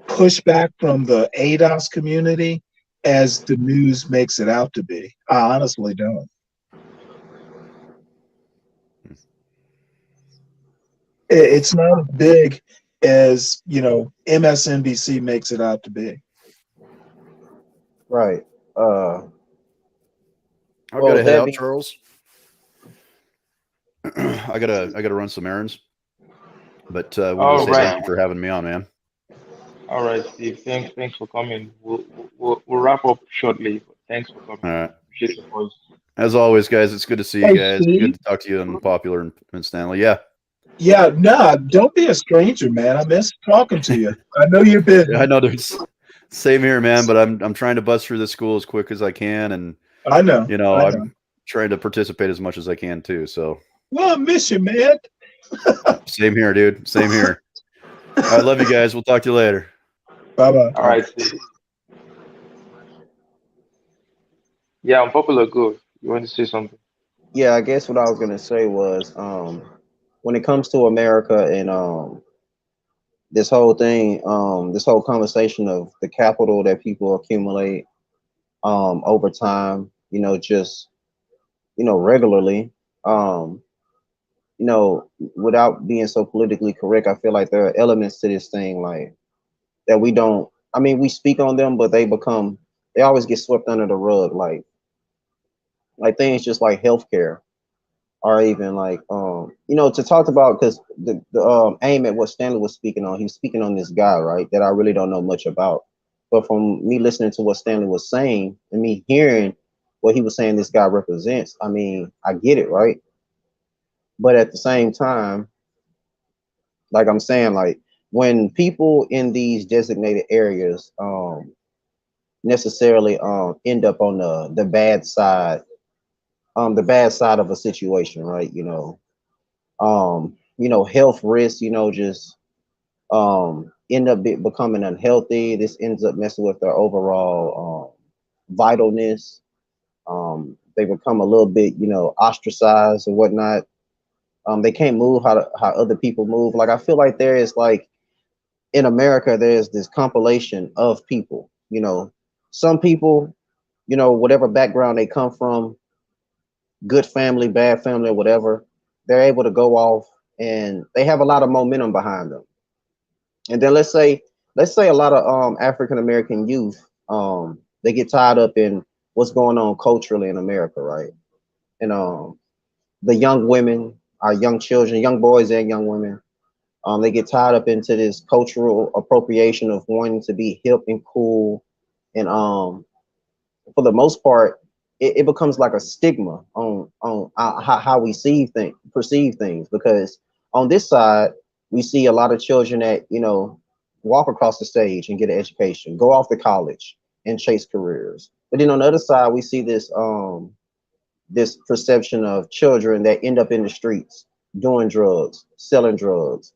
pushback from the ADOS community as the news makes it out to be. I honestly don't. It's not as big as MSNBC makes it out to be. Right. I've Well, got to with head that out, being, Charles. I gotta run some errands. But wanted to All say thank right, you for having me on, man. all right, Steve. Thanks for coming. We'll wrap up shortly. But thanks for coming. All right. Appreciate your voice. As always, guys, it's good to see you Hey, guys. Good Steve. to talk to you on Popular and Stanley. Yeah. Yeah, nah, don't be a stranger, man. I miss talking to you. I know you're Yeah, I busy. know there's same here, man, but I'm trying to bust through the school as quick as I can, and I know. I know. I'm trying to participate as much as I can too. So Well, I miss you, man. same here, dude. Same here. I love you guys. We'll talk to you later. Bye bye. All right, Steve. Yeah, unpopular. Go. You want to say something? yeah, I guess what I was gonna say was, when it comes to America and this whole thing, this whole conversation of the capital that people accumulate over time, just regularly, um, without being so politically correct, I feel like there are elements to this thing like that we don't. I mean, we speak on them, but they always get swept under the rug, like things just like healthcare or even like to talk about because the aim at what Stanley was speaking on, he was speaking on this guy, right, that I really don't know much about. But from me listening to what Stanley was saying and me hearing what he was saying this guy represents, I mean, I get it, right? But at the same time, like I'm saying, like when people in these designated areas necessarily end up on the bad side of a situation, right? Health risks, just end up becoming unhealthy. This ends up messing with their overall vitalness. They become a little bit, ostracized or whatnot. They can't move how other people move. Like I feel like there is like in America, there's this compilation of people. Some people, whatever background they come from, good family, bad family, or whatever, they're able to go off and they have a lot of momentum behind them. And then let's say a lot of African American youth they get tied up in what's going on culturally in America, right? and the young women, our young children, young boys and young women, they get tied up into this cultural appropriation of wanting to be hip and cool, and for the most part, it becomes like a stigma on how we perceive things. Because on this side, we see a lot of children that walk across the stage and get an education, go off to college and chase careers. But then on the other side, we see this perception of children that end up in the streets doing drugs, selling drugs,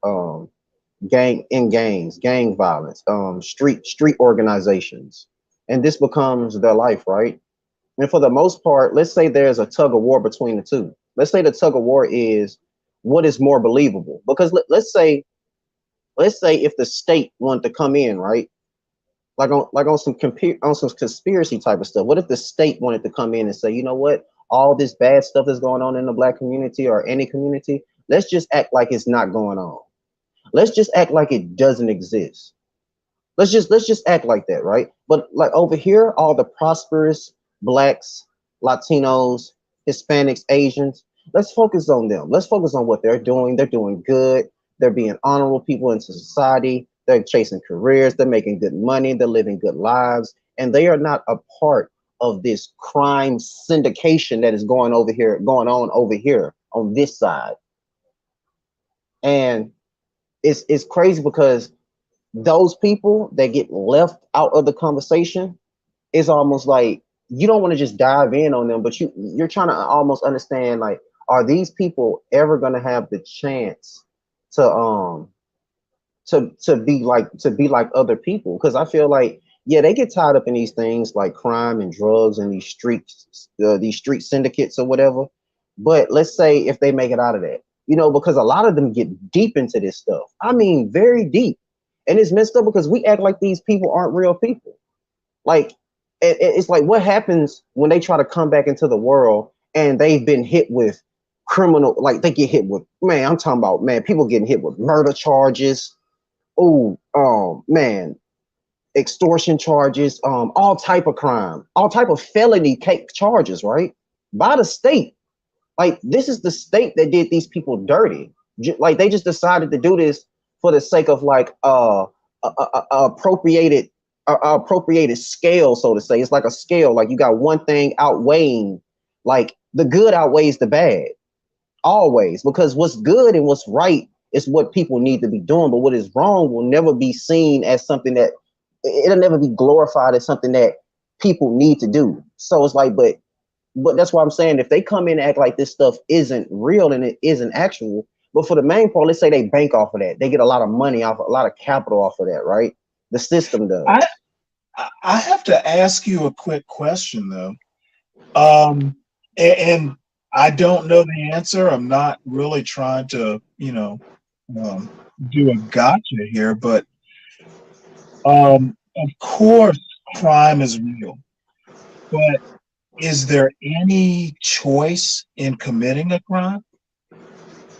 gangs, gang violence, street organizations, and this becomes their life, right? And for the most part, let's say there's a tug of war between the two. Let's say the tug of war is what is more believable. Because let's say if the state wanted to come in, right? Like on some conspiracy type of stuff. What if the state wanted to come in and say, you know what, all this bad stuff that's going on in the black community or any community, let's just act like it's not going on. Let's just act like it doesn't exist. Let's just act like that, right? But like over here, all the prosperous blacks, Latinos, Hispanics, Asians, let's focus on them. Let's focus on what they're doing. They're doing good. They're being honorable people into society. They're chasing careers. They're making good money. They're living good lives. And they are not a part of this crime syndication that is going on over here on this side. And it's crazy because those people that get left out of the conversation, it's almost like you don't want to just dive in on them, but you're trying to almost understand, like, are these people ever going to have the chance to be like other people? Because I feel like, yeah, they get tied up in these things like crime and drugs and these street syndicates or whatever. But let's say if they make it out of that, because a lot of them get deep into this stuff. I mean, very deep. And it's messed up because we act like these people aren't real people. Like, it's like, what happens when they try to come back into the world and they've been hit with like they get hit with, man, I'm talking about, man, people getting hit with murder charges. Oh, man, extortion charges, all type of crime, all type of felony charges, right? By the state. Like, this is the state that did these people dirty. Like, they just decided to do this for the sake of like appropriated scale, so to say. It's like a scale. Like, you got one thing outweighing, like the good outweighs the bad always, because what's good and what's right is what people need to be doing. But what is wrong will never be seen as something that it'll never be glorified as something that people need to do. So it's like, but that's why I'm saying, if they come in and act like this stuff isn't real and it isn't actual, but for the main part, let's say they bank off of that. They get a lot of money off, a lot of capital off of that, right? The system does. I have to ask you a quick question though. And I don't know the answer. I'm not really trying to, do a gotcha here, but of course crime is real, but is there any choice in committing a crime?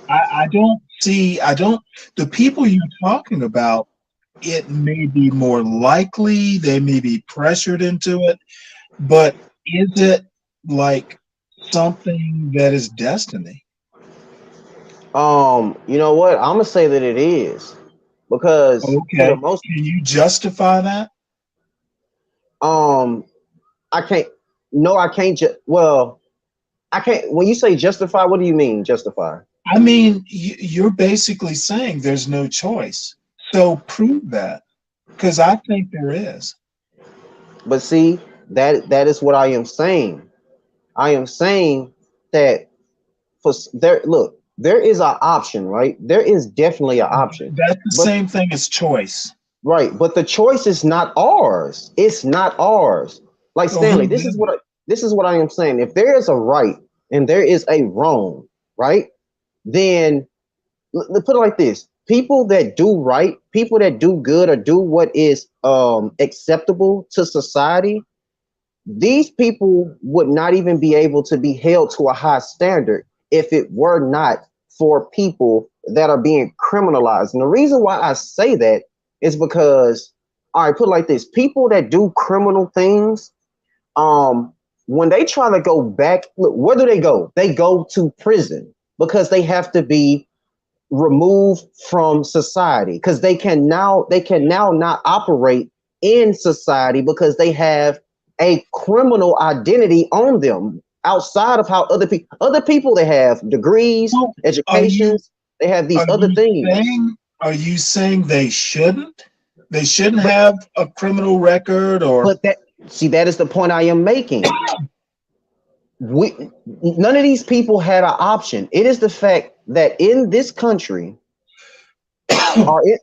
I don't see, the people you're talking about, it may be more likely, they may be pressured into it, but is it like something that is destiny? You know what? I'm gonna say that it is, because for the Okay. most, Can you justify that? um, I can't. No, I can't. Well, I can't. When you say justify, what do you mean justify? I mean, you're basically saying there's no choice. So prove that, because I think there is. But see, that is what I am saying. I am saying that there. Look, there is an option, right? There is definitely an option, That's the but same thing as choice. right. But the choice is not ours. It's not ours. Like So Stanley, who this is did? what I am saying. If there is a right and there is a wrong, right? Then put it like this: people that do right, people that do good or do what is acceptable to society, these people would not even be able to be held to a high standard if it were not for people that are being criminalized. And the reason why I say that is because, all right, put it like this: people that do criminal things, um when they try to go back, look, where do they go? They go to prison because they have to be removed from society because they can now not operate in society because they have a criminal identity on them outside of how other people they have degrees, Well, are you educations, they have these are other you things. saying are you saying they shouldn't? They shouldn't But have a criminal record or but that see that is the point I am making. We None of these people had an option. It is the fact that in this country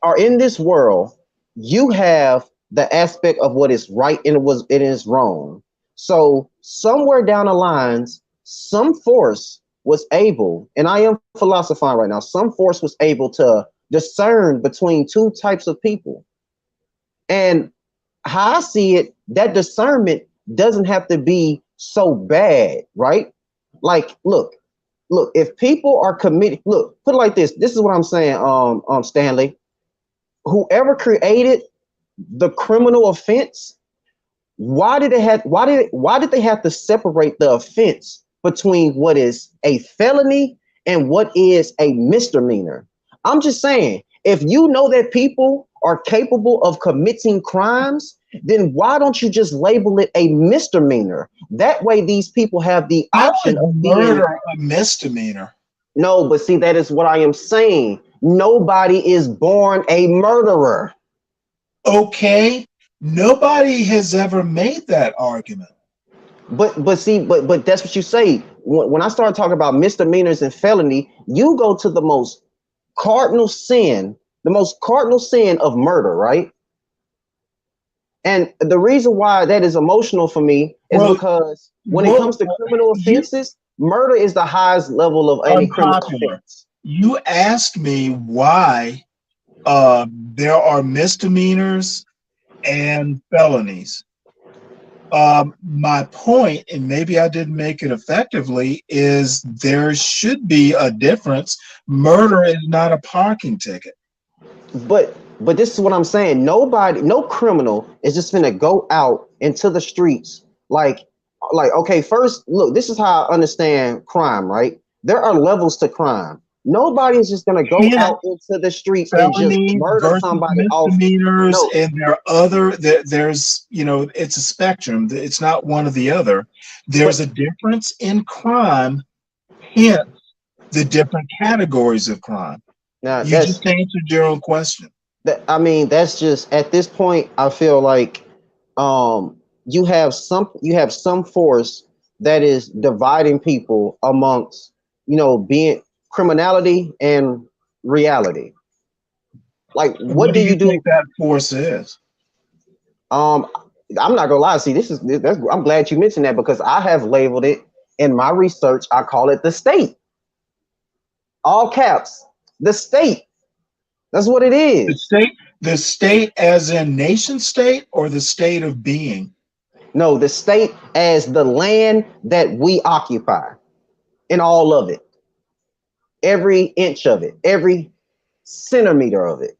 or in this world, you have the aspect of what is right and what it is wrong. So somewhere down the lines, some force was able, and I am philosophizing right now, some force was able to discern between two types of people. And how I see it, that discernment doesn't have to be so bad, right? Like, look, if people are committed, look, put it like this. This is what I'm saying, Stanley. Whoever created the criminal offense, why did they have to separate the offense between what is a felony and what is a misdemeanor? I'm just saying, if you know that people are capable of committing crimes, then why don't you just label it a misdemeanor? That way these people have the how is option of being. murder a misdemeanor? No, but see, that is what I am saying. Nobody is born a murderer. Okay, nobody has ever made that argument. But that's what you say. When I start talking about misdemeanors and felony, you go to cardinal sin, the most cardinal sin of murder, right? And the reason why that is emotional for me is Well, because when it what comes to criminal you offenses, murder is the highest level of any criminal unpopular. offense. You asked me why there are misdemeanors and felonies. My point, and maybe I didn't make it effectively, is there should be a difference. Murder is not a parking ticket. But this is what I'm saying. Nobody, no criminal is just gonna go out into the streets like okay, first look, this is how I understand crime, right? There are levels to crime. Nobody is just gonna go Hence, out into the streets and just felonies murder versus somebody off. misdemeanors, No, and there's it's a spectrum. It's not one or the other. There's but a difference in crime, hence the different categories of crime. now You just answered your own question. I mean, that's just at this point, I feel like you have some force that is dividing people amongst being criminality and reality. Like, what What do do you you do? think that force is? Um, I'm not gonna lie. See, I'm glad you mentioned that because I have labeled it in my research. I call it the state, all caps, the state. That's what it The is. state, the state as in nation state, or the state of being? No, the state as the land that we occupy in all of it, every inch of it, every centimeter of it.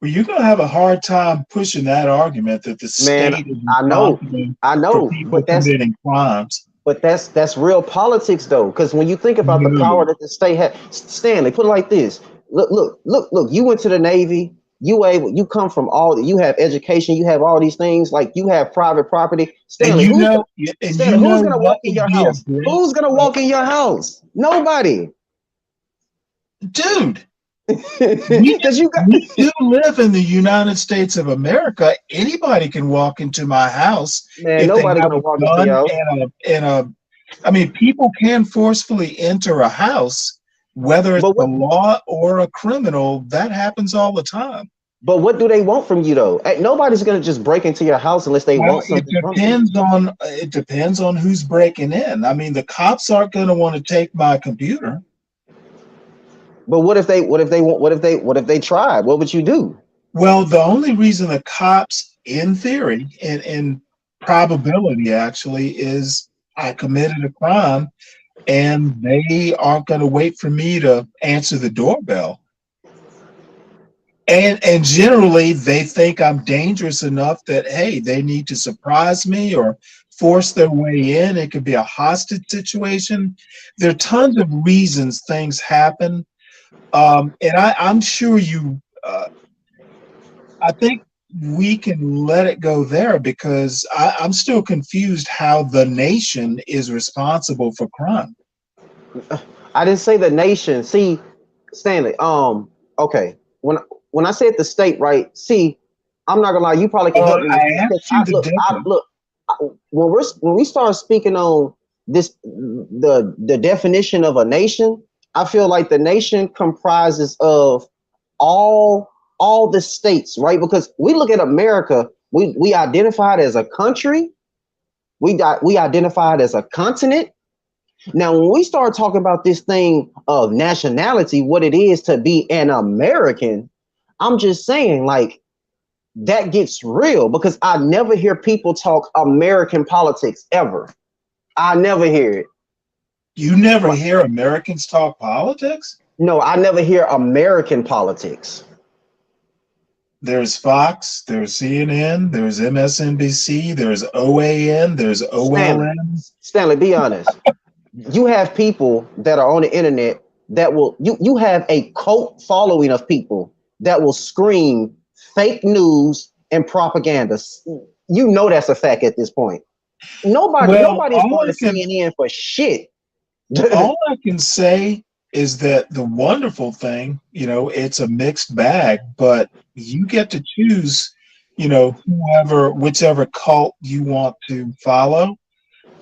Well, you're going to have a hard time pushing that argument that the Man, state is I know, responsible I for know, people committing crimes. but that's real politics though, because when you think about the No. power that the state had, Stanley, put it like this: look. You went to the Navy. You come from you have education. You have all these things. Like you have private property. And you Stanley, who's know gonna what walk in would your be a house? great Who's gonna walk in your house? Nobody. dude. We Because you got we do live in the United States of America. Anybody can walk into my house man. if they Nobody have gonna a walk into gun your house. and a. I mean, people can forcefully enter a house, whether it's But the what? law or a criminal. That happens all the time. But what do they want from you though? Nobody's gonna just break into your house unless they Well, want something from you. it depends on who's breaking in. I mean, the cops aren't going to want to take my computer. But what if they tried? What would you do? Well, the only reason the cops, in theory, in probability actually, is I committed a crime and they aren't going to wait for me to answer the doorbell. And generally they think I'm dangerous enough that hey, they need to surprise me or force their way in. It could be a hostage situation. There are tons of reasons things happen. And I'm sure I think we can let it go there because I'm still confused how the nation is responsible for crime. I didn't say the nation. See, Stanley. Okay. When I said the state, right? See, I'm not gonna lie. You probably can help me with I this. 'Cause asked you the I difference. look. When we start speaking on this, the definition of a nation, I feel like the nation comprises of all all the states, right? Because we look at America, we identify it as a country. We identify it as a continent. Now, when we start talking about this thing of nationality, what it is to be an American, I'm just saying, like, that gets real because I never hear people talk American politics ever. I never hear it. You never hear Americans talk politics? No, I never hear American politics. There's Fox, there's CNN, there's MSNBC, there's OAN, there's Stanley, OLN. Stanley, be honest. You have people that are on the internet that will you have a cult following of people that will scream fake news and propaganda. You know that's a fact at this point. Well, Nobody's going to CNN for shit. all I can say is that the wonderful thing, it's a mixed bag, but you get to choose, whichever cult you want to follow.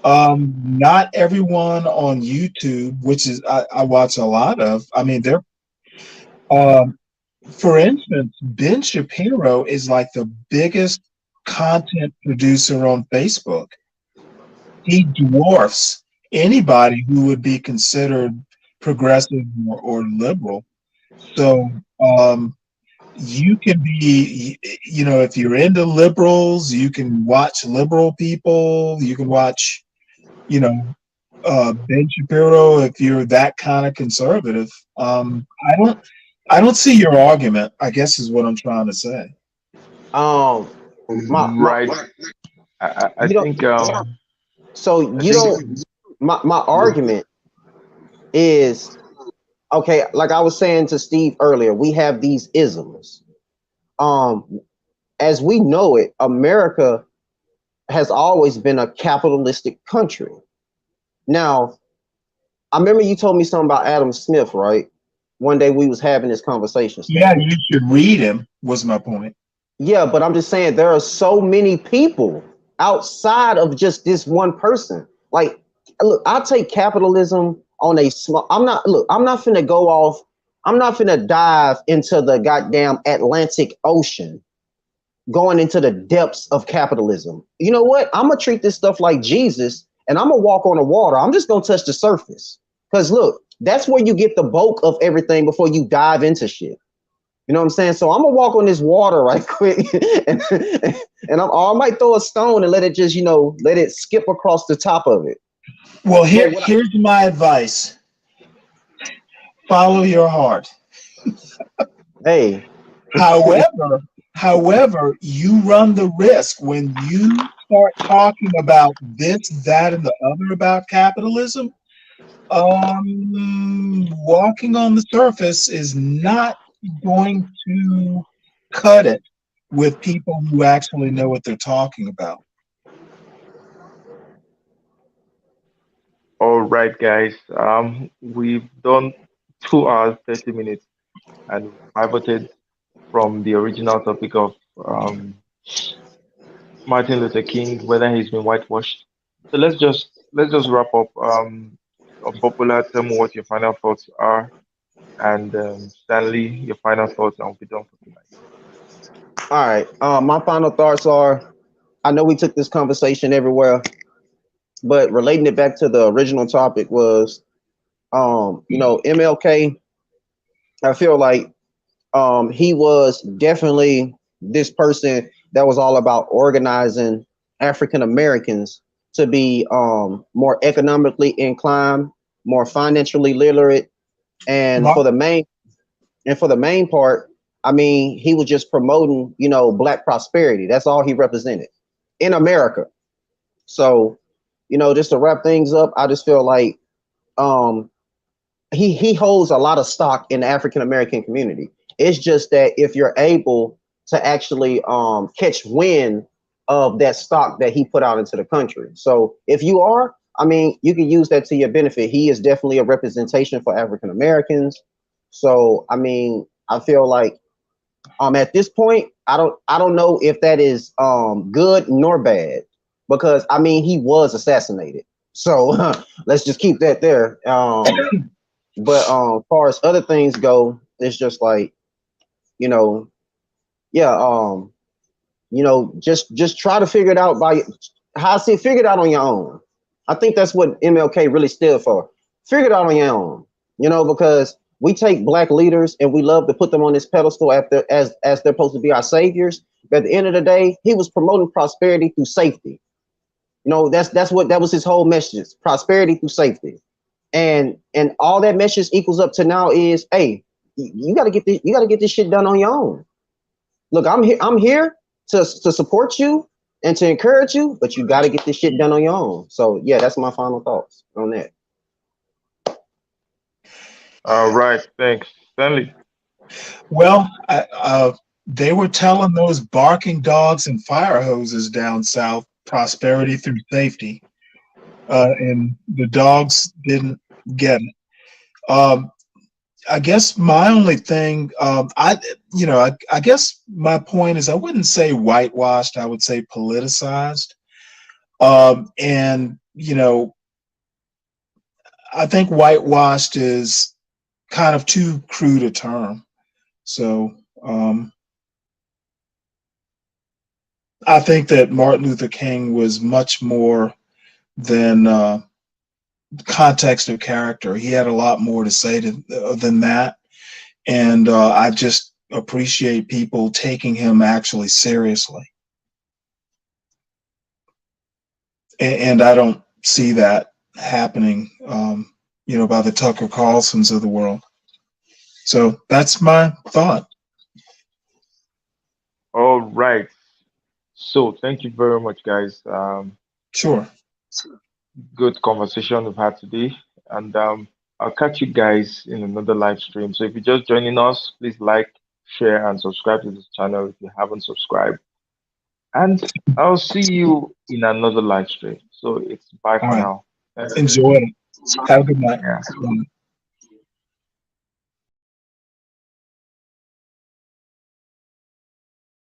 Not everyone on YouTube, which is I watch a lot of. I mean, um, for instance, Ben Shapiro is like the biggest content producer on Facebook. He dwarfs anybody who would be considered progressive or liberal. So you can be, if you're into liberals, you can watch liberal people. You can watch, you know, Ben Shapiro if you're that kind of conservative. I don't see your argument, I guess is what I'm trying to say. um, Right. I you don't. think So I you think don't. My argument is okay. Like I was saying to Steve earlier, we have these isms. Um, as we know it, America has always been a capitalistic country. Now, I remember you told me something about Adam Smith, right? One day we was having this conversation, Yeah, Stanley. you should read him, was my point. Yeah, but I'm just saying there are so many people outside of just this one person. Like, look, I take capitalism on a small. I'm not finna go off. I'm not finna dive into the goddamn Atlantic Ocean, going into the depths of capitalism. You know what? I'm gonna treat this stuff like Jesus, and I'm gonna walk on the water. I'm just gonna touch the surface, cause look, that's where you get the bulk of everything before you dive into shit. You know what I'm saying? So I'm gonna walk on this water right quick, and I might throw a stone and let it just, let it skip across the top of it. Well, But what here's my advice: follow your heart. hey, However, you run the risk when you start talking about this, that, and the other about capitalism. Walking on the surface is not going to cut it with people who actually know what they're talking about. all right, guys. We've done 2 hours, 30 minutes, and pivoted from the original topic of um, Martin Luther King, whether he's been whitewashed. So let's just wrap up. Unpopular, tell me what your final thoughts are, and Stanley, your final thoughts, and we'll be done for tonight. all right. My final thoughts are: I know we took this conversation everywhere, but relating it back to the original topic was, MLK. I feel like he was definitely this person that was all about organizing African Americans to be more economically inclined, more financially literate, and Mark, for the main part, I mean, he was just promoting, black prosperity. That's all he represented in America. So, just to wrap things up, I just feel like um, he holds a lot of stock in the African American community. It's just that if you're able to actually catch wind of that stock that he put out into the country. So if you are, I mean, you can use that to your benefit. He is definitely a representation for African Americans. So I mean, I feel like at this point, I don't know if that is good nor bad, because I mean he was assassinated. So let's just keep that there. But as far as other things go, it's just like, you know, yeah, just try to figure it out by how I see figure it out on your own. I think that's what MLK really stood for. Figure it out on your own, because we take black leaders and we love to put them on this pedestal after as they're supposed to be our saviors. But at the end of the day, he was promoting prosperity through safety. That's what that was his whole message: prosperity through safety. And all that message equals up to now is, hey, you got to get this, shit done on your own. Look, I'm here to support you and to encourage you, but you got to get this shit done on your own. So yeah, that's my final thoughts on that. All right, thanks, Stanley. Well, they were telling those barking dogs and fire hoses down south, prosperity through safety, and the dogs didn't get it. Um, I guess my only thing, I guess my point is I wouldn't say whitewashed, I would say politicized. And, I think whitewashed is kind of too crude a term. So I think that Martin Luther King was much more than context of character. He had a lot more to say than that. And I just appreciate people taking him actually seriously. And I don't see that happening, by the Tucker Carlsons of the world. So that's my thought. All right. So thank you very much, guys. Sure. Good conversation we've had today, and I'll catch you guys in another live stream. So if you're just joining us, please like, share, and subscribe to this channel if you haven't subscribed. And I'll see you in another live stream. So it's bye All for right. now. Thanks. Enjoy it. Have a good night. Yeah.